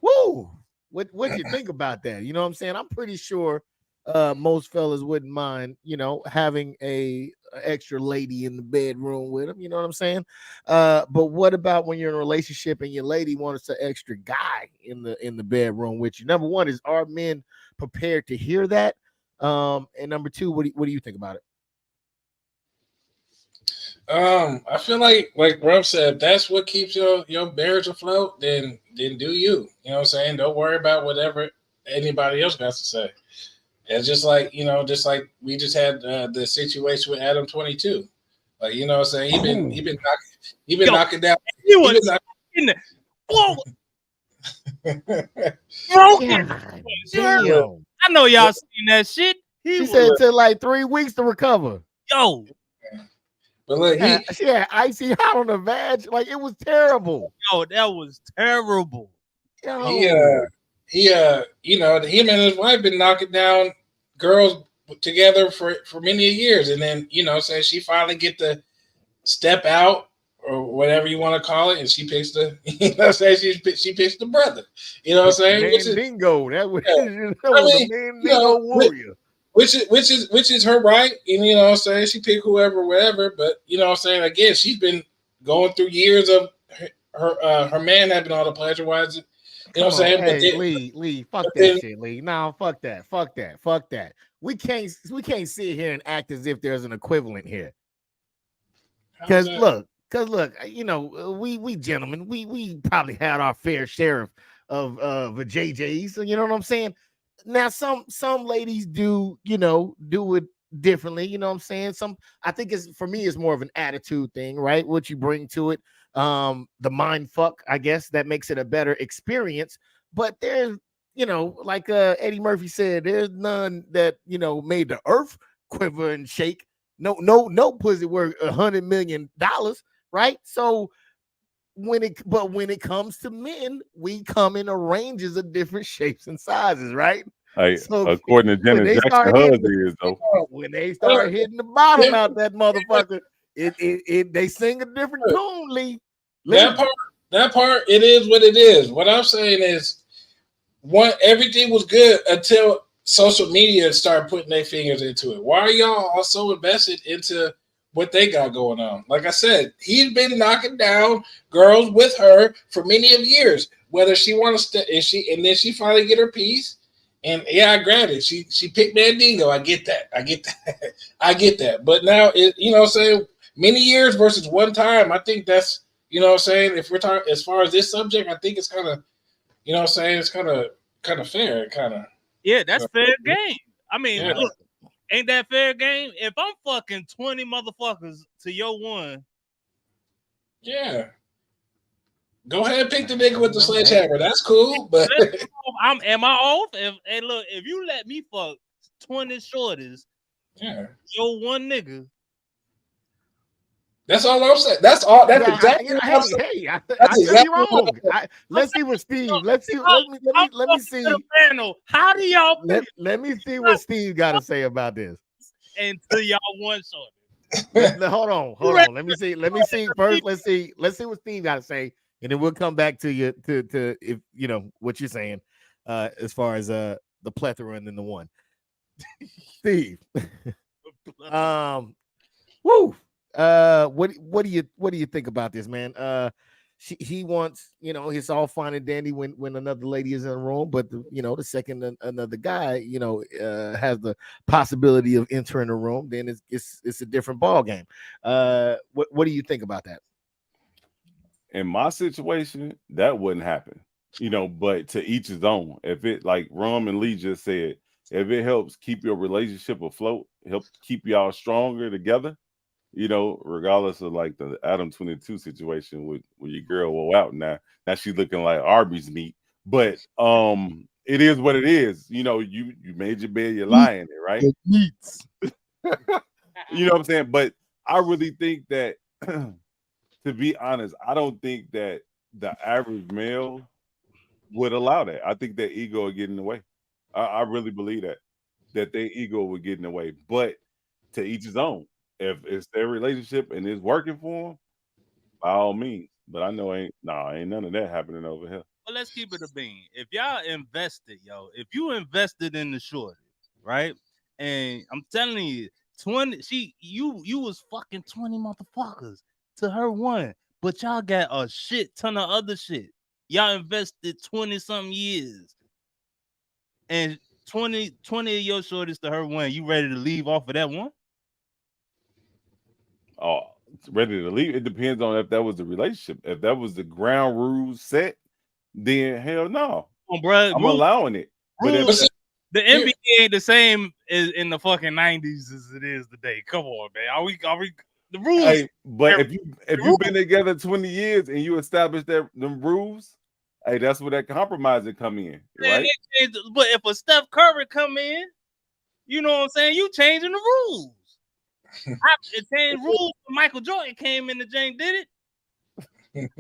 S3: Woo! What you think about that? You know what I'm saying? I'm pretty sure most fellas wouldn't mind, you know, having a extra lady in the bedroom with them. You know what I'm saying? But what about when you're in a relationship and your lady wants an extra guy in the bedroom with you? Number one is, are men prepared to hear that? And number two, what do you think about it?
S5: I feel like Ruff said, if that's what keeps your marriage afloat, then do you. You know what I'm saying? Don't worry about whatever anybody else got to say. It's just like, you know, just like we just had the situation with Adam 22. Like, you know what I'm saying? He been knocking down.
S4: Whoa.
S3: Damn.
S4: I know y'all seen that shit.
S3: She said it took like 3 weeks to recover.
S4: Yo.
S5: But look,
S3: she had icy hot on the vag. Like, it was terrible.
S4: Yo, that was terrible.
S3: Yo.
S5: He you know, him and his wife been knocking down girls together for many years, and then, you know, says she finally get to step out or whatever you want to call it, and she picks the, you know, say she picks the brother. You know what I'm saying?
S3: Bingo. That was a bingo warrior.
S5: Which is her right, and you know what I'm saying, she picked whoever, whatever. But you know what I'm saying, again, she's been going through years of her man having all the pleasure. Why is it? You know what I'm saying?
S3: Hey, Lee, fuck that shit, Lee. No, fuck that. We can't sit here and act as if there's an equivalent here. Because look, you know, we gentlemen, we probably had our fair share of JJs. You know what I'm saying? Now, some ladies do it differently. You know what I'm saying? I think for me, it's more of an attitude thing, right? What you bring to it. The mind fuck, I guess, that makes it a better experience. But there's, you know, like Eddie Murphy said, there's none that, you know, made the earth quiver and shake. No pussy worth $100 million, right? So when it comes to men, we come in ranges of different shapes and sizes, right?
S6: Hey,
S3: So
S6: according to Janet Jackson, husband is though.
S3: When they start hitting the bottom out that motherfucker, they sing a different tune, Lee.
S5: That part, it is what it is. What I'm saying is, everything was good until social media started putting their fingers into it. Why are y'all all so invested into what they got going on? Like I said, he's been knocking down girls with her for many of years. Whether she wants to, and then she finally get her piece, And yeah, I granted she picked Mandingo. I get that. I get that. But now you know what I'm saying, many years versus one time, I think that's, you know what I'm saying, if we're talking as far as this subject, I think it's kind of, you know what I'm saying, it's kind of fair,
S4: Yeah, that's fair game. I mean,
S5: yeah.
S4: look, ain't that fair game? If I'm fucking 20 motherfuckers to your one,
S5: yeah. Go ahead and pick the nigga with the sledgehammer. That's cool. But
S4: am I off? If you let me fuck 20 shorties,
S5: yeah,
S4: yo one nigga.
S5: That's all I'm saying. That's all. That's exactly what I'm saying.
S3: Hey, I could be wrong. Let's see what Steve. Let me see.
S4: How do y'all?
S3: Let me see what Steve got to say about this.
S4: Until y'all one shorty.
S3: Hold on. Let me see first. Let's see what Steve got to say. And then we'll come back to you to if you know what you're saying, as far as the plethora and then the one. Steve. Woo. What do you think about this, man? He wants, you know, it's all fine and dandy when another lady is in the room, but the second another guy, has the possibility of entering the room, then it's a different ball game. What do you think about that?
S6: In my situation, that wouldn't happen, but to each his own. If it, like Rum and Lee just said, if it helps keep your relationship afloat, help keep y'all stronger together, regardless of like the Adam 22 situation with your girl will out now she's looking like Arby's meat, but it is what it is. You made your bed, you're lying it, right?
S3: It meats.
S6: You know what I'm saying? But I really think that to be honest, I don't think that the average male would allow that. I think their ego would get in the way. I really believe that their ego would get in the way. But to each his own. If it's their relationship and it's working for them, by all means. But I know ain't none of that happening over here.
S4: Well, let's keep it a bean. If y'all invested, if you invested in the shorty, right? And I'm telling you, 20, you was fucking 20 motherfuckers to her one, but y'all got a shit ton of other shit. Y'all invested 20-something years. And 20 of your shorties to her one, you ready to leave off of that one?
S6: Oh, ready to leave? It depends on if that was the relationship. If that was the ground rules set, then hell no. I'm allowing it. But
S4: the NBA ain't the same as in the fucking 90s as it is today. Come on, man. Are we the rules?
S6: Hey, but if you've been together 20 years and you established them rules, hey, that's where that compromising come in, right?
S4: But if a Steph Curry come in, you know what I'm saying? You changing the rules. I changed rules when Michael Jordan came in the game, did it?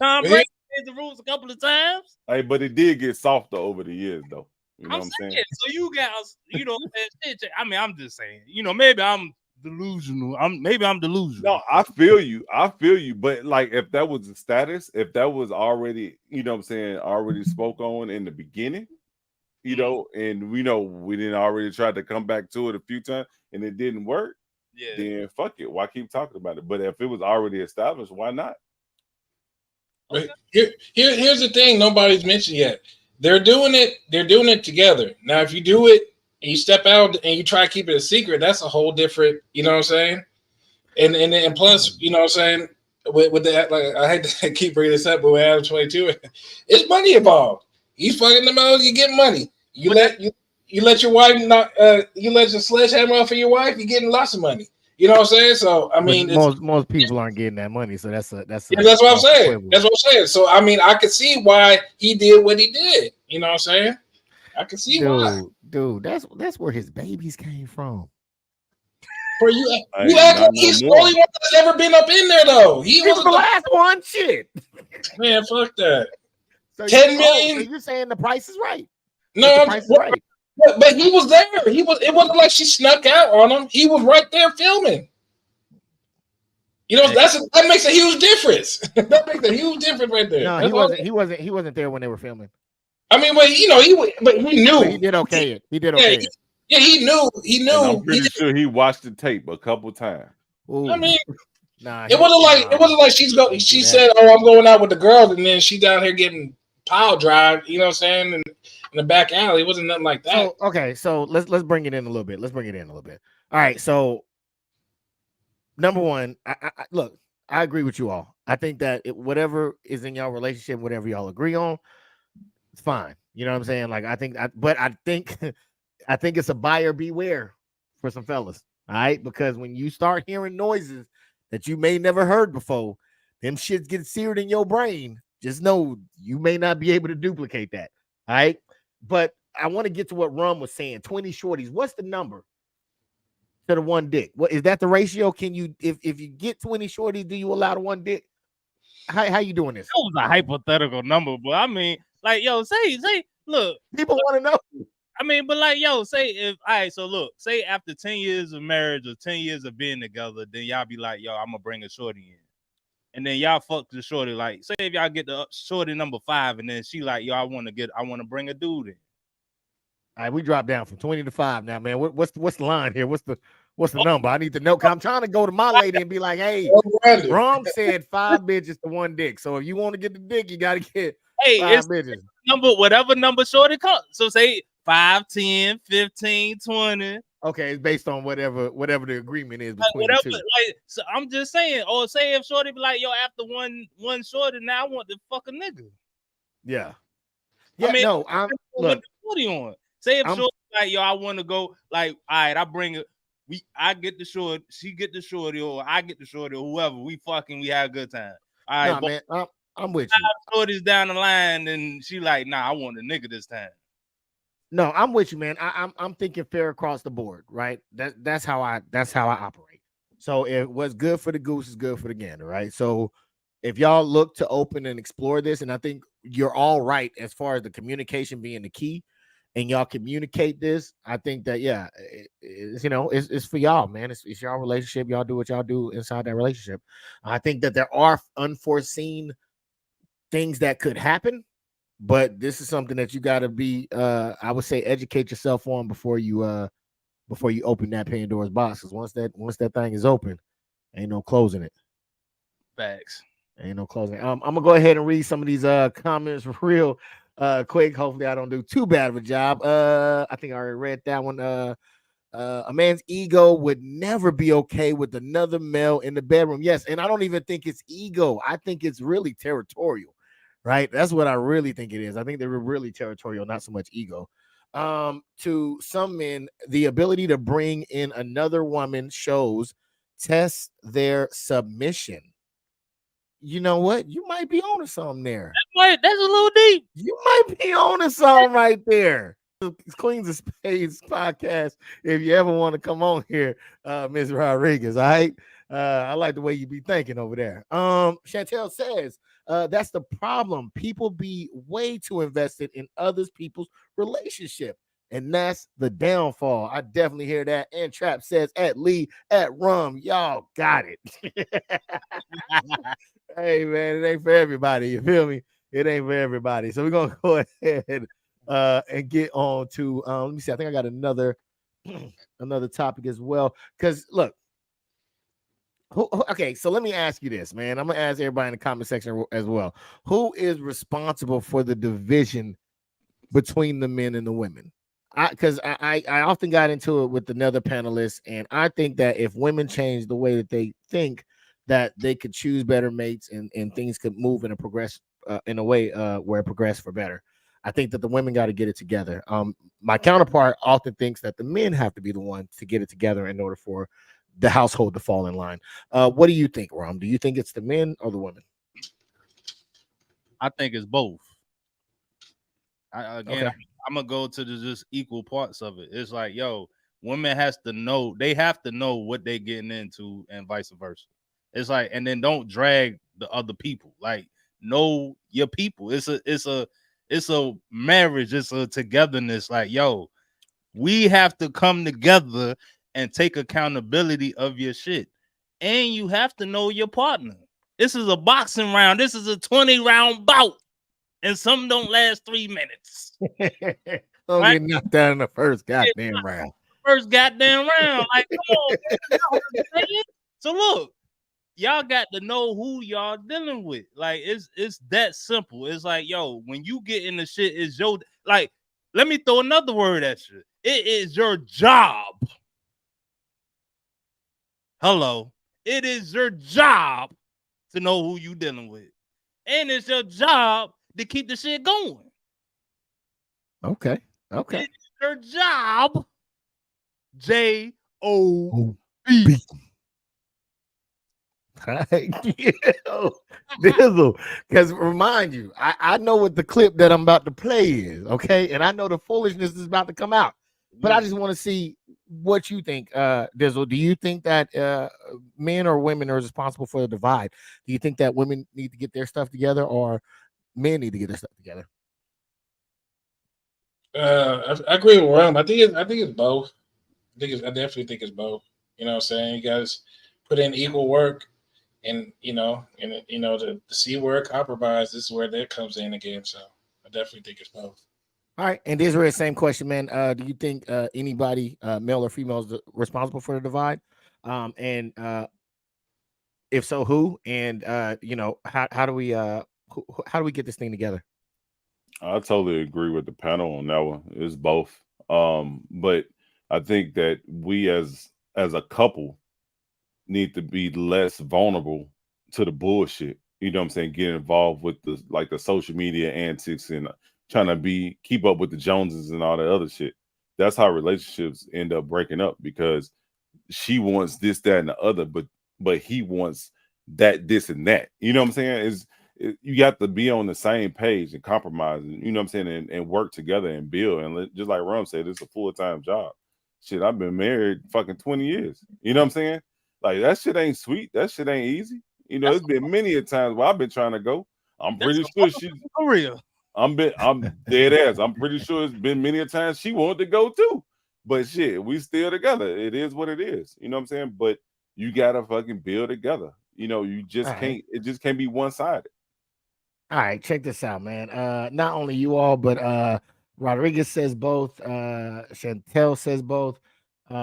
S4: Tom Brady changed the rules a couple of times.
S6: Hey, but it did get softer over the years, though. You know
S4: what I'm saying? So you guys, I mean, I'm just saying, maybe I'm delusional. Maybe I'm delusional.
S6: No, I feel you. But like, if that was the status, if that was already, already spoke on in the beginning, and we didn't already try to come back to it a few times and it didn't work, then fuck it. Why keep talking about it? But if it was already established, why not?
S5: Okay. Here's the thing nobody's mentioned yet. They're doing it together. Now, if you do it and you step out and you try to keep it a secret, that's a whole different, you know what I'm saying? And plus, you know what I'm saying, with that, like, I hate to keep bringing this up, but with Adam 22, it's money involved. He's fucking them out, you get money. You let your wife not you let your sledgehammer off for your wife, you're getting lots of money. You know what I'm saying? So I mean,
S3: most people aren't getting that money, so that's what
S5: I'm saying. That's what I'm saying. So I mean, I could see why he did what he did. You know what I'm saying? I can see why.
S3: Dude, that's where his babies came from.
S5: For you act like he's the only one that's ever been up in there, though. He was
S3: the last one. Shit,
S5: man, fuck that.
S3: So
S5: 10 million.
S3: So you're saying the price is right?
S5: No, the price is right. But he was there. It wasn't like she snuck out on him. He was right there filming. That makes a huge difference. That makes a huge difference right there.
S3: No, he wasn't there when they were filming.
S5: I mean, but he knew.
S3: But he did okay. He did okay.
S5: Yeah, he knew. And
S6: I'm pretty sure he watched the tape a couple times.
S3: Ooh.
S5: I mean, it wasn't like she said, "Oh, I'm going out with the girls," and then she down here getting pile drive. You know what I'm saying? in the back alley. It wasn't nothing like that.
S3: So okay, so let's bring it in a little bit. All right, so number one, I look, I agree with you all. I think that whatever is in y'all relationship, whatever y'all agree on, it's fine. You know what I'm saying? Like I think I think it's a buyer beware for some fellas. All right, because when you start hearing noises that you may never heard before, them shits get seared in your brain. Just know you may not be able to duplicate that. All right, but I want to get to what Rum was saying. 20 shorties. What's the number to the one dick? What is that the ratio? Can you if you get 20 shorties, do you allow the one dick? How you doing this?
S4: That was a hypothetical number, but I mean, like, yo, say, look,
S3: people want to know.
S4: I mean, but like, yo, say if all right, so look, say after 10 years of marriage or 10 years of being together, then y'all be like, yo, I'm gonna bring a shorty in. And then y'all fuck the shorty, like, say if y'all get the shorty number 5, and then she like, yo, I want to bring a dude in.
S3: All right, we dropped down from 20 to 5 now, man. What's the line here? What's the number? I need to know. Cause I'm trying to go to my lady and be like, hey, Rom said 5 bitches to one dick. So if you want to get the dick, you gotta get 5 bitches.
S4: Whatever number shorty comes. So say 5, 10, 15, 20.
S3: Okay, it's based on whatever the agreement is between the two.
S4: Like, so I'm just saying, or say if shorty be like, yo, after one shorty, now I want to fuck a nigga.
S3: Yeah.
S4: I mean,
S3: no,
S4: look. Shorty on. Say if shorty like, yo, I want to go, like, all right, I bring it. I get the short, she get the shorty, or I get the shorty, or whoever. We fucking, we had a good time. All right,
S3: man, I'm with you.
S4: Shorty's down the line, and she like, nah, I want a nigga this time.
S3: No, I'm with you, man. I'm thinking fair across the board, right? That's how I operate. So if what's good for the goose is good for the gander, right? So if y'all look to open and explore this, and I think you're all right as far as the communication being the key, and y'all communicate this, I think that it's for y'all, man. It's y'all relationship. Y'all do what y'all do inside that relationship. I think that there are unforeseen things that could happen. But this is something that you got to be, I would say, educate yourself on before you open that Pandora's box. Because once that thing is open, ain't no closing it.
S4: Facts.
S3: Ain't no closing. I'm gonna go ahead and read some of these comments real quick. Hopefully, I don't do too bad of a job. I think I already read that one. A man's ego would never be okay with another male in the bedroom. Yes, and I don't even think it's ego. I think it's really territorial. Right, that's what I really think it is. I think they were really territorial, not so much ego. To some men, the ability to bring in another woman tests their submission. You know what? You might be on to something there.
S4: That's a little deep.
S3: You might be on to something right there. It's Queens of Spades podcast. If you ever want to come on here, Ms. Rodriguez, all right? I like the way you be thinking over there. Chantel says, that's the problem. People be way too invested in other people's relationship. And that's the downfall. I definitely hear that. And Trap says, at Lee, at Rum, y'all got it. Hey, man, it ain't for everybody. You feel me? It ain't for everybody. So we're going to go ahead and get on to, let me see. I think I got another topic as well. Because, look, okay, so let me ask you this, man. I'm gonna ask everybody in the comment section as well. Who is responsible for the division between the men and the women? Because I often got into it with another panelist, and I think that if women change the way that they think, that they could choose better mates and things could move and progress in a way where it progresses for better. I think that the women got to get it together. My counterpart often thinks that the men have to be the ones to get it together in order for the household to fall in line. What do you think, Rom? Do you think it's the men or the women?
S4: I think it's both. I'm gonna go to the just equal parts of it. It's like, yo, women have to know what they're getting into, and vice versa. It's like, and then don't drag the other people. Like, know your people. It's a marriage. It's a togetherness. Like, yo, we have to come together and take accountability of your shit. And you have to know your partner. This is a boxing round. This is a 20-round bout. And some don't last 3 minutes.
S3: Don't get knocked out in the first goddamn round.
S4: Like, come on, man. So look, y'all got to know who y'all dealing with. Like, it's that simple. It's like, yo, when you get in the shit, it's your, like, Let me throw another word at you. It is your job. Hello. It is your job to know who you dealing with. And it's your job to keep the shit going.
S3: Okay.
S4: It's your job. J-O-B.
S3: Dizzle, because remind you, I know what the clip that I'm about to play is, okay? And I know the foolishness is about to come out. But I just want to see what you think, Dizzle. Do you think that men or women are responsible for the divide? Do you think that women need to get their stuff together or men need to get their stuff together?
S5: I agree with Rum. I think it's both. I definitely think it's both. You know what I'm saying? You guys put in equal work, and the C word, compromise. This is where that comes in again. So I definitely think it's both.
S3: All right, and this is same question, man. Do you think anybody, male or female, is responsible for the divide? And if so, who? And how do we get this thing together?
S6: I totally agree with the panel on that one. It's both. But I think that we as a couple need to be less vulnerable to the bullshit. You know what I'm saying? Get involved with the social media antics and trying to keep up with the Joneses and all that other shit. That's how relationships end up breaking up, because she wants this, that, and the other, but he wants that, this, and that. You know what I'm saying? You got to be on the same page and compromise, you know what I'm saying, and work together and build. And just like Rum said, it's a full-time job. Shit, I've been married fucking 20 years. You know what I'm saying? Like, that shit ain't sweet. That shit ain't easy. You know, it's been many a times where I've been trying to go. I'm pretty sure she's
S4: for real.
S6: I'm dead ass. I'm pretty sure it's been many a times she wanted to go too. But shit, we still together. It is what it is. You know what I'm saying? But you gotta fucking build together. You know, you just can't. It just can't be one-sided.
S3: All right, check this out, man. Not only you all, but Rodriguez says both. Chantel says both. Is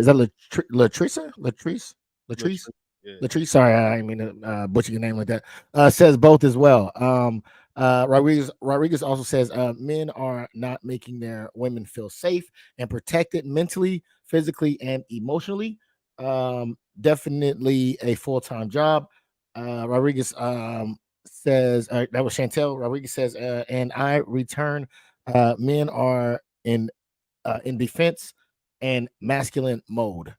S3: that Latrice?
S4: Yeah.
S3: Latrice, sorry, I didn't mean to butcher your name like that. Says both as well. Rodriguez also says men are not making their women feel safe and protected mentally, physically, and emotionally. Definitely a full-time job. Rodriguez says that was Chantel. Rodriguez says, and I return. Men are in defense and masculine mode.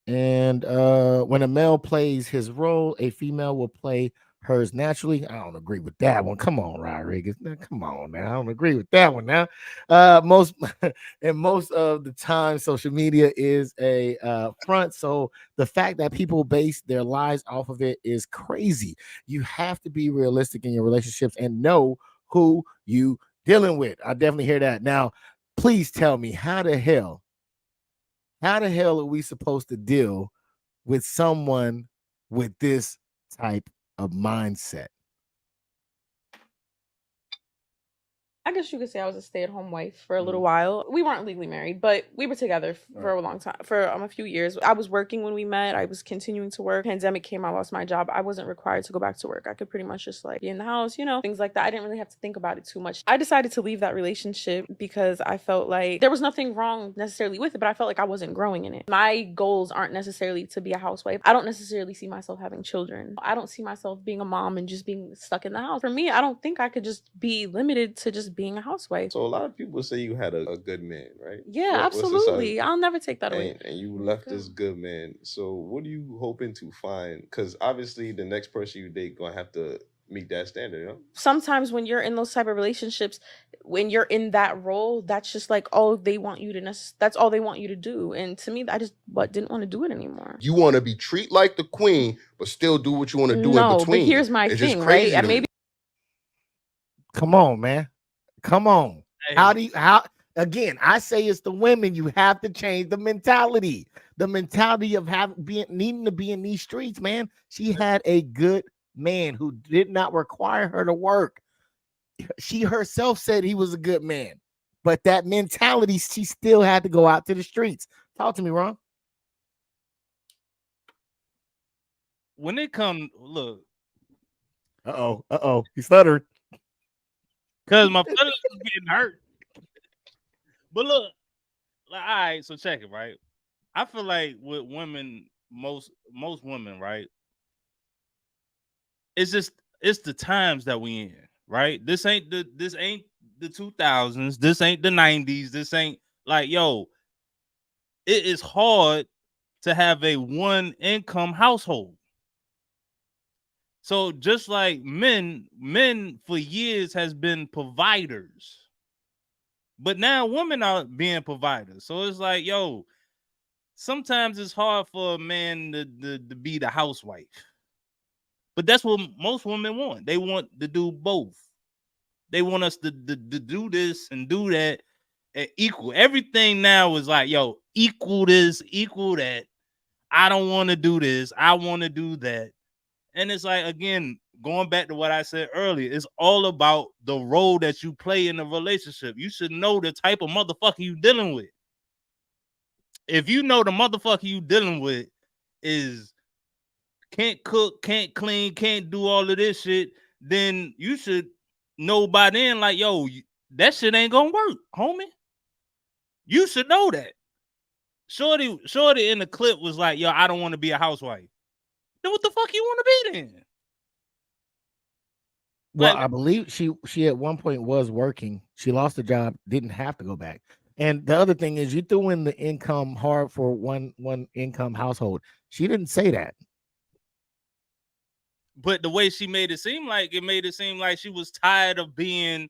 S3: And when a male plays his role, a female will play hers naturally. I don't agree with that one. Come on, Rodriguez. Come on now. I don't agree with that one now. Most of the time, social media is a front. So the fact that people base their lives off of it is crazy. You have to be realistic in your relationships and know who you dealing with. I definitely hear that. Now, please tell me how the hell are we supposed to deal with someone with this type of mindset?
S17: I guess you could say I was a stay-at-home wife for a little while. We weren't legally married, but we were together for a long time, for a few years. I was working when we met. I was continuing to work. Pandemic came, I lost my job. I wasn't required to go back to work. I could pretty much just be in the house, things like that. I didn't really have to think about it too much. I decided to leave that relationship because I felt like there was nothing wrong necessarily with it, but I felt like I wasn't growing in it. My goals aren't necessarily to be a housewife. I don't necessarily see myself having children. I don't see myself being a mom and just being stuck in the house. For me, I don't think I could just be limited to just being a housewife.
S18: So a lot of people say you had a good man, right?
S17: Yeah, absolutely. I'll never take that away.
S18: And you left this good man. So what are you hoping to find? Because obviously the next person you date gonna have to meet that standard,
S17: Sometimes when you're in those type of relationships, when you're in that role, that's just like all they want you to that's all they want you to do. And to me, I just didn't want to do it anymore.
S9: You want to be treated like the queen, but still do what you want to do in between.
S17: But here's my thing, right? And maybe.
S3: Come on, man. Come on. Hey. Again, I say it's the women. You have to change the mentality. The mentality of needing to be in these streets, man. She had a good man who did not require her to work. She herself said he was a good man, but that mentality, she still had to go out to the streets. Talk to me, Ron.
S4: When it comes, look,
S3: He stuttered.
S4: Cause my feelings was getting hurt. But look, like, all right, so check it, right? I feel like with women, most women, right? It's the times that we in, right? This ain't the 2000s. This ain't the 90s. This ain't like, yo, it is hard to have a one income household. So just like men for years has been providers. But now women are being providers. So it's like, yo, sometimes it's hard for a man to be the housewife. But that's what most women want. They want to do both. They want us to do this and do that and equal. Everything now is like, yo, equal this, equal that. I don't want to do this. I want to do that. And it's like, again, going back to what I said earlier, it's all about the role that you play in the relationship. You should know the type of motherfucker you dealing with. If you know the motherfucker you dealing with is can't cook, can't clean, can't do all of this shit, then you should know by then, like, yo, that shit ain't gonna work, homie. You should know that. Shorty in the clip was like, yo, I don't want to be a housewife. Then what the fuck you want to be then?
S3: Well, I believe she at one point was working. She lost the job, didn't have to go back. And the other thing is, you threw in the income hard for one income household. She didn't say that.
S4: But the way she made it seem like she was tired of being.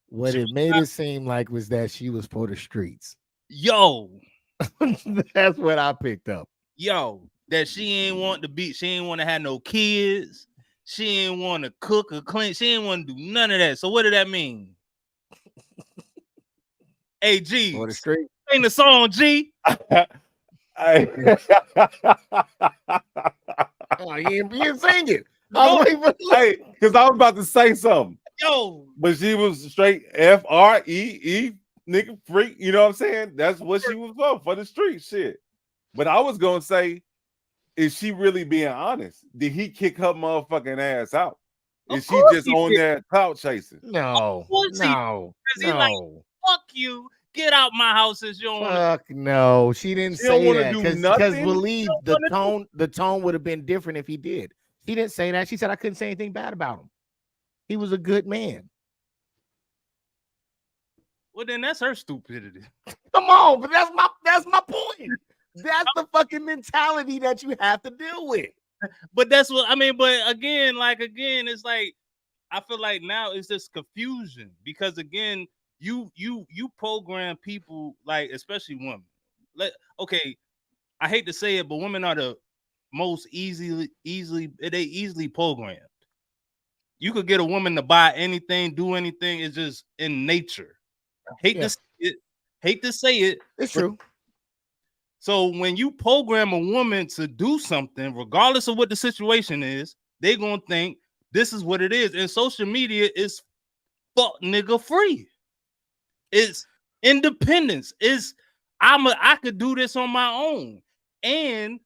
S3: What it made it seem like was that she was for the streets.
S4: Yo,
S3: that's what I picked up.
S4: Yo, that she ain't want to have no kids. She ain't want to cook or clean. She ain't want to do none of that. So what did that mean? Hey, G,
S3: for the street.
S4: Sing the song, G.
S3: Oh, you didn't sing it.
S6: Hey, because I was about to say something.
S4: Yo,
S6: but she was straight FREE nigga freak. You know what I'm saying? That's what she was for the street shit. But I was gonna say, is she really being honest? Did he kick her motherfucking ass out? Is she just on there clout chasing?
S3: No.
S4: He like, fuck you. Get out my house as you
S3: Fuck no. She didn't say that because believe the tone would have been different if he did. She didn't say that. She said I couldn't say anything bad about him. He was a good man.
S4: Well, then that's her stupidity.
S3: Come on, but that's my point. That's the fucking mentality that you have to deal with.
S4: But that's what I mean. But again, it's like I feel like now it's just confusion because again, you program people, like especially women. Okay, I hate to say it, but women are the most easily programmed. You could get a woman to buy anything, do anything. It's just in nature. Hate to say it.
S3: It's true.
S4: So when you program a woman to do something, regardless of what the situation is, they're gonna think this is what it is. And social media is fuck nigga free. It's independence. I could do this on my own. And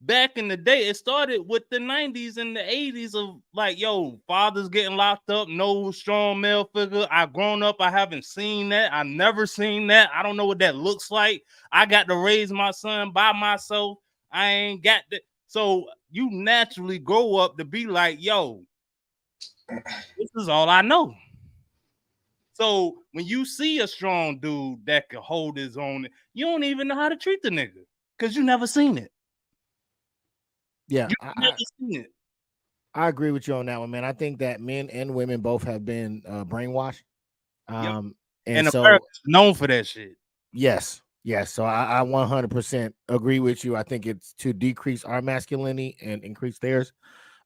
S4: back in the day, it started with the 90s and the 80s of like, yo, fathers getting locked up, no strong male figure. I've grown up, I haven't seen that. I've never seen that. I don't know what that looks like. I got to raise my son by myself. I ain't got that. So you naturally grow up to be like, yo, this is all I know. So when you see a strong dude that can hold his own, you don't even know how to treat the nigga because you never seen it.
S3: Yeah, I agree with you on that one, man. I think that men and women both have been brainwashed.
S4: And so America's known for that shit.
S3: Yes. So I 100% agree with you. I think it's to decrease our masculinity and increase theirs.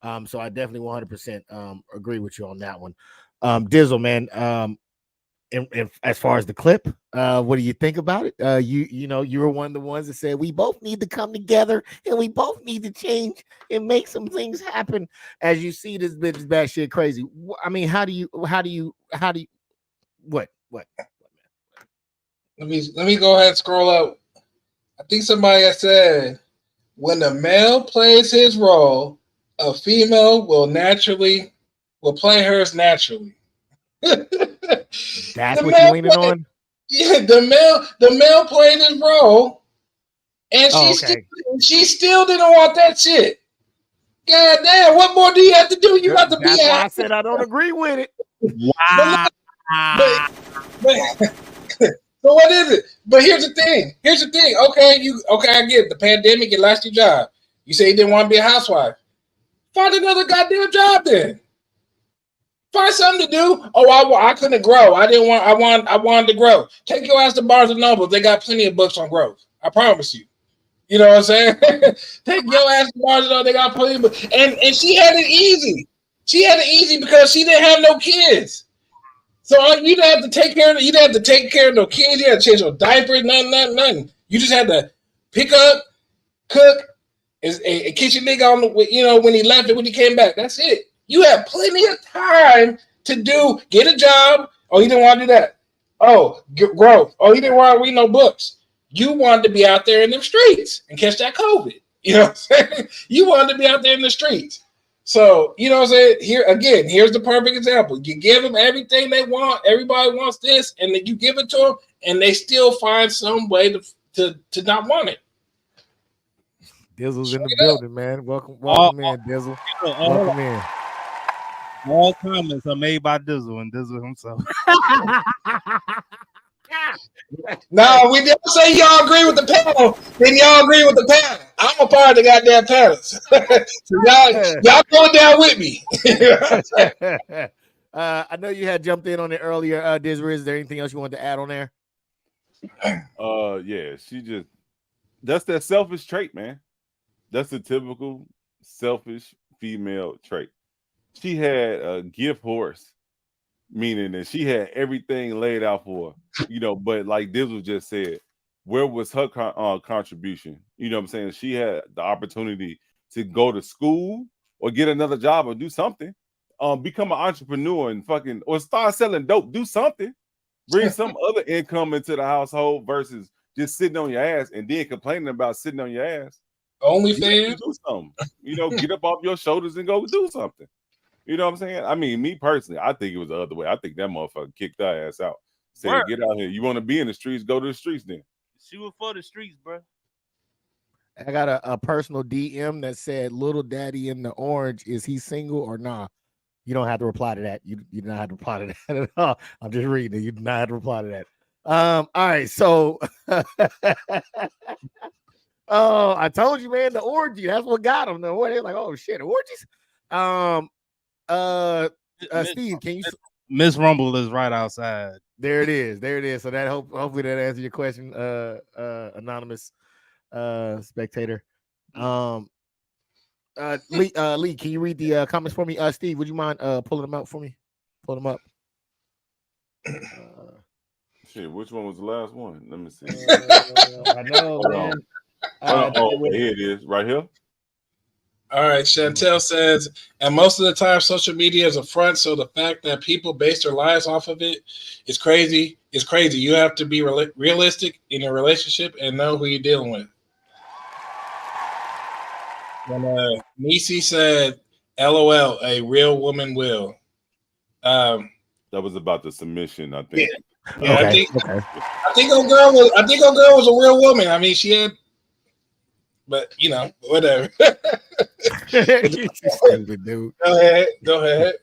S3: So I definitely 100% agree with you on that one. Dizzle, man. And as far as the clip, what do you think about it? You were one of the ones that said we both need to come together and we both need to change and make some things happen. As you see, this bitch is bad shit crazy. I mean, how do you what?
S5: Let me go ahead and scroll up. I think somebody had said when the male plays his role, A female will play hers naturally.
S3: That's what you're leaning on?
S5: Yeah, the male played his role, and she still didn't want that shit. God damn, what more do you have to do? You got to be.
S3: That's why I said I don't agree with it.
S4: Wow.
S5: But so what is it? But here's the thing. Okay, I get it. The pandemic, you lost your job. You say you didn't want to be a housewife. Find another goddamn job then. Find something to do. Oh, I couldn't grow. I wanted to grow. Take your ass to Barnes and Noble. They got plenty of books on growth. I promise you. You know what I'm saying? Take your ass to Barnes and Noble. They got plenty of books. And she had it easy. She had it easy because she didn't have no kids. So you didn't have to take care of. You didn't have to take care of no kids. You had to change no diapers. Nothing. You just had to pick up, cook, and kiss your nigga on the. When he left and when he came back. That's it. You have plenty of time to get a job. Oh, you didn't want to do that. Oh, growth. Oh, you didn't want to read no books. You wanted to be out there in the streets and catch that COVID. You know what I'm saying? You wanted to be out there in the streets. So, you know what I'm saying? Here's the perfect example. You give them everything they want. Everybody wants this. And then you give it to them. And they still find some way to not want it.
S3: Dizzle's in the building, man. Welcome in, Dizzle. Welcome in.
S4: All comments are made by Dizzle and Dizzle himself.
S5: No, we didn't say y'all agree with the panel. Then y'all agree with the panel. I'm a part of the goddamn panels. So y'all going down with me.
S3: I know you had jumped in on it earlier, Dizzer. Is there anything else you wanted to add on there?
S6: Yeah, that's that selfish trait, man. That's a typical selfish female trait. She had a gift horse, meaning that she had everything laid out for her, but like Dizzle just said, where was her contribution? You know what I'm saying? She had the opportunity to go to school or get another job or do something, become an entrepreneur and or start selling dope, do something, bring some other income into the household versus just sitting on your ass and then complaining about sitting on your ass.
S5: OnlyFans?
S6: Do something, get up off your shoulders and go do something. You know what I'm saying? I mean, me personally, I think it was the other way. I think that motherfucker kicked her ass out. Said, get out here. You want to be in the streets? Go to the streets then.
S4: She was for the streets, bro.
S3: I got a personal DM that said, "Little Daddy in the Orange, is he single or nah?" You don't have to reply to that. You do not have to reply to that at all. I'm just reading it. You do not have to reply to that. All right, so oh, I told you, man, the orgy. That's what got them. They're like, oh shit, orgies. Steve, can you?
S4: Miss Rumble is right outside.
S3: There it is. So that hopefully that answers your question, anonymous spectator. Lee, can you read the comments for me? Steve, would you mind pulling them out for me? Pull them up.
S6: Shit, which one was the last one? Let me see.
S3: I know, man.
S6: Here it is, right here.
S5: All right, Chantel says, and most of the time social media is a front, so the fact that people base their lives off of it is crazy. It's crazy. You have to be realistic in your relationship and know who you're dealing with. And Nisi said, LOL, a real woman will.
S6: That was about the submission, I think.
S5: Yeah, okay. I think old girl was a real woman. I mean, she had, but whatever.
S3: Stupid dude.
S5: Go ahead.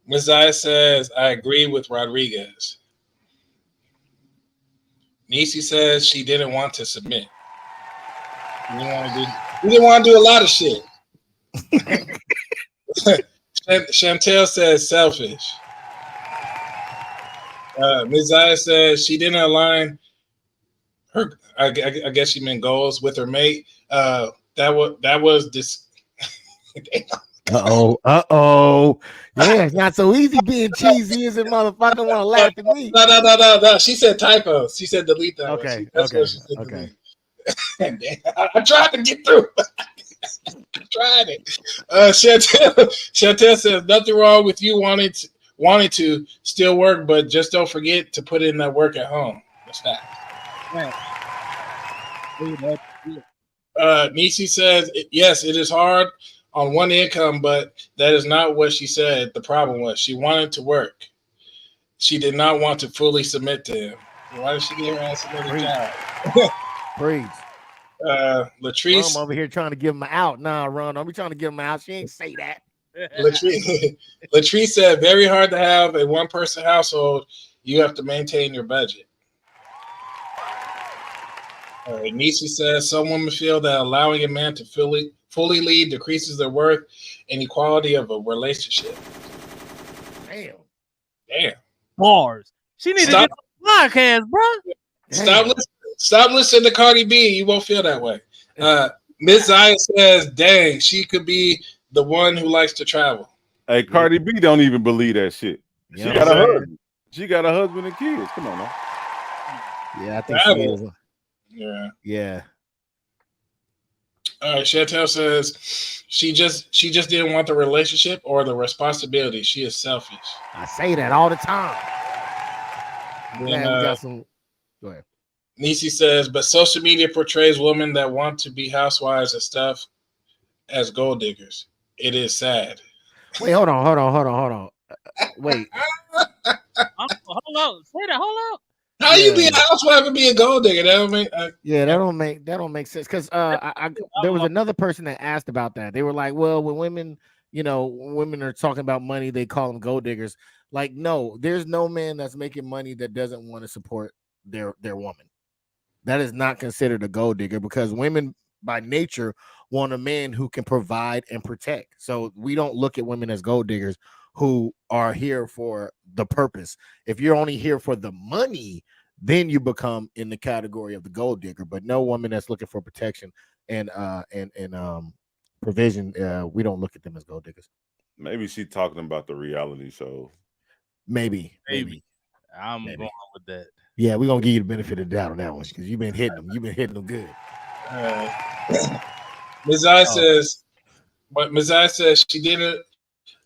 S5: Messiah says, I agree with Rodriguez. Nisi says she didn't want to submit. We didn't want to do a lot of shit. Chantel says selfish. Messiah says she didn't align her. I guess she meant goals with her mate. That was this.
S3: Uh-oh. Yeah, it's not so easy being cheesy as a motherfucker want to laugh at me.
S5: No. She said typos. She said delete that.
S3: Okay.
S5: I tried to get through. I tried it. Chantel says nothing wrong with you wanting to still work, but just don't forget to put in that work at home. That's that. Nisi says, yes, it is hard, on one income, but that is not what she said. The problem was she wanted to work. She did not want to fully submit to him. Why did she get her ass another job?
S3: Preach.
S5: Latrice.
S3: I'm over here trying to give him out. Nah, Ron, don't be trying to give him out. She ain't say that.
S5: Latrice said, very hard to have a one-person household. You have to maintain your budget. Nisi says, some women feel that allowing a man to fully lead decreases their worth and equality of a relationship. Damn.
S4: Bars. She needs to get on the podcast, bro.
S5: Stop listening to Cardi B. You won't feel that way. Ms. Zaya says, dang, she could be the one who likes to travel.
S6: Hey, Cardi B don't even believe that shit. She got a husband. She got a husband and kids. Come on now.
S3: Yeah, I think she is.
S5: Yeah. All right, Chantel says she just didn't want the relationship or the responsibility. She is selfish.
S3: I say that all the time.
S5: Then,
S3: we got some. Go ahead.
S5: Nisi says, but social media portrays women that want to be housewives and stuff as gold diggers. It is sad.
S3: Wait, hold on. Wait.
S4: Hold on. Say that. Hold on.
S5: How you be a housewife and be a gold digger? That don't make.
S3: That don't make sense. Because there was another person that asked about that. They were like, well, when women, when women are talking about money, they call them gold diggers. Like, no, there's no man that's making money that doesn't want to support their woman. That is not considered a gold digger because women by nature want a man who can provide and protect. So we don't look at women as gold diggers who are here for the purpose. If you're only here for the money, then you become in the category of the gold digger. But no woman that's looking for protection and provision, we don't look at them as gold diggers.
S6: Maybe she's talking about the reality show.
S3: Maybe.
S4: I'm going with that.
S3: Yeah, we're gonna give you the benefit of the doubt on that one because you've been hitting them. You've been hitting them good.
S5: Ms. I says she didn't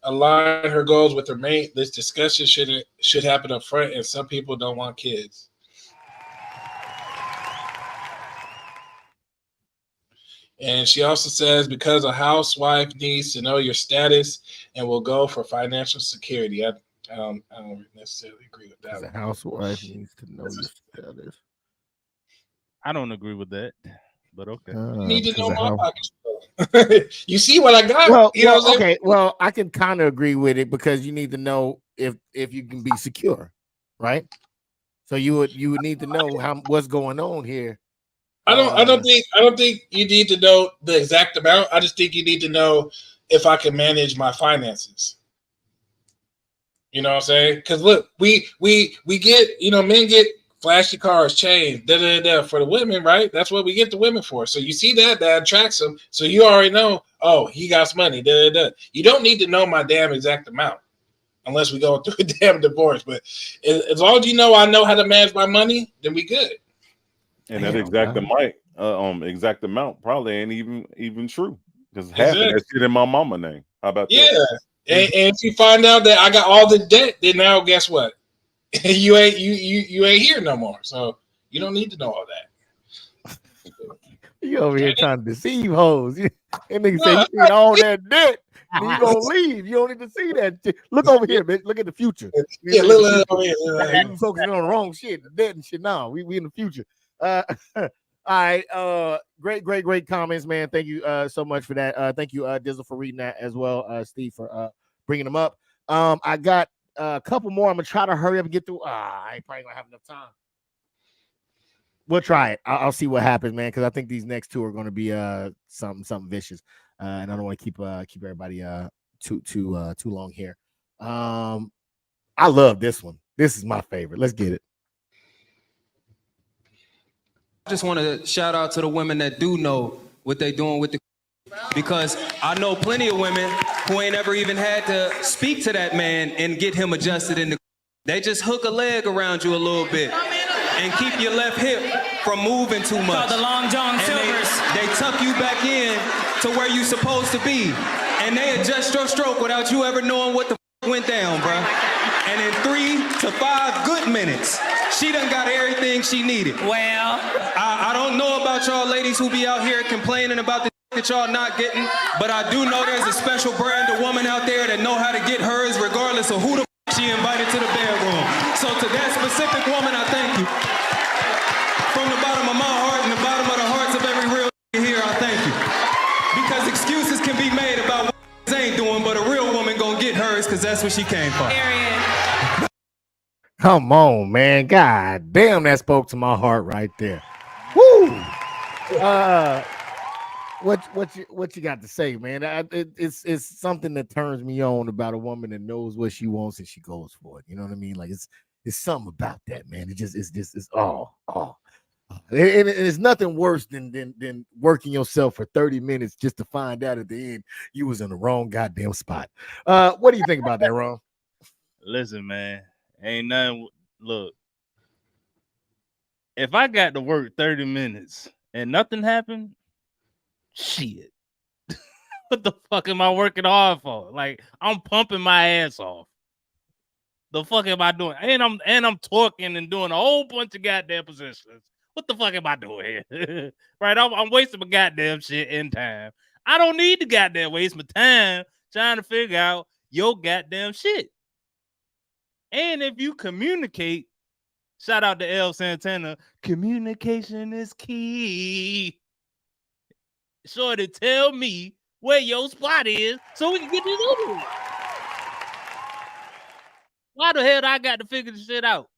S5: align her goals with her mate. This discussion should happen up front, and some people don't want kids. And she also says because a housewife needs to know your status and will go for financial security. I don't necessarily agree with that.
S3: A housewife needs to know your status.
S4: I don't agree with that, but okay.
S5: You need to know my pockets. You see what I got?
S3: Well,
S5: you know what
S3: okay. Well, I can kind of agree with it because you need to know if you can be secure, right? So you would need to know what's going on here.
S5: I don't think you need to know the exact amount. I just think you need to know if I can manage my finances. You know what I'm saying? Because look, we get, men get flashy cars, chains, for the women, right? That's what we get the women for. So you see that attracts them. So you already know, oh, he got some money, You don't need to know my damn exact amount unless we go through a damn divorce. But as long as I know how to manage my money, then we good.
S6: And that exact amount probably ain't even true because half of that shit in my mama name. How about that?
S5: Yeah. And if you find out that I got all the debt, then now guess what? you ain't here no more. So you don't need to know all that.
S3: You over here trying to deceive hoes. And nigga say you need all that debt. Then you gonna leave. You don't need to see that. Look over here, bitch. Look at the future.
S5: Yeah, look over here.
S3: You focusing on the wrong shit, the debt and shit. Now we in the future. All right. Great comments, man. Thank you so much for that. Thank you, Dizzle, for reading that as well. Steve for bringing them up. I got a couple more. I'm gonna try to hurry up and get through. I ain't probably gonna have enough time. We'll try it. I'll see what happens, man, because I think these next two are going to be something vicious, and I don't want to keep everybody too long here. I love this one. This is my favorite. Let's get it.
S13: I just want to shout out to the women that do know what they're doing with the, because I know plenty of women who ain't ever even had to speak to that man and get him adjusted in the. They just hook a leg around you a little bit and keep your left hip from moving too much.
S19: The Long John Silvers.
S13: They tuck you back in to where you supposed to be, and they adjust your stroke without you ever knowing what the went down, bro. And in 3 to 5 good minutes, she done got everything she needed.
S19: Well,
S13: I don't know about y'all ladies who be out here complaining about the that y'all not getting, but I do know there's a special brand of woman out there that know how to get hers regardless of who the she invited to the bedroom. So to that specific woman, I thank you. From the bottom of my heart and the bottom of the hearts of every real here, I thank you. Because excuses can be made about what ain't doing, but a real woman gonna get hers because that's what she came for.
S3: Come on, man. God damn, that spoke to my heart right there. Woo! What you got to say, man? It's something that turns me on about a woman that knows what she wants and she goes for it. You know what I mean? Like it's something about that, man. It's it's nothing worse than working yourself for 30 minutes just to find out at the end you was in the wrong goddamn spot. What do you think about that, Ron?
S4: Listen, man, ain't nothing. Look, if I got to work 30 minutes and nothing happened, shit. What the fuck am I working hard for? Like, I'm pumping my ass off. The fuck am I doing? And I'm talking and doing a whole bunch of goddamn positions. What the fuck am I doing here? Right? I'm wasting my goddamn shit in time. I don't need to goddamn waste my time trying to figure out your goddamn shit. And if you communicate, shout out to El Santana, communication is key. Sure to tell me where your spot is so we can get this over with. Why the hell I got to figure this shit out?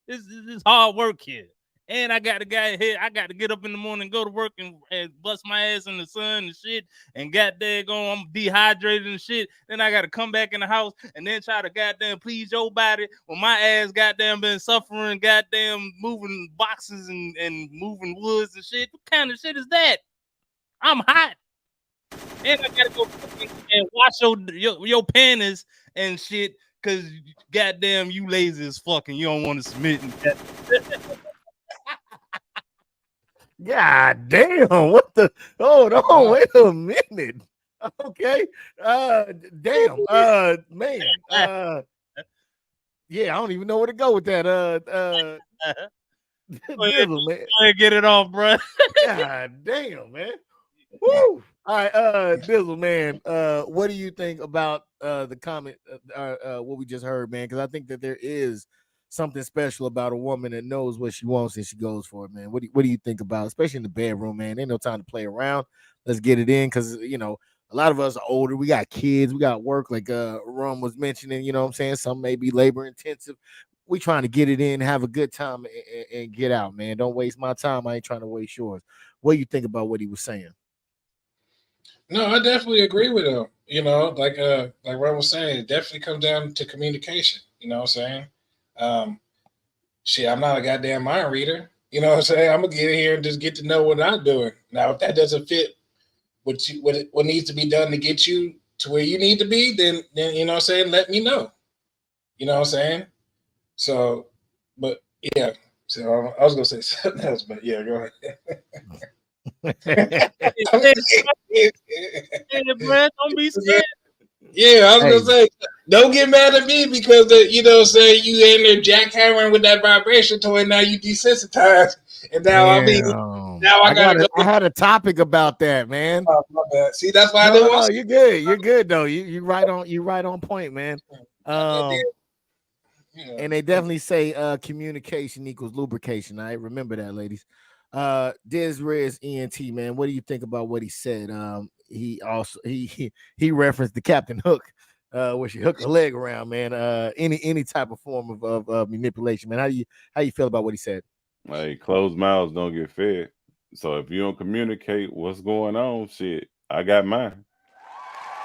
S4: This hard work here. And I got the guy here. I got to get up in the morning, go to work and bust my ass in the sun and shit. And goddamn, I'm dehydrated and shit. Then I got to come back in the house and then try to goddamn please your body when my ass goddamn been suffering, goddamn moving boxes and moving woods and shit. What kind of shit is that? I'm hot. And I got to go and wash your panties and shit because goddamn you lazy as fuck and you don't want to submit.
S3: God damn, what the hold on, wait a minute. Okay. Damn. Man. Yeah, I don't even know where to go with that. Dizzle, man.
S4: Get it off, bro.
S3: God damn, man. Woo. All right, Dizzle, man. What do you think about the comment what we just heard, man? Because I think that there is something special about a woman that knows what she wants and she goes for it, man. What do you think about, especially in the bedroom, man? Ain't no time to play around. Let's get it in, because you know a lot of us are older. We got kids, we got work, like Ron was mentioning. You know what I'm saying? Some may be labor intensive. We trying to get it in, have a good time, and get out, man. Don't waste my time. I ain't trying to waste yours. What do you think about what he was saying?
S5: No, I definitely agree with him. You know, like Ron was saying, it definitely comes down to communication. You know what I'm saying? Shit, I'm not a goddamn mind reader. You know what I'm saying? I'm gonna get in here and just get to know what I'm doing. Now, if that doesn't fit what needs to be done to get you to where you need to be, then you know what I'm saying, let me know. You know what I'm saying? So, but yeah. So I was gonna say something else, but yeah, go ahead.
S4: Don't be scared.
S5: Yeah, I was gonna say, don't get mad at me because you know, say you in there jackhammering with that vibration toy. Now you desensitized, and now
S3: I had a topic about that, man.
S5: Oh, my bad. See, that's why I didn't want.
S3: You're good. You're good though. You right on point, man. And they definitely say communication equals lubrication. I remember that, ladies. Diz Rez ENT, man. What do you think about what he said? He also he referenced the Captain Hook, where she hooked her leg around, man. Any type of form of manipulation, man. How you feel about what he said?
S6: Hey, closed mouths don't get fed. So if you don't communicate what's going on, shit, I got mine.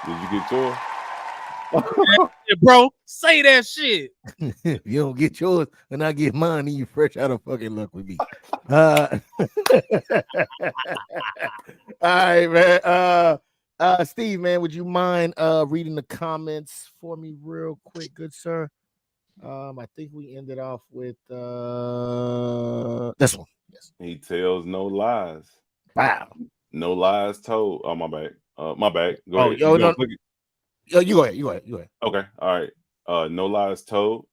S6: Did you get yours?
S4: Yeah, bro, say that shit.
S3: If you don't get yours and I get mine, then you fresh out of fucking luck with me. All right, man. Steve, man, would you mind reading the comments for me real quick, good sir? I think we ended off with this one. Yes.
S6: He tells no lies.
S3: Wow.
S6: No lies told. Oh, my bad. My bad. Go ahead.
S3: You go ahead.
S6: Okay. All right. No lies told.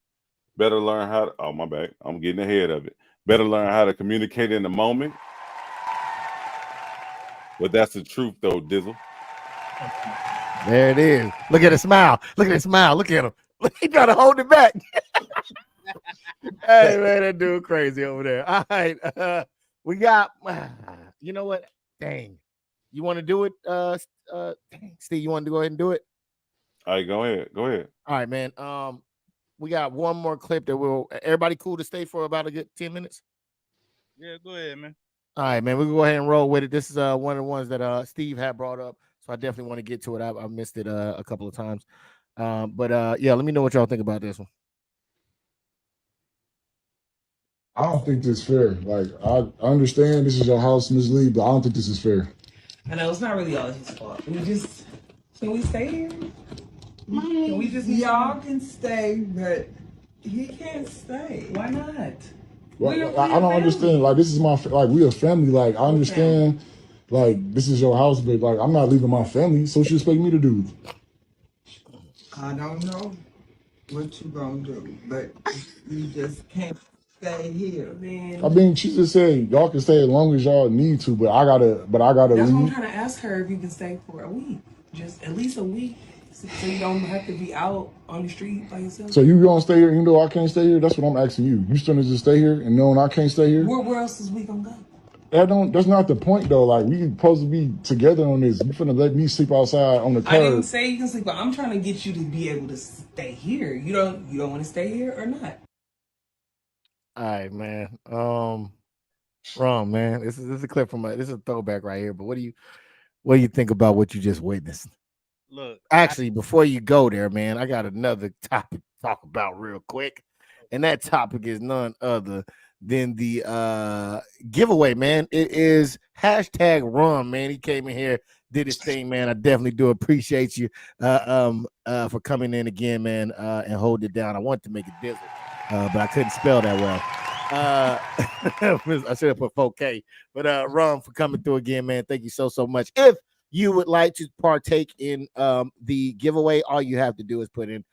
S6: Better learn how to, oh, my bad. I'm getting ahead of it. Better learn how to communicate in the moment. But that's the truth, though, Dizzle.
S3: There it is. Look at the smile. Look at the smile. Look at him. He trying to hold it back. Hey, man, that dude crazy over there. All right. We got, you know what? Dang. You want to do it? Steve, you want to go ahead and do it?
S6: All right, go ahead. Go ahead.
S3: All right, man. We got one more clip that everybody cool to stay for about a good 10 minutes?
S4: Yeah, go ahead, man.
S3: All right, man. We'll go ahead and roll with it. This is one of the ones that Steve had brought up. So I definitely want to get to it. I missed it a couple of times. But yeah, let me know what y'all think about this one.
S19: I don't think this is fair. Like, I understand this is your house, Ms. Lee, but I don't think this is fair.
S20: I know it's not really all his fault. Can we stay here? Can we just y'all can stay, but he can't stay. Why not?
S19: Well, I don't understand. Like, this is we a family. Like, I understand, like, this is your house, but, like, I'm not leaving my family. So what you expect me to do?
S20: I don't know what you gonna do, but you just can't stay here.
S19: I mean, she just said y'all can stay as long as y'all need to, but I gotta
S20: That's what I'm
S19: leave.
S20: trying to ask her if you can stay for a week, just at least a week, so you don't have to be out on the street by yourself.
S19: So you gonna stay here even though I can't stay here? That's what I'm asking you. You still need to stay here and knowing I can't stay here?
S20: Where else is we gonna go?
S19: That's not the point though. Like, we supposed to be together on this. You finna let me sleep outside on the curb.
S20: I didn't say you can sleep, but I'm trying to get you to be able to stay here. You don't want to stay here or not?
S3: All right, man. Wrong, man. This is a clip from this is a throwback right here. But what do you think about what you just witnessed?
S4: Look,
S3: actually, before you go there, man, I got another topic to talk about real quick, and that topic is none other than the giveaway, man. It is #Rum, man. He came in here, did his thing, man. I definitely do appreciate you for coming in again, man, and hold it down. I wanted to make it Dizzle, but I couldn't spell that well. I should have put 4K, but Rum, for coming through again, man. Thank you so much. If you would like to partake in the giveaway, all you have to do is put in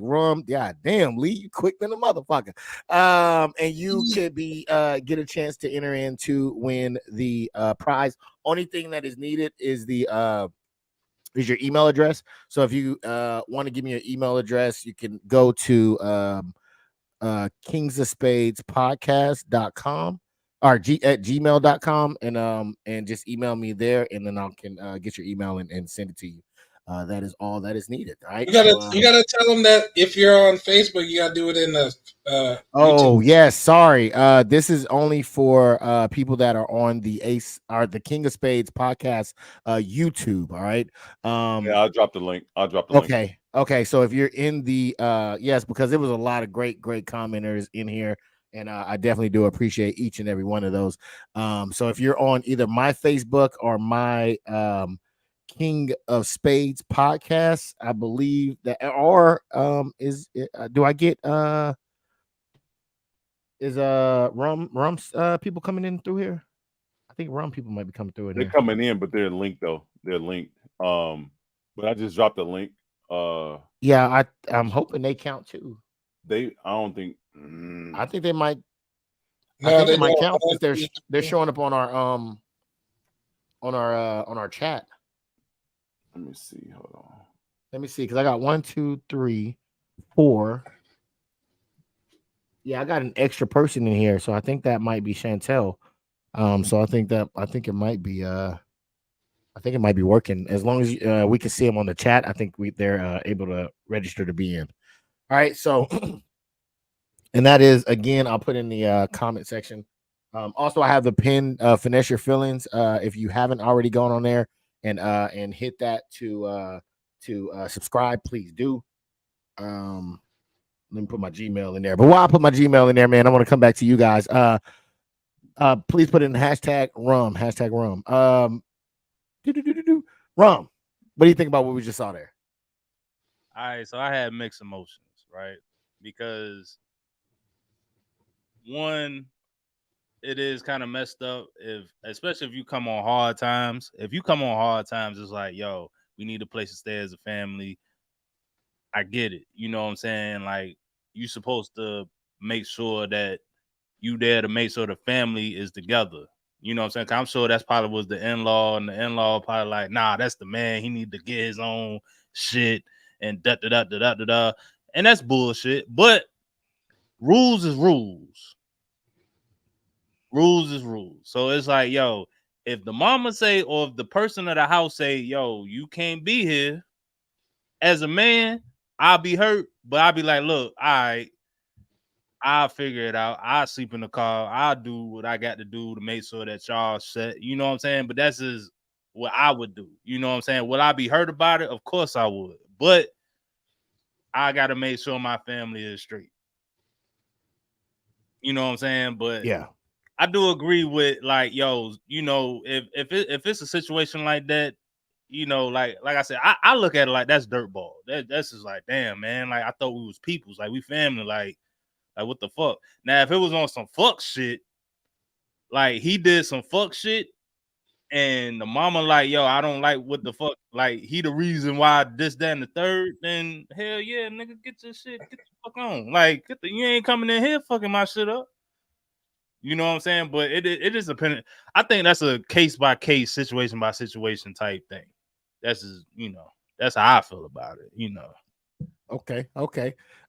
S3: #Rum. God damn, Lee, you quick than a motherfucker. And you could be get a chance to enter in to win the prize. Only thing that is needed is your email address. So if you want to give me your email address, you can go to kingsofspadespodcast.com or at gmail.com and just email me there, and then I can get your email and send it to you. That is all that is needed. All right.
S5: You gotta tell them that if you're on Facebook, you gotta do it in the
S3: Oh
S5: YouTube.
S3: yes, sorry. This is only for people that are on the the King of Spades podcast YouTube. All right.
S6: Yeah, I'll drop the link.
S3: Okay. Okay. So if you're in the yes, because there was a lot of great commenters in here, and I definitely do appreciate each and every one of those. So if you're on either my Facebook or my King of Spades podcast, I believe that, or do I get Rum's people coming in through here? I think Rum people might be coming through in
S6: They're
S3: here.
S6: coming in, but they're linked though. They're linked. But I just dropped the link.
S3: Yeah, I'm hoping they count too.
S6: I don't think.
S3: I think they might.
S5: No,
S3: I think
S5: they
S3: they might
S5: don't.
S3: count because they're showing up on our chat.
S6: Let me see. Hold on.
S3: Let me see, because I got 1, 2, 3, 4. Yeah, I got an extra person in here, so I think that might be Chantel. So I think it might be working as long as we can see them on the chat. I think they're able to register to be in. All right, so and that is, again, I'll put in the comment section. Also, I have the pin, Finesse Your Feelings. If you haven't already gone on there and hit that to subscribe, please do. Let me put my Gmail in there. But while I put my Gmail in there, man, I want to come back to you guys. Please put in #Rum. #Rum. Rum. What do you think about what we just saw there?
S4: All right, so I had mixed emotions, right? Because one, it is kind of messed up especially if you come on hard times. If you come on hard times, it's like, yo, we need a place to stay as a family. I get it. You know what I'm saying? Like, you supposed to make sure that you there to make sure the family is together. You know what I'm saying? 'Cause I'm sure that's probably was the in-law, and the in-law probably like, nah, that's the man. He need to get his own shit and da. And that's bullshit. But rules is rules. Rules is rules. So it's like, yo, if the mama say, or if the person of the house say, yo, you can't be here, as a man, I'll be hurt, but I'll be like, look, all right, I'll figure it out. I'll sleep in the car. I'll do what I got to do to make sure that y'all set. You know what I'm saying? But that's just what I would do. You know what I'm saying? Would I be hurt about it? Of course I would. But I got to make sure my family is straight. You know what I'm saying? But
S3: yeah,
S4: I do agree with like, yo, you know, if it's a situation like that, you know, like I said, I look at it like that's dirtball. That's just like, damn, man. Like I thought we was peoples, like we family, like what the fuck? Now, if it was on some fuck shit, like he did some fuck shit, and the mama like, yo, I don't like what the fuck, like he the reason why this, that, and the third, then hell yeah, nigga, get your shit, get the fuck on. Like, you ain't coming in here fucking my shit up. You know what I'm saying? But it is dependent. I think that's a case by case, situation by situation type thing. That's just, you know, that's how I feel about it, you know.
S3: Okay.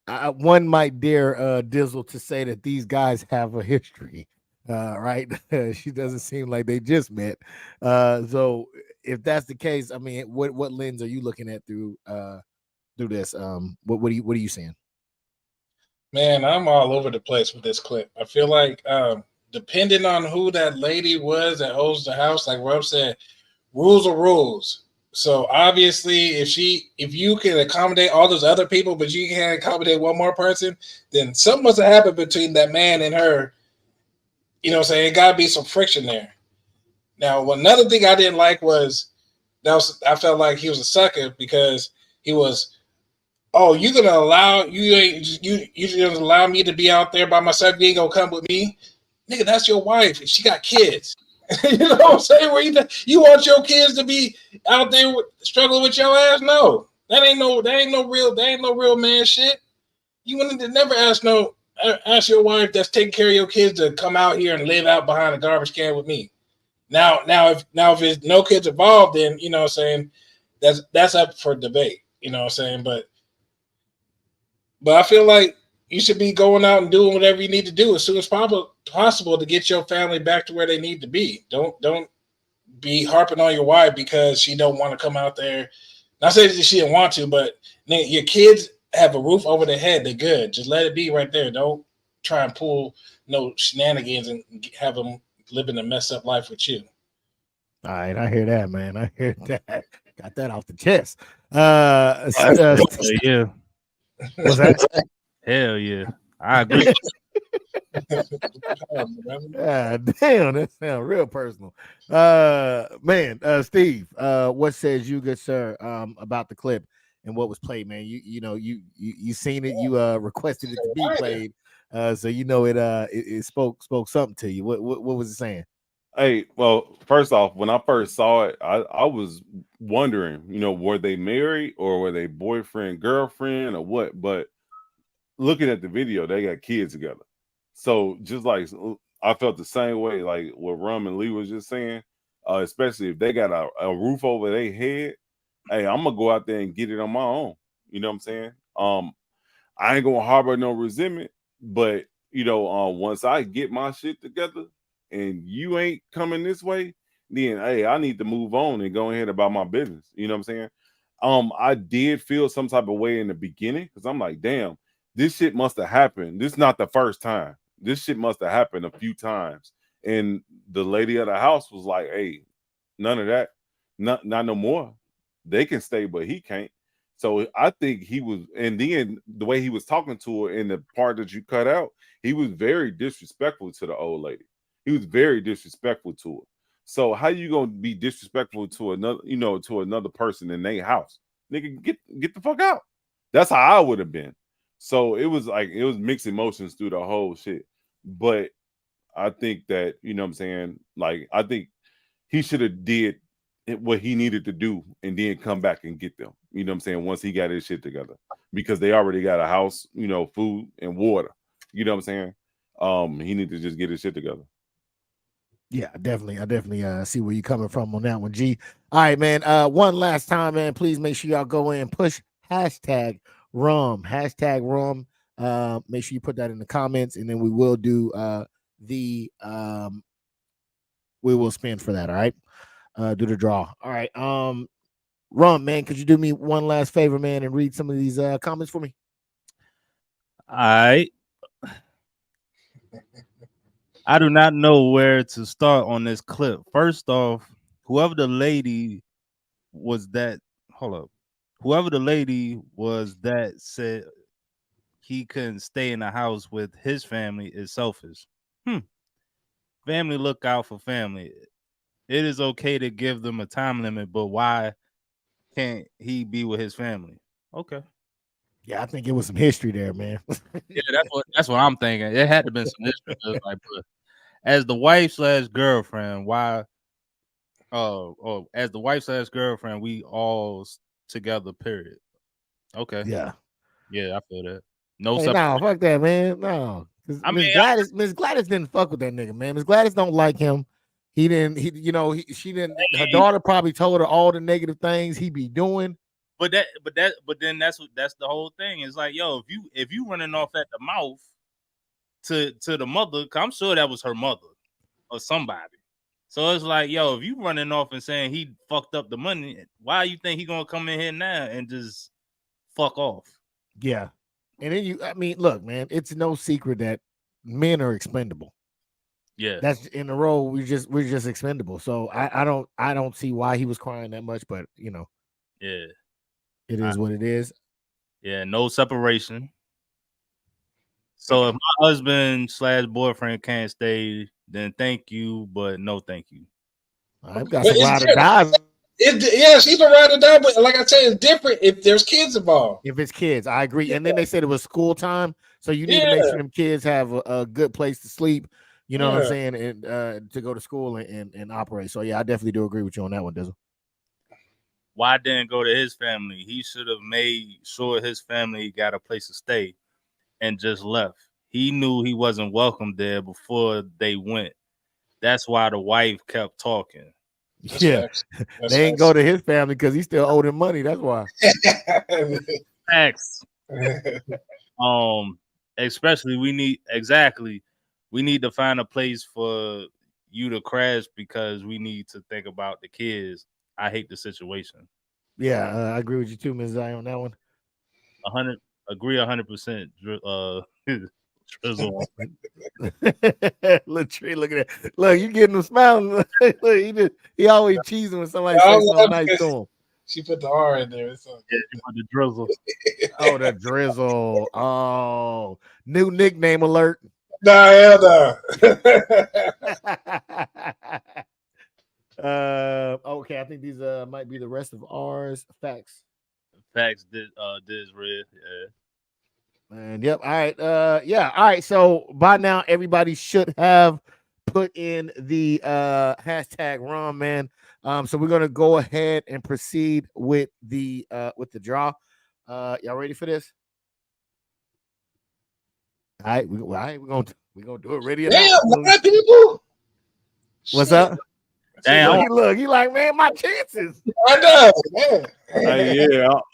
S3: One might dare Dizzle to say that these guys have a history, right? She doesn't seem like they just met. So if that's the case, I mean, what lens are you looking at through this? What are you saying?
S5: Man, I'm all over the place with this clip. I feel like depending on who that lady was that owns the house, like Rob said, rules are rules. So obviously, if you can accommodate all those other people, but you can't accommodate one more person, then something must have happened between that man and her. You know what I'm saying? It gotta be some friction there. Now, another thing I didn't like was I felt like he was a sucker because he was, oh, you gonna allow you gonna allow me to be out there by myself? You ain't gonna come with me, nigga. That's your wife. She got kids. You know what I'm saying? Where you want your kids to be out there struggling with your ass? No, that ain't no real man shit. You wouldn't never ask your wife that's taking care of your kids to come out here and live out behind a garbage can with me. Now if there's no kids involved, then you know what I'm saying, that's up for debate. You know what I'm saying, but I feel like you should be going out and doing whatever you need to do as soon as possible to get your family back to where they need to be. Don't be harping on your wife because she don't want to come out there. Not saying that she didn't want to, but your kids have a roof over their head. They're good. Just let it be right there. Don't try and pull no shenanigans and have them living a messed up life with you.
S3: All right, I hear that, man. I hear that. Got that off the chest.
S4: Yeah.
S3: What's that?
S4: Hell yeah. I agree.
S3: Damn, that sounds real personal. Steve, what says you, good sir, about the clip and what was played, man? You seen it, you requested it to be played. So you know it spoke something to you. What was it saying?
S6: Hey, well, first off, when I first saw it, I was wondering, were they married or were they boyfriend, girlfriend, or what? But looking at the video, they got kids together. So just like I felt the same way, like what Rum and Lee was just saying, especially if they got a roof over their head. Hey, I'm gonna go out there and get it on my own. You know what I'm saying? I ain't gonna harbor no resentment, but once I get my shit together and you ain't coming this way, then hey, I need to move on and go ahead about my business. You know what I'm saying? I did feel some type of way in the beginning because I'm like, damn, this shit must have happened. This is not the first time. This shit must have happened a few times. And the lady of the house was like, hey, none of that. Not no more. They can stay, but he can't. So I think he was, and then the way he was talking to her in the part that you cut out, he was very disrespectful to the old lady. He was very disrespectful to her. So how you gonna be disrespectful to another person in their house? Nigga, get the fuck out. That's how I would have been. So it was mixed emotions through the whole shit. But I think that, you know what I'm saying, like I think he should have did what he needed to do and then come back and get them. You know what I'm saying? Once he got his shit together. Because they already got a house, food and water. You know what I'm saying? He needed to just get his shit together.
S3: Yeah, definitely. I definitely see where you're coming from on that one, G. All right, man. One last time, man. Please make sure y'all go in and push hashtag rum. Hashtag rum. Make sure you put that in the comments, and then we will do the we will spin for that. All right. Do the draw. All right. Rum, man, could you do me one last favor, man, and read some of these comments for me?
S4: All right. I do not know where to start on this clip. First off, whoever the lady was that, hold up. Whoever the lady was that said he couldn't stay in the house with his family is selfish. Family look out for family. It is okay to give them a time limit, but why can't he be with his family? Okay.
S3: Yeah, I think it was some history there, man.
S4: Yeah, that's what I'm thinking. It had to have been some history. Like, but as the wife / girlfriend, why? As the wife / girlfriend, we all together. Period. Okay.
S3: Yeah.
S4: Yeah, I feel that. No
S3: Hey,
S4: separate.
S3: no, fuck that, man. No.
S4: I
S3: Miss
S4: mean,
S3: Gladys didn't fuck with that nigga, man. Miss Gladys don't like him. She didn't. Her daughter probably told her all the negative things he be doing.
S4: But then that's the whole thing. It's like, yo, if you running off at the mouth to the mother, 'cause I'm sure that was her mother or somebody. So it's like, yo, if you running off and saying he fucked up the money, why you think he gonna come in here now and just fuck off?
S3: Yeah. And then look, man, it's no secret that men are expendable.
S4: Yeah.
S3: That's in the role. We're just expendable. So I don't see why he was crying that much, but
S4: Yeah.
S3: It is what it is.
S4: Yeah, no separation. So if my husband / boyfriend can't stay, then thank you, but no thank you.
S3: I've got some ride or die.
S5: Yeah, she's a ride or die, but like I said, it's different if there's kids involved.
S3: If it's kids, I agree. Yeah. And then they said it was school time, so you need to make sure them kids have a good place to sleep. You know what I'm saying, and to go to school and operate. So yeah, I definitely do agree with you on that one, Dizzle.
S4: Why didn't go to his family? He should have made sure his family got a place to stay and just left. He knew he wasn't welcome there before they went. That's why the wife kept talking.
S3: That's they ain't go to his family because he still owed him money. That's why.
S4: Facts. Especially we need to find a place for you to crash because we need to think about the kids. I hate the situation.
S3: Yeah, I agree with you too, Ms. Zion, on that one.
S4: 100%. Drizzle.
S3: Latree, look at that. Look, you getting him smiling. Look, he always cheesing when somebody says something nice to him.
S5: She put the R in there.
S4: She put the drizzle.
S3: Oh, the drizzle. Oh, new nickname alert.
S5: Nah, hell
S3: no. Okay, I think these might be the rest of ours. Facts
S4: did red. Yeah.
S3: And yep. All right. Yeah. All right. So by now, everybody should have put in the hashtag rum, man. So we're gonna go ahead and proceed with the draw. Y'all ready for this? All right. We're gonna do it. Ready or
S5: not?
S3: Damn,
S5: people.
S3: What's up?
S4: Damn.
S3: Look, he like, man, my chances.
S5: I know.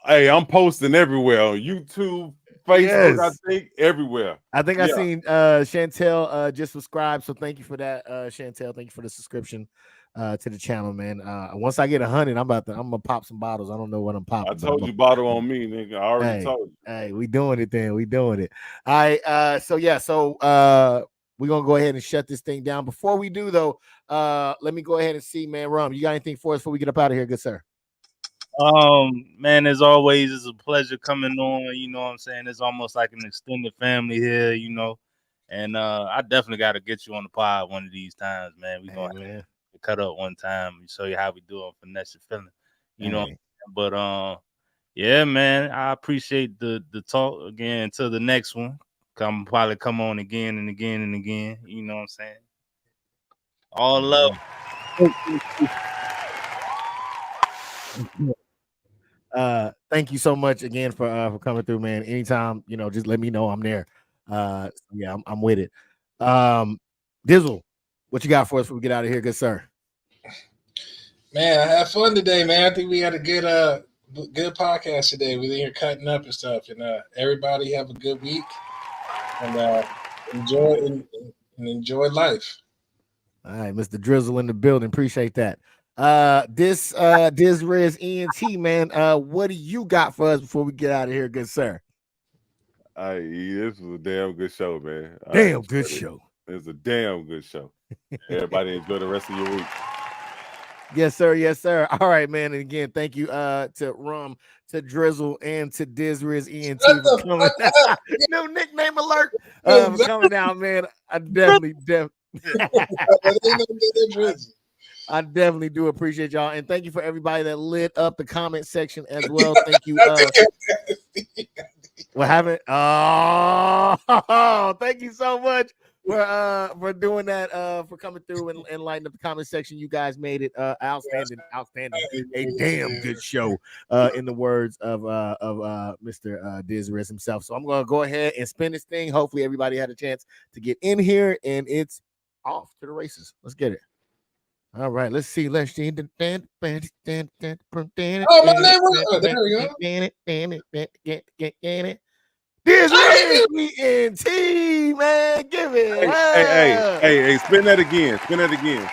S6: Hey, I'm posting everywhere on YouTube, Facebook, I think everywhere.
S3: I think I seen Chantel just subscribe. So thank you for that, Chantel. Thank you for the subscription to the channel, man. Once I get 100, I'm gonna pop some bottles. I don't know what I'm popping.
S6: I told you bottle on me, nigga. I already told you.
S3: Hey, we doing it then. We doing it. All right. So we're gonna go ahead and shut this thing down. Before we do though, let me go ahead and see, man. Rum, you got anything for us before we get up out of here, good sir?
S4: Man, as always, it's a pleasure coming on. You know what I'm saying? It's almost like an extended family here, you know. And I definitely got to get you on the pod one of these times, man. We gonna have to cut up one time and show you how we do on Finesse Your Feeling. You know, but yeah, man, I appreciate the talk again. Until the next one, I'm probably come on again and again and again. You know what I'm saying? All love.
S3: Thank you so much again for coming through, man. Anytime, just let me know. I'm there. I'm with it. Dizzle, What you got for us before we get out of here, good sir?
S5: Man, I had fun today, man. I think we had a good podcast today. We're here cutting up and stuff. And everybody have a good week and enjoy life.
S3: All right, Mr. Drizzle in the building. Appreciate that. This Riz ENT, man. What do you got for us before we get out of here, good sir?
S6: This was a damn good show, man.
S3: Damn good show.
S6: It's a damn good show. Everybody enjoy the rest of your week.
S3: Yes, sir. Yes, sir. All right, man. And again, thank you to Rum, to Drizzle, and to Riz ENT for coming. New nickname alert. For coming out, man. I definitely do appreciate y'all, and thank you for everybody that lit up the comment section as well. Thank you. What happened? Oh, thank you so much for doing that, for coming through and lighting up the comment section. You guys made it outstanding, a damn good show, in the words of Mr. Riz himself. So I'm gonna go ahead and spin this thing. Hopefully everybody had a chance to get in here, and it's off to the races. Let's get it. All right, let's see. Let's see.
S5: Oh, my name was. There we go.
S3: This is ENT, man. Give it.
S6: Hey, spin that again. Spin that again.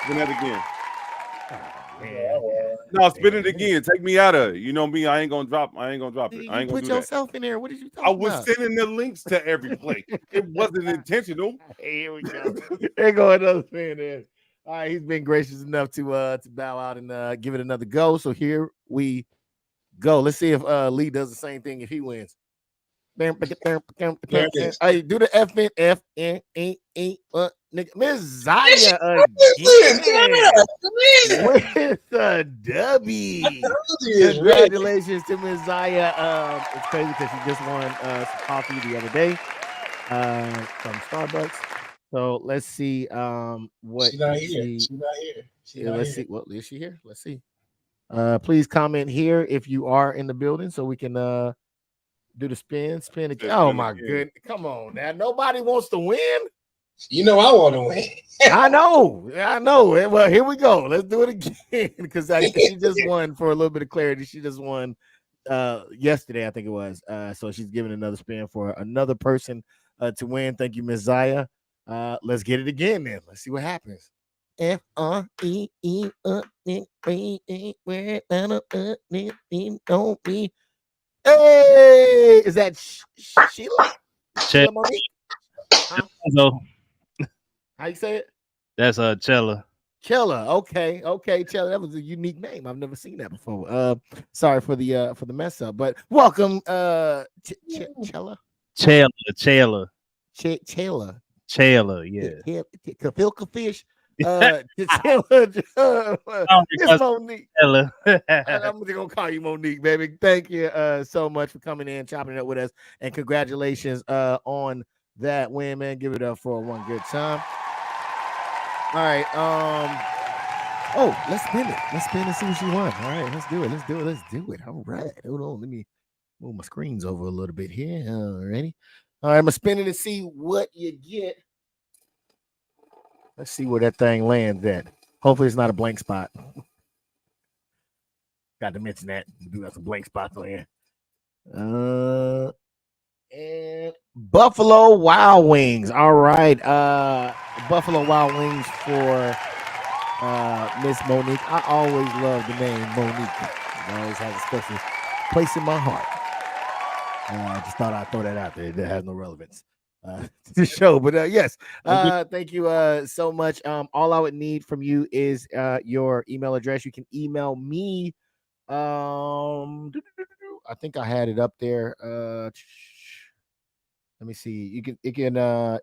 S6: No, spin it again. Take me out of it. You know me. I ain't gonna drop it. I ain't gonna
S3: put
S6: do
S3: yourself in there. What did you talk
S6: I was
S3: about?
S6: sending the links to every place. It wasn't intentional.
S3: Hey, here we go. There go another spin there. All right, he's been gracious enough to bow out and give it another go. So here we go. Let's see if Lee does the same thing if he wins. Hey, do the nigga. Miss Zaya with a W. Congratulations to Miss Zaya. It's crazy because she just won some coffee the other day from Starbucks. So let's see what
S5: she's not here.
S3: Let's see. What is she here? Let's see. Please comment here if you are in the building so we can do the spin again. Oh my goodness. Come on now. Nobody wants to win.
S5: You know I want to win.
S3: I know. Well, here we go. Let's do it again. Because she just won. For a little bit of clarity, she just won yesterday, I think it was. So she's giving another spin for another person to win. Thank you, Miss Zaya. Let's get it again then. Let's see what happens. Hey, is that Sheila? Sheila Monique? How you say it?
S4: That's Chella.
S3: Chella. Okay, Chella. That was a unique name. I've never seen that before. Sorry for the mess up, but welcome, Chella.
S4: Chella. Yeah.
S3: Kafilka fish. It's Monique. I'm just gonna call you Monique, baby. Thank you so much for coming in, chopping it up with us, and congratulations on that win, man. Give it up for one good time. All right. Let's spin it. Let's spin and see what she won. All right, let's do it. All right. Hold on. Let me move my screens over a little bit here. All righty. All right, I'm gonna spin it and see what you get. Let's see where that thing lands at. Hopefully it's not a blank spot. Got to mention that. We do have some blank spots on here. And Buffalo Wild Wings. All right. Buffalo Wild Wings for Miss Monique. I always love the name Monique. It always has a special place in my heart. I just thought I'd throw that out there. That has no relevance to the show. But yes, thank you so much. All I would need from you is your email address. You can email me. I think I had it up there. Let me see. You can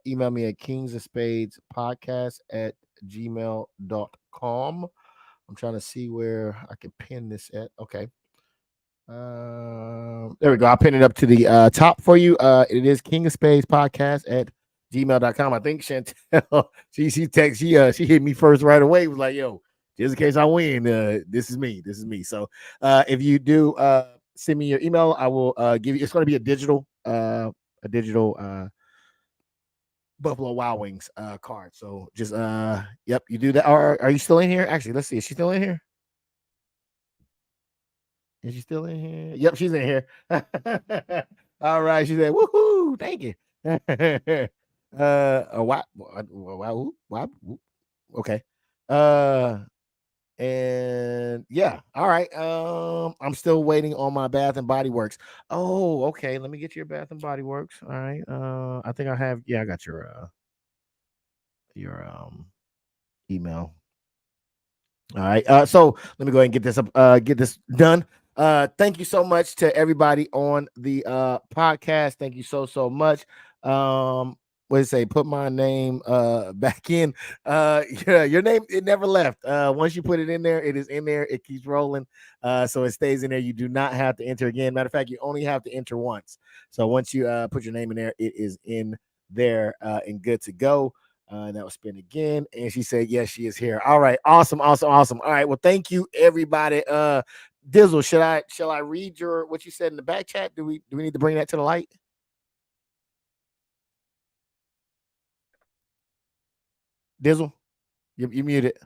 S3: email me at kingsofspadespodcast@gmail.com. I'm trying to see where I can pin this at. Okay. There we go. I'll pin it up to the top for you. It is kingsofspadespodcast@gmail.com. I think Chantel, she hit me first right away. Was like, yo, just in case I win, this is me. So if you do send me your email, I will give you. It's going to be a digital Buffalo Wild Wings card. So just yep, you do that. Are you still in here? Actually, let's see. Is she still in here? Is she still in here? Yep, she's in here. All right, she said, "Woohoo! Thank you." Why? Okay. And yeah, all right. I'm still waiting on my Bath and Body Works. Oh, okay. Let me get your Bath and Body Works. All right. I think I have. Yeah, I got your email. All right. So let me go ahead and get this up, get this done. Thank you so much to everybody on the podcast. Thank you so much. What did it say? Put my name back in. Yeah, your name, it never left. Once you put it in there, it is in there, it keeps rolling. So it stays in there. You do not have to enter again. Matter of fact, you only have to enter once. So once you put your name in there, it is in there and good to go. That was spin again. And she said, yes, she is here. All right. Awesome. All right. Well, thank you, everybody. Dizzle, shall I read what you said in the back chat? Do we need to bring that to the light? Dizzle, you muted.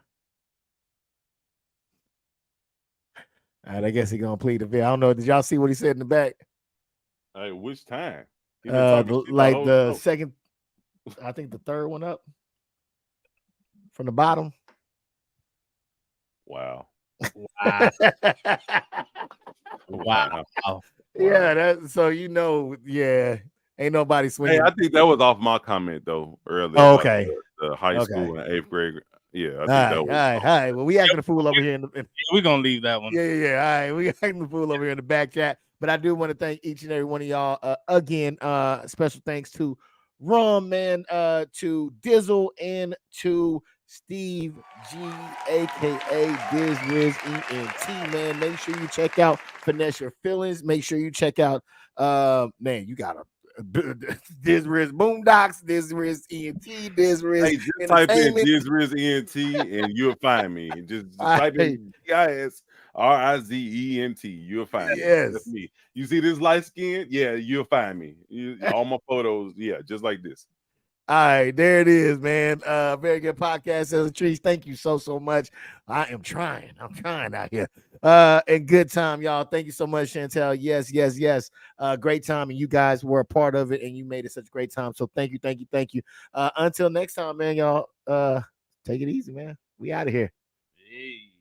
S3: All right, I guess he's gonna plead the fifth. I don't know. Did y'all see what he said in the back?
S6: Hey, which time?
S3: The second, I think the third one up from the bottom.
S4: Wow.
S6: Wow.
S3: Yeah, that so yeah. Ain't nobody swinging.
S6: Hey, I think that was off my comment though earlier.
S3: Oh, okay.
S6: The high school and 8th grade. Yeah, I think that was.
S3: All right. Well, we acting a fool over here.
S4: We're gonna leave that one.
S3: Yeah. All right, we acting a fool over here in the back chat. But I do want to thank each and every one of y'all again. Special thanks to Rum, man, to Dizzle, and to Steve G, aka Diz Riz ENT, man. Make sure you check out Finesse Your Feelings. Make sure you check out man, you got a Diz Riz Boondocks, Diz Riz ENT, Diz Riz.
S6: Hey, just type in Diz Riz ENT and you'll find me. Just type in DISRIZENT. You'll find me.
S3: Yes.
S6: That's me. You see this light skin? Yeah, you'll find me. All my photos, yeah, just like this.
S3: All right, there it is, man. Very good podcast, as a trees. Thank you so much. I'm trying out here. And good time, y'all. Thank you so much, Chantel. Yes. Great time, and you guys were a part of it, and you made it such a great time. So thank you. Until next time, man, y'all. Take it easy, man. We out of here. Hey.